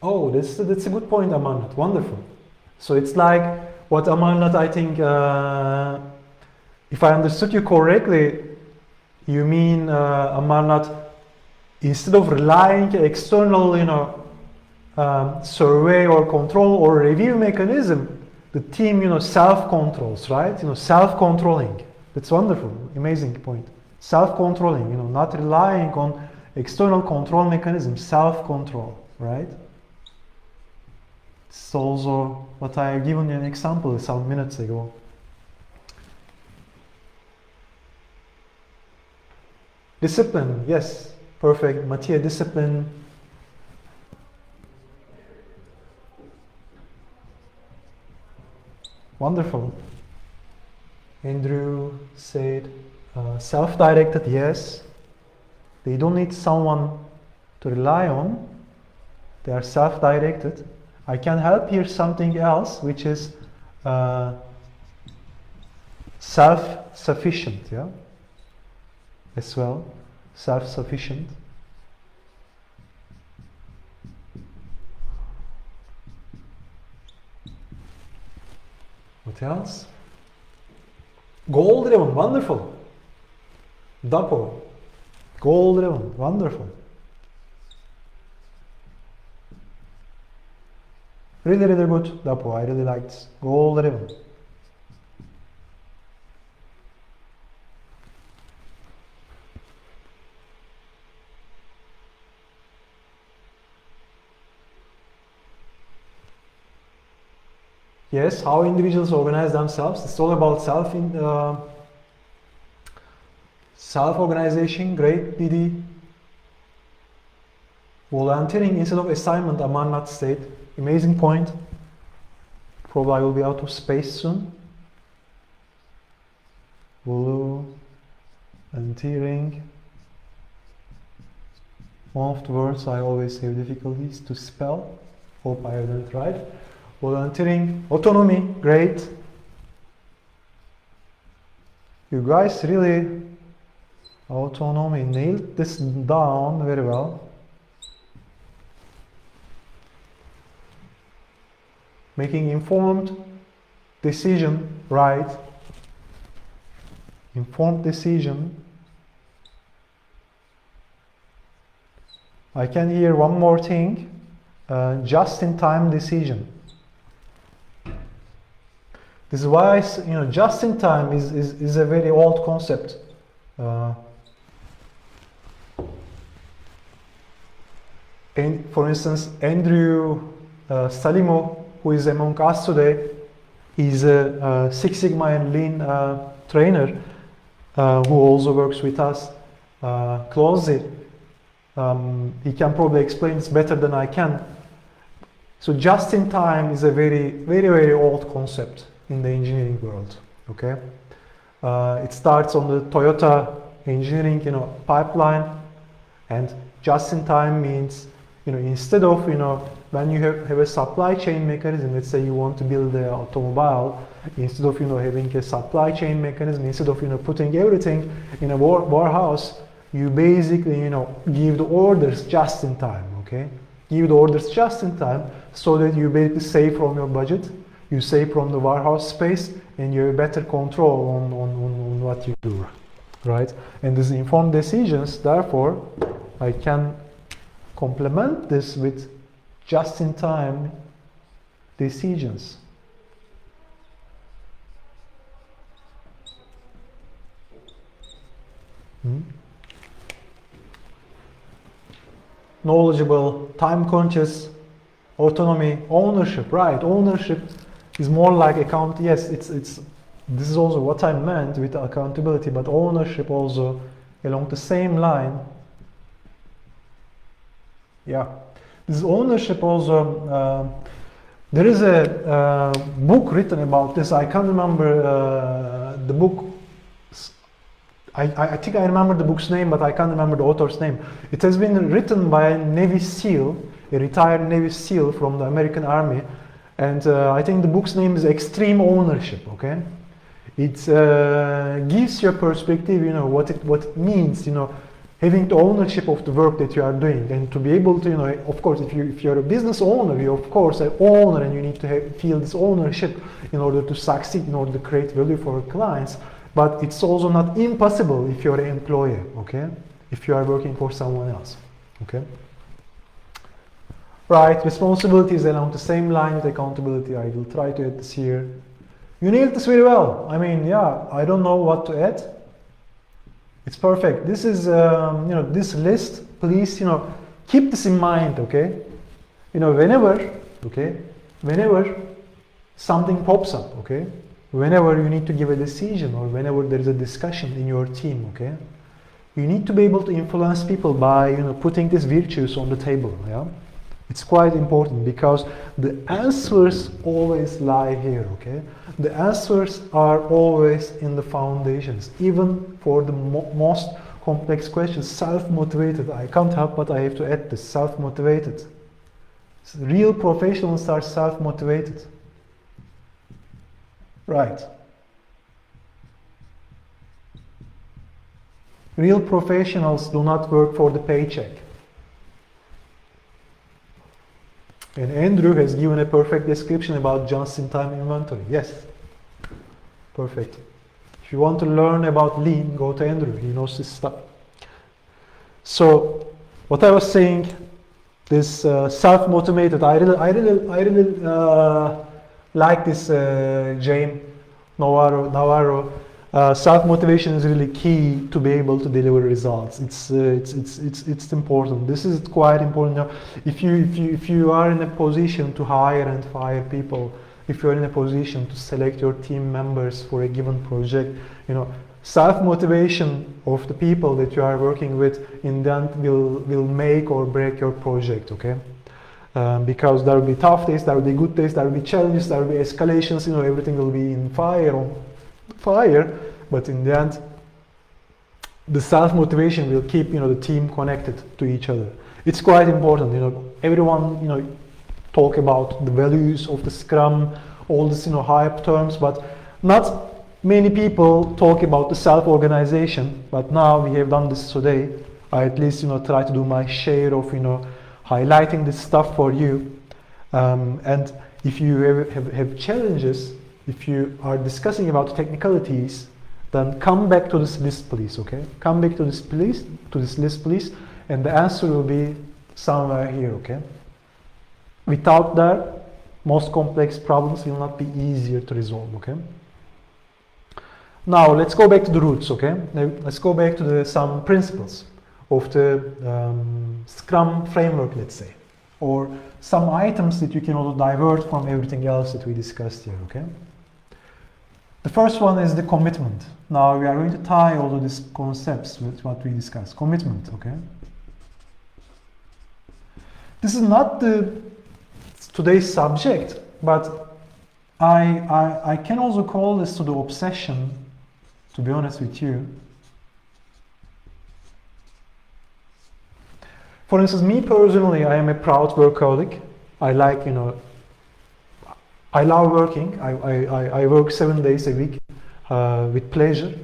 Oh, that's a good point, Amanat. Wonderful. So it's like what Amanat, I think, if I understood you correctly, you mean, Amanat, instead of relying external, survey or control or review mechanism, the team, self-controls, right? Self-controlling. That's wonderful, amazing point. Self-controlling, not relying on external control mechanism, self-control, right? It's also what I have given you an example some minutes ago. Discipline, yes, perfect. Mattia, discipline. Wonderful. Andrew said, self-directed, yes. They don't need someone to rely on. They are self-directed. I can help here something else, which is self-sufficient, yeah, as well, self-sufficient. What else? Goal-driven, wonderful. Dapo, goal-driven, wonderful. Really, really good, Dapo. I really liked goal-driven. Yes, how individuals organize themselves. It's all about self-organization. Great, Didi. Volunteering instead of assignment, Amanat state. Amazing point. Probably I will be out of space soon. Volunteering. One of the words I always have difficulties to spell. Hope I have done it right. Volunteering, autonomy, great. You guys really, autonomy, nailed this down very well. Making informed decision, right? Informed decision. I can hear one more thing, just-in-time decision. This is why, just-in-time is a very old concept. And for instance, Andrew Salimo, who is among us today, he's a Six Sigma and Lean trainer who also works with us closely. He can probably explain this better than I can. So just-in-time is a very, very, very old concept in the engineering world. Okay, it starts on the Toyota engineering, pipeline, and just-in-time means, instead of, when you have a supply chain mechanism, let's say you want to build an automobile, instead of, having a supply chain mechanism, instead of, putting everything in a warehouse, you basically, give the orders just in time, okay? Give the orders just in time so that you basically save from your budget, you save from the warehouse space, and you have better control on what you do, right? And these informed decisions, therefore, I can complement this with just-in-time decisions. Knowledgeable, time-conscious, autonomy, ownership, right? Ownership is more like account. Yes, this is also what I meant with accountability, but ownership also along the same line. Yeah, This ownership also, there is a book written about this. I can't remember the book. I think I remember the book's name, but I can't remember the author's name. It has been written by a Navy SEAL, a retired Navy SEAL from the American Army, and I think the book's name is Extreme Ownership. Okay, it gives you a perspective, you know, what it means, you know, having the ownership of the work that you are doing, and to be able to, you know, of course, if you're a business owner, you're of course an owner, and you need to feel this ownership in order to succeed, in order to create value for your clients. But it's also not impossible if you're an employer, okay? If you are working for someone else, okay? Right, responsibility is along the same line with accountability. I will try to add this here. You nailed this very well. I mean, yeah, I don't know what to add. It's perfect. This is, you know, this list, please, you know, keep this in mind, okay? You know, whenever something pops up, okay? Whenever you need to give a decision, or whenever there is a discussion in your team, okay? You need to be able to influence people by, you know, putting these virtues on the table, yeah? It's quite important, because the answers always lie here, okay? The answers are always in the foundations, even for the most complex questions. Self-motivated, I can't help but I have to add this, self-motivated. Real professionals are self-motivated. Right. Real professionals do not work for the paycheck. And Andrew has given a perfect description about just-in-time inventory. Yes, perfect. If you want to learn about lean, go to Andrew. He knows this stuff. So, what I was saying, this self-motivated. I really like this James Navarro. Self-motivation is really key to be able to deliver results. It's important. This is quite important. You know, if you are in a position to hire and fire people, if you are in a position to select your team members for a given project, you know, self-motivation of the people that you are working with in the end will make or break your project. Okay. Because there will be tough days, there will be good days, there will be challenges, there will be escalations, you know, everything will be in fire, but in the end, the self-motivation will keep, you know, the team connected to each other. It's quite important, you know, everyone, you know, talk about the values of the Scrum, all this, you know, hype terms, but not many people talk about the self-organization. But now we have done this today. I at least, you know, try to do my share of, you know, highlighting this stuff for you, and if you have challenges, if you are discussing about technicalities, then come back to this list, please. Okay, come back to this list, please, and the answer will be somewhere here. Okay. Without that, most complex problems will not be easier to resolve. Okay. Now let's go back to the roots. Okay, now, let's go back to some principles of the Scrum framework, let's say, or some items that you can also divert from everything else that we discussed here, okay? The first one is the commitment. Now we are going to tie all of these concepts with what we discussed. Commitment, okay? This is not today's subject, but I can also call this to the obsession, to be honest with you. For instance, me personally, I am a proud workaholic. I like, you know, I love working. I work 7 days a week with pleasure.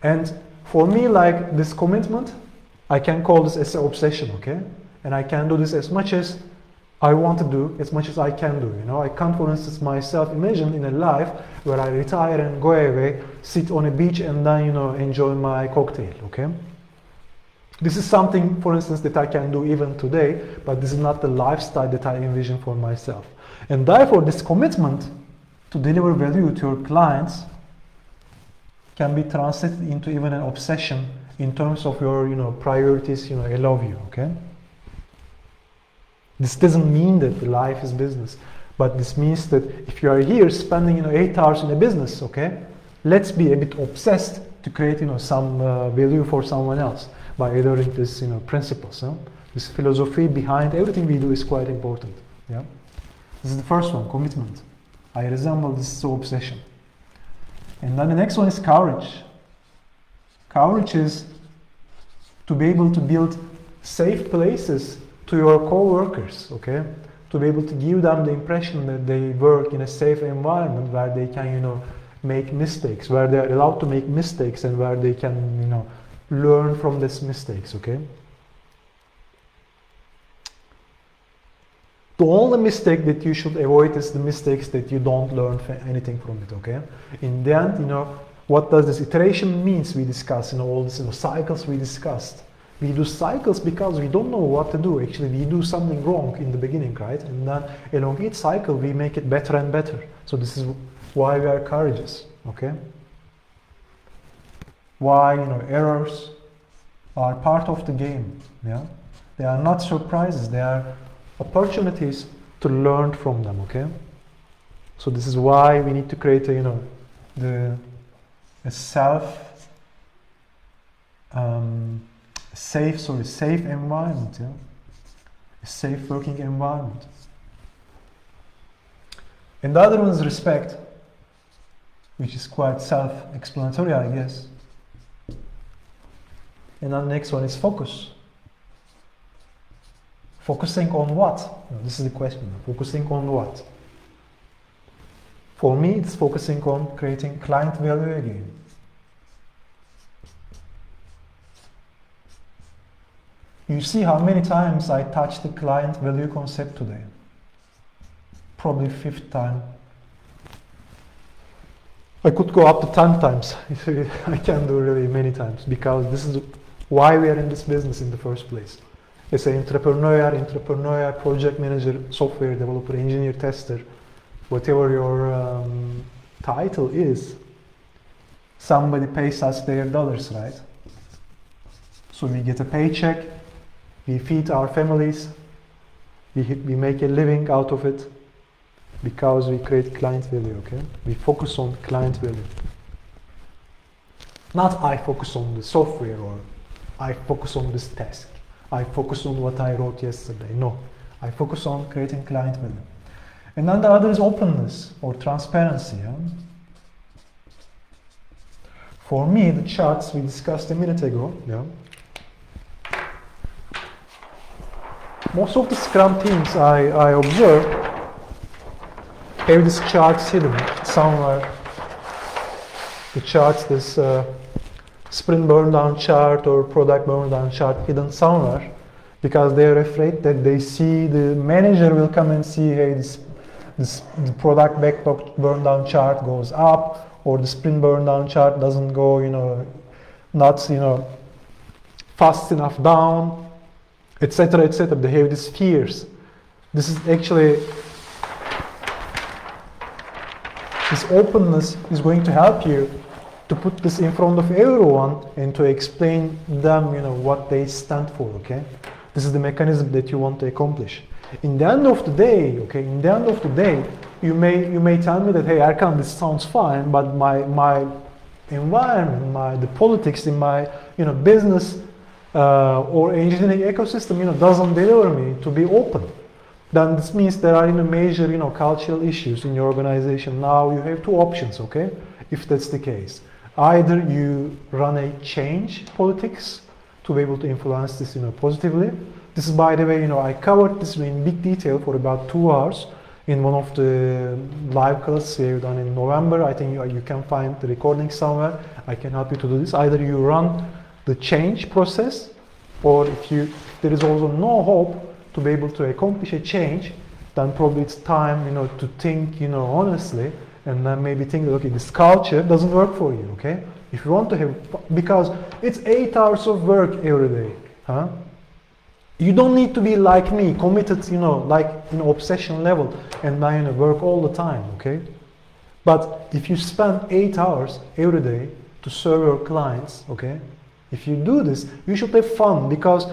And for me, like this commitment, I can call this as an obsession, okay? And I can do this as much as I want to do, as much as I can do, you know? I can't, for instance, myself imagine in a life where I retire and go away, sit on a beach and then, you know, enjoy my cocktail, okay? This is something, for instance, that I can do even today, but this is not the lifestyle that I envision for myself. And therefore, this commitment to deliver value to your clients can be translated into even an obsession in terms of your, you know, priorities, you know, above you, okay? This doesn't mean that the life is business, but this means that if you are here spending, you know, 8 hours in a business, okay, let's be a bit obsessed to create, you know, some value for someone else by adhering to this, you know, principles. Huh? This philosophy behind everything we do is quite important. Yeah. This is the first one, commitment. I resemble this obsession. And then the next one is courage. Courage is to be able to build safe places to your co-workers, okay? To be able to give them the impression that they work in a safe environment where they can, make mistakes, where they are allowed to make mistakes and where they can, learn from these mistakes, okay? The only mistake that you should avoid is the mistakes that you don't learn anything from it, okay? In the end, what does this iteration means we discuss, all these cycles we discussed. We do cycles because we don't know what to do. Actually, we do something wrong in the beginning, right? And then along each cycle, we make it better and better. So this is why we are courageous, okay? Why, errors are part of the game, yeah? They are not surprises, they are opportunities to learn from them, okay? So this is why we need to create a safe environment, yeah? A safe working environment. And the other one is respect, which is quite self-explanatory, I guess. And then the next one is focus. Focusing on what? This is the question. Focusing on what? For me, it's focusing on creating client value again. You see how many times I touched the client value concept today? Probably 5th time. I could go up to 10 times. I can do really many times because this is why we are in this business in the first place. As an entrepreneur, project manager, software developer, engineer, tester, whatever your title is, somebody pays us their dollars, right? So we get a paycheck, we feed our families, we make a living out of it because we create client value, okay? We focus on client value. Not I focus on the software or I focus on this task. I focus on what I wrote yesterday. No, I focus on creating client value. And then the other is openness or transparency. Yeah? For me, the charts we discussed a minute ago, yeah? Most of the Scrum teams I observe have these charts hidden somewhere. The charts, this sprint burn down chart or product burn down chart hidden somewhere because they are afraid that they see the manager will come and see, hey, the product backlog burn down chart goes up or the sprint burn down chart doesn't go, not, fast enough down, etc., etc. They have these fears. This is actually, this openness is going to help you to put this in front of everyone and to explain them, what they stand for, okay? This is the mechanism that you want to accomplish. In the end of the day, okay, you may tell me that, hey, Erkan, this sounds fine, but my environment, the politics in my, business or engineering ecosystem, doesn't deliver me to be open. Then this means there are major, cultural issues in your organization. Now you have two options, okay? If that's the case. Either you run a change politics to be able to influence this, positively. This is, by the way, I covered this in big detail for about 2 hours in one of the live classes we've done in November. I think you can find the recording somewhere. I can help you to do this. Either you run the change process, or if there is also no hope to be able to accomplish a change, then probably it's time, to think, honestly, and then maybe think, okay, this culture doesn't work for you, okay? If you want to have, because it's 8 hours of work every day, huh? You don't need to be like me, committed, like obsession level, and then work all the time, okay? But if you spend 8 hours every day to serve your clients, okay? If you do this, you should have fun, because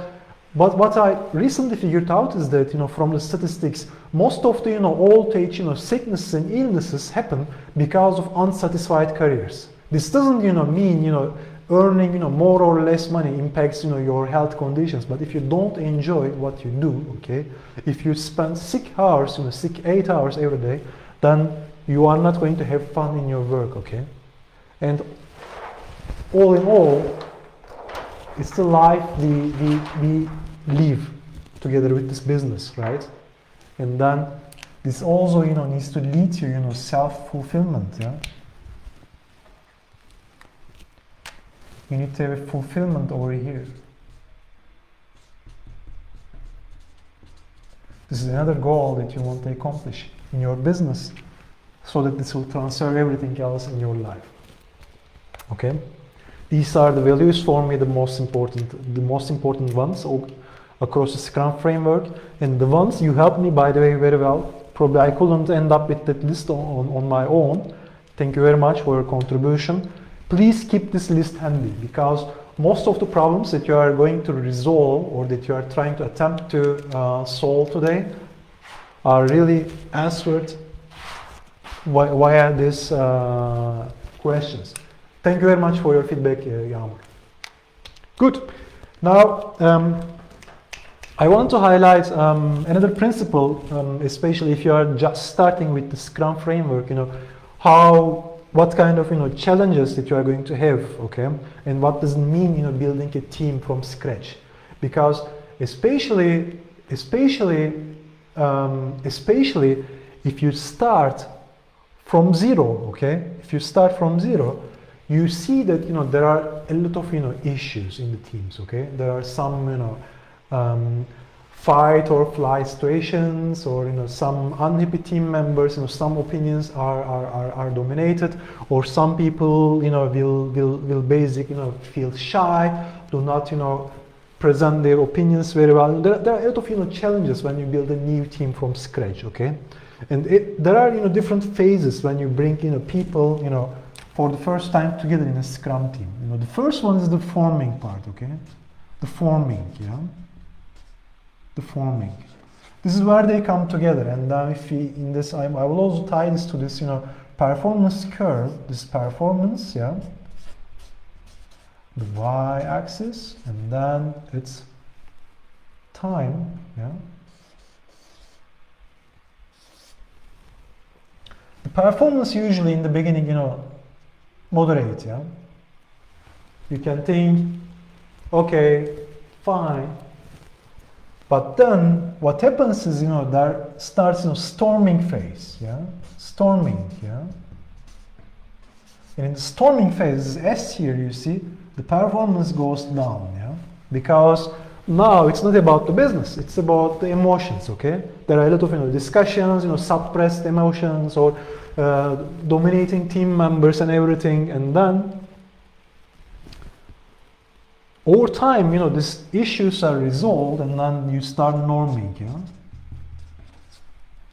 what I recently figured out is that, from the statistics, most of the, old age, sicknesses and illnesses happen because of unsatisfied careers. This doesn't, mean, earning, more or less money impacts, your health conditions. But if you don't enjoy what you do, okay, if you spend 6 hours, 8 hours every day, then you are not going to have fun in your work, okay? And all in all, it's the life we live together with this business, right? And then this also, needs to lead to, self-fulfillment, yeah? You need to have a fulfillment over here. This is another goal that you want to accomplish in your business, so that this will transfer everything else in your life. Okay? These are the values for me, the most important ones across the Scrum framework, and the ones you helped me, by the way, very well. Probably I couldn't end up with that list on my own. Thank you very much for your contribution. Please keep this list handy, because most of the problems that you are going to resolve or that you are trying to attempt to solve today are really answered via these questions. Thank you very much for your feedback, Yağmur. Good. Now, I want to highlight another principle, especially if you are just starting with the Scrum framework, what kind of challenges that you are going to have, okay, and what does it mean building a team from scratch, because especially if you start from zero, okay, you see that there are a lot of issues in the teams, okay. There are some fight or flight situations, or some unhappy team members, some opinions are dominated, or some people will basically feel shy, do not present their opinions very well. There are a lot of challenges when you build a new team from scratch, okay. And there are different phases when you bring people for the first time together in a Scrum team. The first one is the forming part, okay. The forming, yeah. The forming. This is where they come together, and if we, in this, I will also tie this to this, performance curve. This performance, yeah. The y-axis, and then it's time, yeah. The performance usually in the beginning, moderate, yeah. You can think, okay, fine. But then what happens is, there starts storming phase, yeah, storming, yeah. And in the storming phase, S here, you see, the performance goes down, yeah, because now it's not about the business, it's about the emotions, okay. There are a lot of discussions, suppressed emotions, or dominating team members and everything, and then over time, these issues are resolved, and then you start norming, yeah?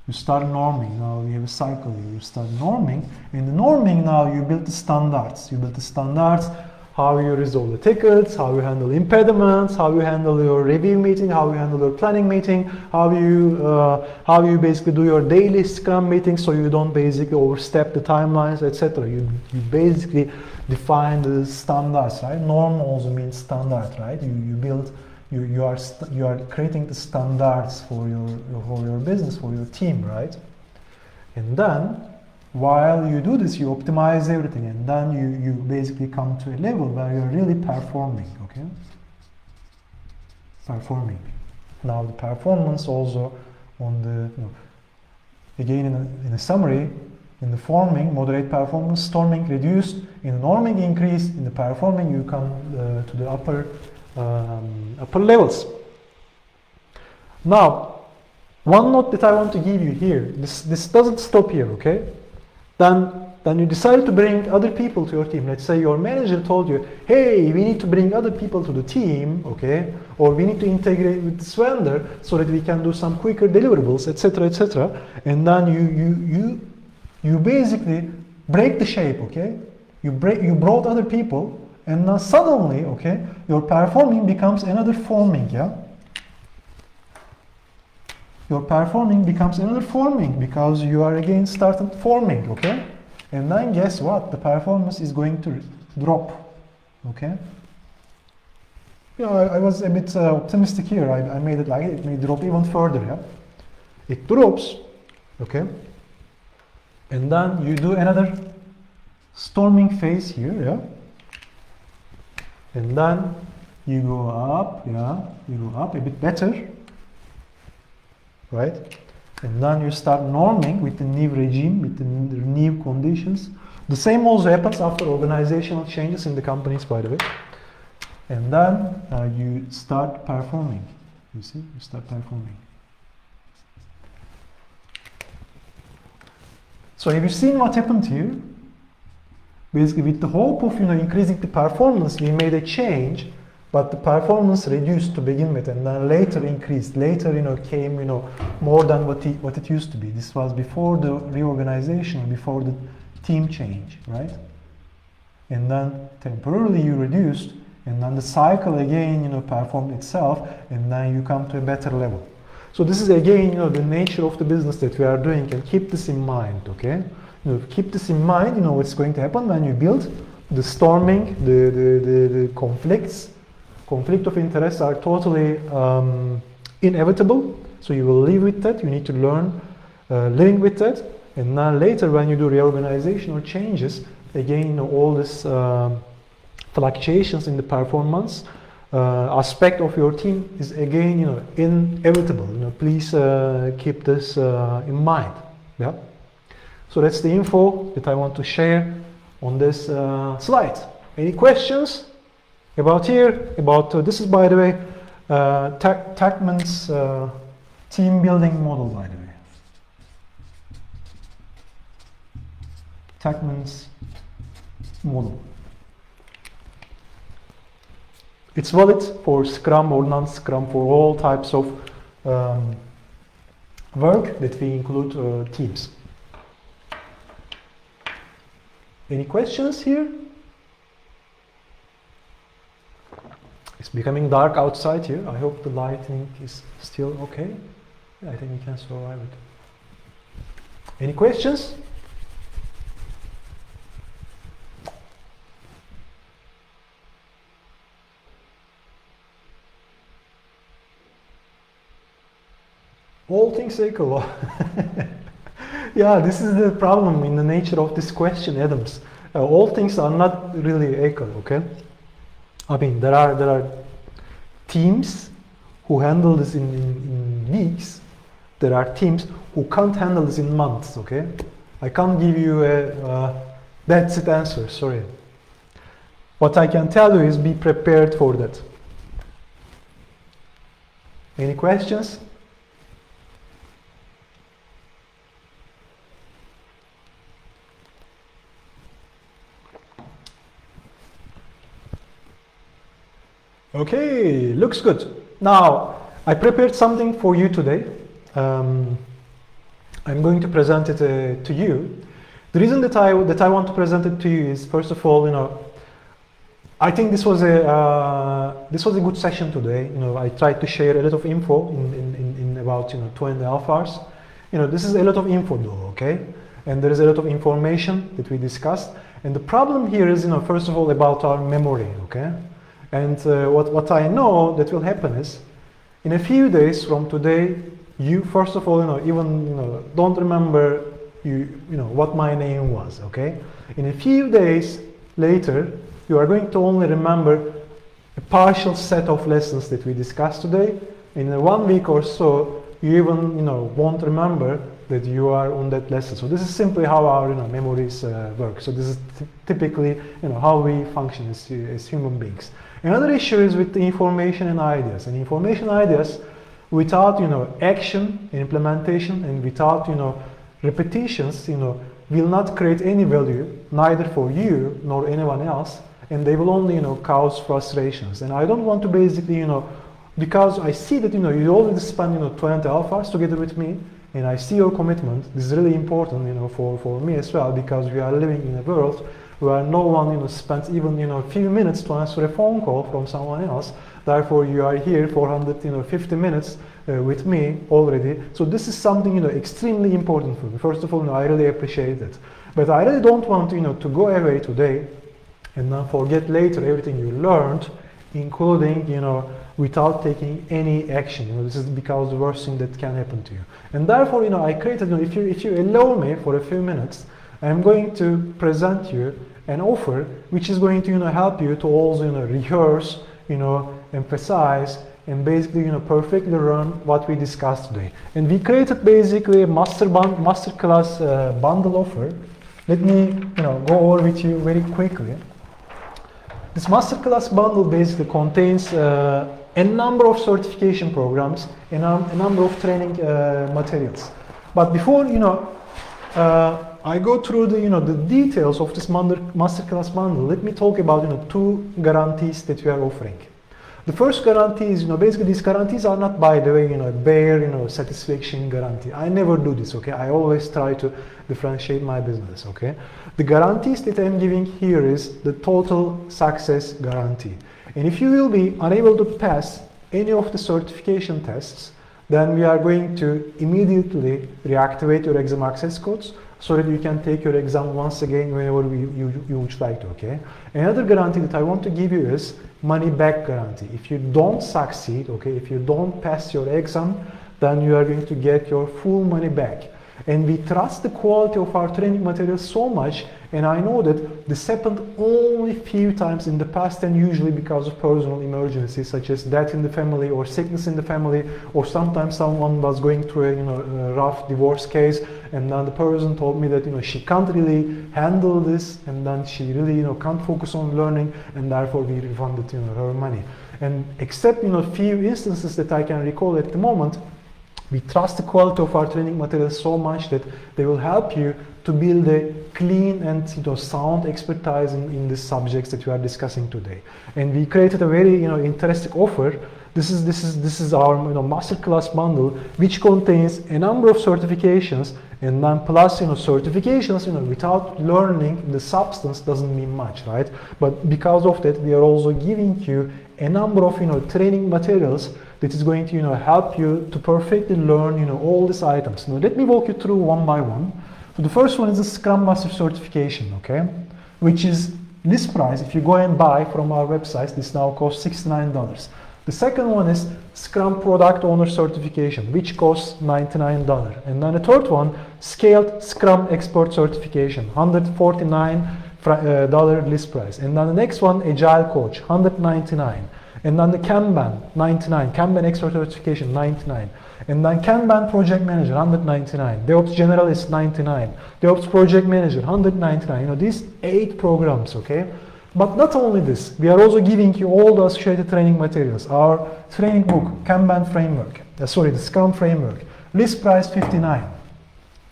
You start norming. Now we have a cycle here. You start norming. In the norming, now you build the standards. You build the standards, how you resolve the tickets, how you handle impediments, how you handle your review meeting, how you handle your planning meeting, how you basically do your daily Scrum meeting, so you don't basically overstep the timelines, etc. You basically define the standards, right? Norm also means standard, right? You are creating the standards for your business, for your team, right? And then while you do this, you optimize everything, and then you basically come to a level where you're really performing, okay? Performing. Now the performance also on the, again in a summary, in the forming, moderate performance, storming, reduced. In the norming, increase. In the performing, you come to the upper levels. Now, one note that I want to give you here, this doesn't stop here, okay? Then you decide to bring other people to your team. Let's say your manager told you, hey, we need to bring other people to the team, okay? Or we need to integrate with this vendor so that we can do some quicker deliverables, etc., etc. And then you basically break the shape, okay? You brought other people, and now suddenly, okay, your performing becomes another forming, yeah? Your performing becomes another forming, because you are again started forming, okay? And then guess what? The performance is going to drop. Okay. I was a bit optimistic here. I made it like it may drop even further. Yeah, it drops. Okay, and then you do another storming phase here. Yeah, and then you go up. Yeah, you go up a bit better, right? And then you start norming with the new regime, with the new conditions. The same also happens after organizational changes in the companies, by the way. And then you start performing. You see, you start performing. So have you seen what happened here? Basically, with the hope of increasing the performance, we made a change, but the performance reduced to begin with, and then later increased. Later, came more than what it used to be. This was before the reorganization, before the team change, right? And then temporarily you reduced. And then the cycle again, performed itself, and then you come to a better level. So this is again, the nature of the business that we are doing, and keep this in mind, okay? Keep this in mind, what's going to happen when you build. The storming, the conflicts, conflict of interests are totally inevitable. So you will live with that. You need to learn living with that. And then later when you do reorganization or changes, again, all this fluctuations in the performance aspect of your team is again inevitable. Please keep this in mind. Yeah. So that's the info that I want to share on this slide. Any questions about here? About this is, by the way, Tuckman's team building model, by the way. Tuckman's model. It's valid for Scrum or non-Scrum, for all types of work that we include teams. Any questions here? It's becoming dark outside here. I hope the lighting is still okay. Yeah, I think we can survive it. Any questions? All things equal. Yeah, this is the problem in the nature of this question, Adams. All things are not really equal, okay? I mean, there are teams who handle this in weeks. There are teams who can't handle this in months, okay? I can't give you a that's it answer, sorry. What I can tell you is be prepared for that. Any questions? Okay, looks good. Now, I prepared something for you today. I'm going to present it to you. The reason that I want to present it to you is, first of all, I think this was a good session today. I tried to share a lot of info in about 2.5 hours. This is a lot of info though, okay? And there is a lot of information that we discussed. And the problem here is, first of all, about our memory, okay? And what I know that will happen is, in a few days from today, you first of all, even don't remember what my name was, okay? In a few days later, you are going to only remember a partial set of lessons that we discussed today. In 1 week or so, you even won't remember that you are on that lesson. So this is simply how our memories work. So this is typically how we function as human beings. Another issue is with the information and ideas. And information ideas, without action, implementation, and without repetitions, will not create any value, neither for you nor anyone else, and they will only cause frustrations. And I don't want to basically because I see that you already spend 2.5 hours together with me, and I see your commitment. This is really important for me as well, because we are living in a world where no one spends even a few minutes to answer a phone call from someone else. Therefore, you are here for 150 minutes with me already. So this is something extremely important for me. First of all, I really appreciate it. But I really don't want to go away today and then forget later everything you learned, including, without taking any action. This is because the worst thing that can happen to you. And therefore, I created, if you allow me for a few minutes, I'm going to present you an offer which is going to, help you to also, rehearse, emphasize, and basically, perfectly run what we discussed today. And we created basically a masterclass bundle offer. Let me, go over with you very quickly. This masterclass bundle basically contains a number of certification programs and a number of training materials. But before, I go through the details of this masterclass bundle, let me talk about, two guarantees that we are offering. The first guarantee is, basically these guarantees are not, by the way, bare, satisfaction guarantee. I never do this, okay? I always try to differentiate my business, okay? The guarantees that I'm giving here is the total success guarantee. And if you will be unable to pass any of the certification tests, then we are going to immediately reactivate your exam access codes so that you can take your exam once again whenever you would like to, okay? Another guarantee that I want to give you is money back guarantee. If you don't succeed, okay, if you don't pass your exam, then you are going to get your full money back. And we trust the quality of our training materials so much, and I know that this happened only few times in the past, and usually because of personal emergencies such as death in the family or sickness in the family, or sometimes someone was going through a rough divorce case, and then the person told me that she can't really handle this, and then she really can't focus on learning, and therefore we refunded her money. And except few instances that I can recall at the moment, we trust the quality of our training materials so much that they will help you to build a clean and sound expertise in the subjects that we are discussing today. And we created a very interesting offer. This is our masterclass bundle, which contains a number of certifications, and then plus certifications without learning the substance doesn't mean much, right? But because of that, we are also giving you a number of training materials that is going to help you to perfectly learn all these items. Now let me walk you through one by one. So the first one is the Scrum Master certification, okay, which is list price. If you go and buy from our website, this now costs $69. The second one is Scrum Product Owner certification, which costs $99. And then the third one, Scaled Scrum Expert certification, $149 list price. And then the next one, Agile Coach, $199. And then the Kanban, $99. Kanban Expert certification, $99. And then Kanban Project Manager, $199. DevOps Generalist, $99. DevOps Project Manager, $199. These 8 programs, okay? But not only this, we are also giving you all the associated training materials. Our training book, Kanban Framework, the Scrum Framework, list price $59.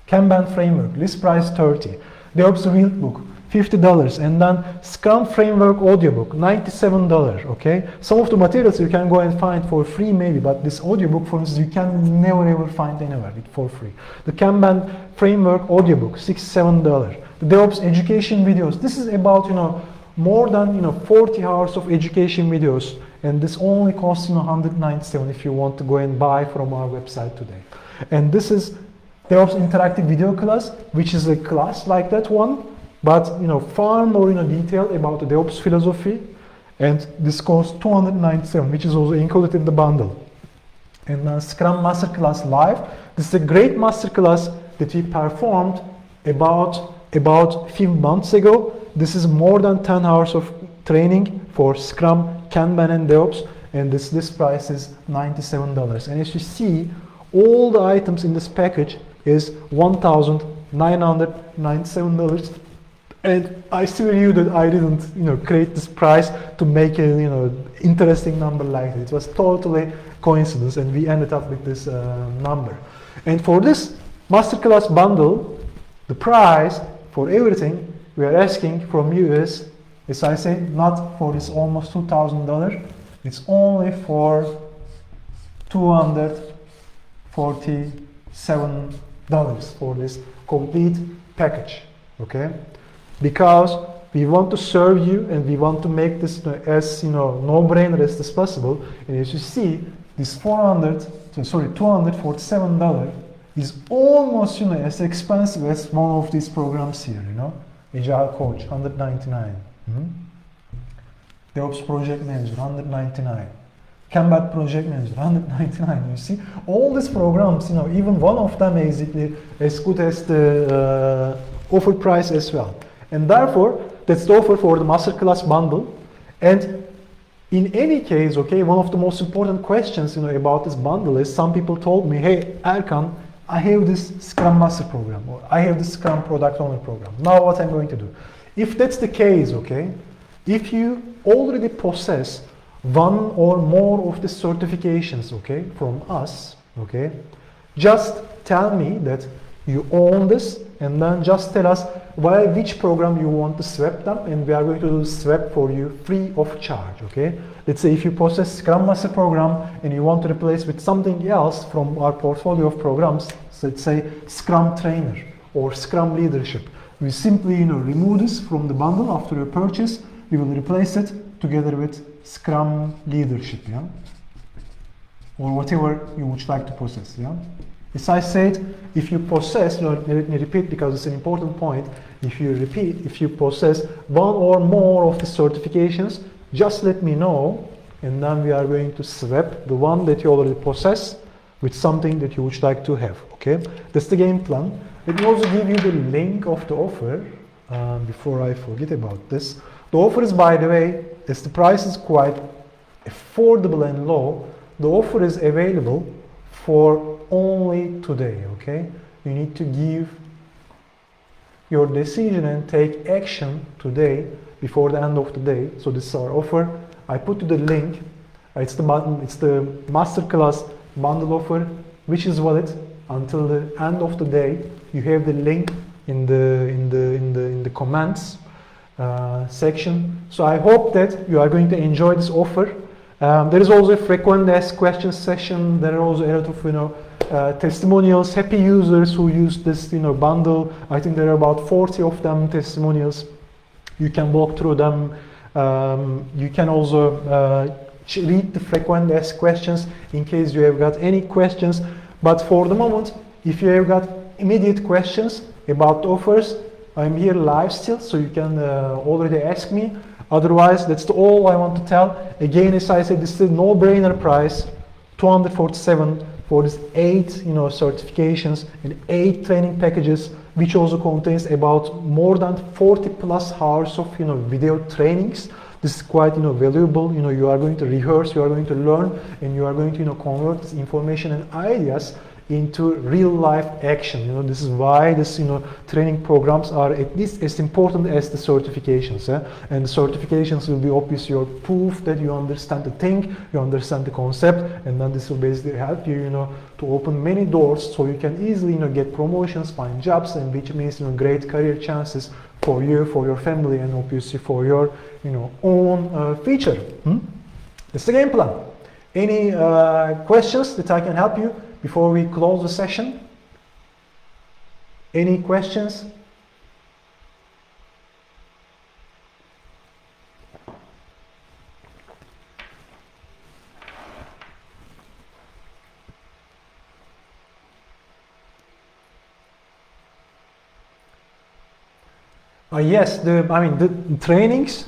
Kanban Framework, list price $30. DevOps Real Book, $50. And then Scrum Framework audiobook, $97, okay? Some of the materials you can go and find for free maybe, but this audiobook, for instance, you can never ever find anywhere for free. The Kanban Framework audiobook, $67. The DevOps education videos, this is about, more than 40 hours of education videos, and this only costs $197 if you want to go and buy from our website today. And this is DevOps interactive video class, which is a class like that one, but far more detail about the DevOps philosophy, and this costs $297, which is also included in the bundle. And then Scrum Masterclass Live, this is a great masterclass that we performed about a few months ago. This is more than 10 hours of training for Scrum, Kanban, and DevOps, and this price is $97. And as you see, all the items in this package is $1,997. And I assure you that I didn't, create this price to make an, interesting number like this. It was totally coincidence, and we ended up with this number. And for this masterclass bundle, the price for everything we are asking from you is, as I say, not for this almost $2,000. It's only for $247 for this complete package, okay? Because we want to serve you, and we want to make this as no-brainer as possible. And as you see, this $247 is almost as expensive as one of these programs here. Agile Coach, $199. DevOps Project Manager, 199. Kanban Project Manager, 199. You see, all these programs, even one of them basically as good as the offer price as well. And therefore, that's the offer for the Masterclass Bundle. And in any case, okay, one of the most important questions, about this bundle is some people told me, hey, Erkan, I have this Scrum Master program, or I have this Scrum Product Owner program. Now what I'm going to do? If that's the case, okay, if you already possess one or more of the certifications, okay, from us, okay, just tell me that you own this, and then just tell us which program you want to swap them, and we are going to do swap for you free of charge, okay? Let's say if you possess Scrum Master program and you want to replace with something else from our portfolio of programs, so let's say Scrum Trainer or Scrum Leadership, we simply remove this from the bundle after your purchase. We will replace it together with Scrum Leadership, yeah, or whatever you would like to possess, yeah. As I said, if you possess, let me repeat because it's an important point. If you possess one or more of the certifications, just let me know, and then we are going to swap the one that you already possess with something that you would like to have. Okay, that's the game plan. Let me also give you the link of the offer before I forget about this. The offer is, by the way, as the price is quite affordable and low, the offer is available for only today. Okay, you need to give your decision and take action today before the end of the day. So this is our offer. I put the link. It's the Masterclass Bundle offer, which is valid until the end of the day. You have the link in the comments section. So I hope that you are going to enjoy this offer. There is also a frequent asked questions session. There are also a lot of testimonials, happy users who use this bundle. I think there are about 40 of them testimonials. You can walk through them. You can also read the frequent asked questions in case you have got any questions. But for the moment, if you have got immediate questions about offers, I'm here live still, so you can already ask me. Otherwise, that's all I want to tell. Again, as I said, this is a no-brainer price, $247 for these 8 certifications and 8 training packages, which also contains about more than 40 plus hours of video trainings. This is quite valuable. You are going to rehearse, you are going to learn, and you are going to convert this information and ideas into real life action. This is why this training programs are at least as important as the certifications, and the certifications will be obviously your proof that you understand the thing, you understand the concept, and then this will basically help you to open many doors so you can easily get promotions, find jobs, and which means great career chances for you, for your family, and obviously for your own future. That's the game plan. Any questions that I can help you before we close the session? Any questions? Yes, the trainings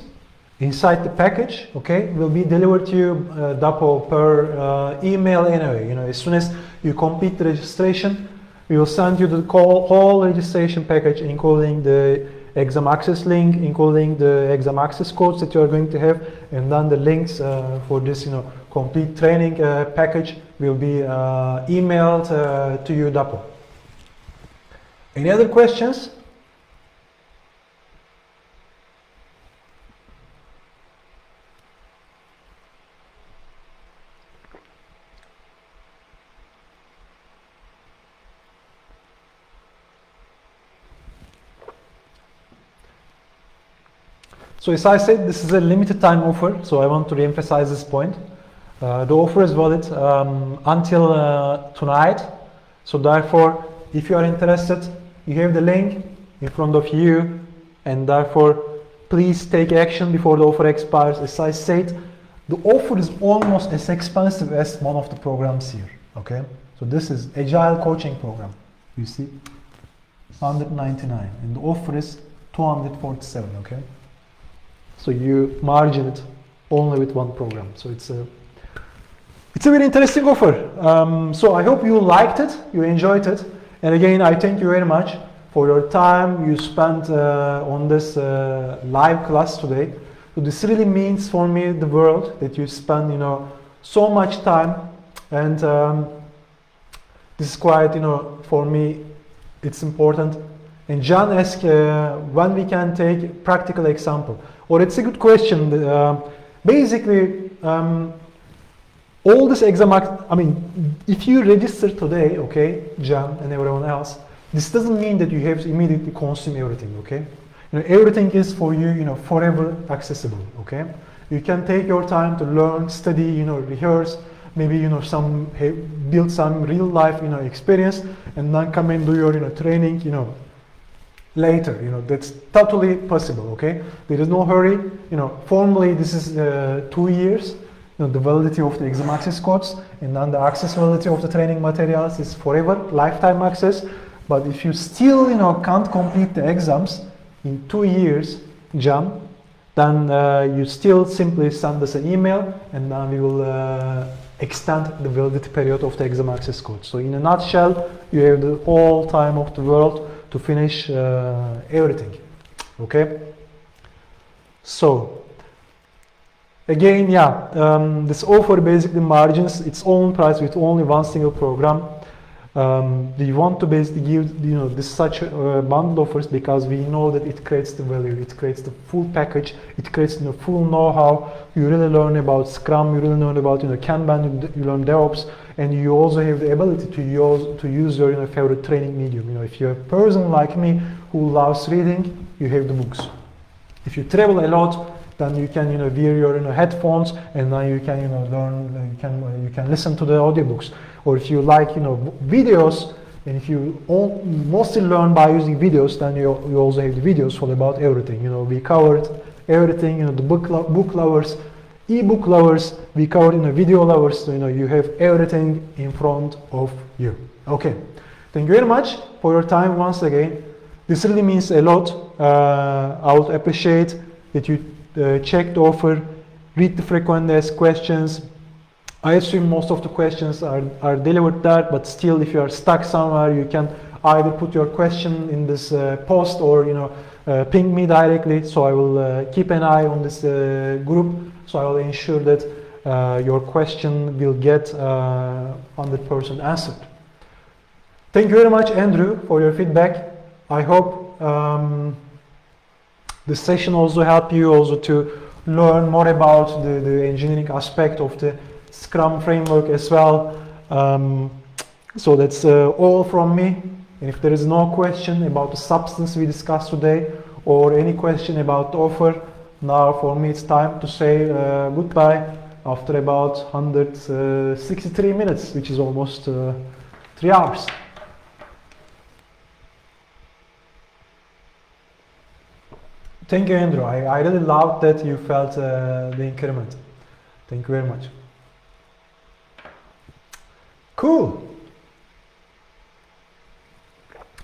inside the package, okay, will be delivered to you, Dapo, per email anyway. As soon as you complete the registration, we will send you the whole registration package, including the exam access link, including the exam access codes that you are going to have, and then the links for this, complete training package will be emailed to you, Dapo. Any other questions? So as I said, this is a limited time offer, so I want to re-emphasize this point. The offer is valid until tonight, so therefore, if you are interested, you have the link in front of you, and therefore, please take action before the offer expires. As I said, the offer is almost as expensive as one of the programs here, okay? So this is Agile Coaching Program, you see, 199, and the offer is 247, okay? So you margin it only with one program. So it's a very interesting offer. So I hope you liked it, you enjoyed it. And again, I thank you very much for your time you spent on this live class today. So this really means for me the world that you spend, so much time, and this is quite, for me, it's important. And John asked when we can take practical example. Or it's a good question. Basically, all this exam, if you register today, okay, John and everyone else, this doesn't mean that you have to immediately consume everything, okay? Everything is for you, forever accessible, okay? You can take your time to learn, study, rehearse, maybe, build some real life, experience, and then come and do your, training, later, that's totally possible, okay? There is no hurry, formally this is 2 years, the validity of the exam access codes, and then the accessibility of the training materials is forever, lifetime access. But if you still, can't complete the exams in 2 years, John, then you still simply send us an email, and then we will extend the validity period of the exam access code. So in a nutshell, you have the whole time of the world to finish everything, okay? So, again, this offer basically margins its own price with only one single program. We want to basically give this such bundle offers because we know that it creates the value, it creates the full package, it creates the full know-how. You really learn about Scrum, you really learn about Kanban, you learn DevOps, and you also have the ability to use your favorite training medium. If you're a person like me who loves reading, you have the books. If you travel a lot, then you can wear your headphones, and then you can learn. You can listen to the audiobooks. Or if you like videos, and if you mostly learn by using videos, then you also have the videos for about everything. We covered everything. The book lovers, ebook lovers, we covered video lovers. So you have everything in front of you. Okay, thank you very much for your time once again. This really means a lot. I would appreciate that you check the offer, read the frequently asked questions. I assume most of the questions are delivered there, but still, if you are stuck somewhere, you can either put your question in this post or ping me directly. So I will keep an eye on this group. So I will ensure that your question will get 100% answered. Thank you very much, Andrew, for your feedback. I hope this session also helped you also to learn more about the engineering aspect of the Scrum framework as well. So that's all from me. And if there is no question about the substance we discussed today, or any question about the offer, now for me it's time to say goodbye after about 163 minutes, which is almost 3 hours. Thank you, Andrew. I really loved that you felt the increment. Thank you very much. Cool.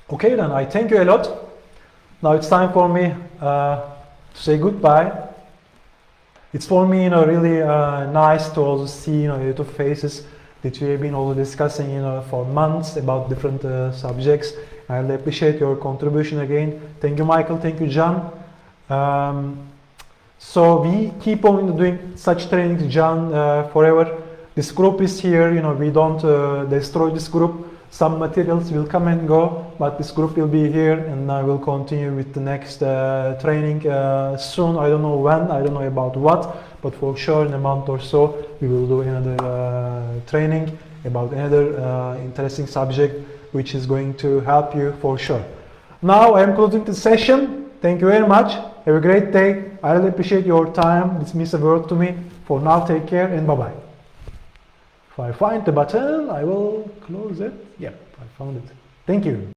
Okay, then I thank you a lot. Now it's time for me to say goodbye. It's for me, really nice to also see, little faces that we have been also discussing, for months about different subjects. I really appreciate your contribution again. Thank you, Michael. Thank you, John. So we keep on doing such trainings, John, forever. This group is here, we don't destroy this group. Some materials will come and go, but this group will be here, and I will continue with the next training soon. I don't know when, I don't know about what, but for sure in a month or so we will do another training about another interesting subject which is going to help you for sure. Now I am closing the session. Thank you very much. Have a great day. I really appreciate your time. This means a world to me. For now, take care and bye-bye. If I find the button, I will close it. Yep, I found it. Thank you.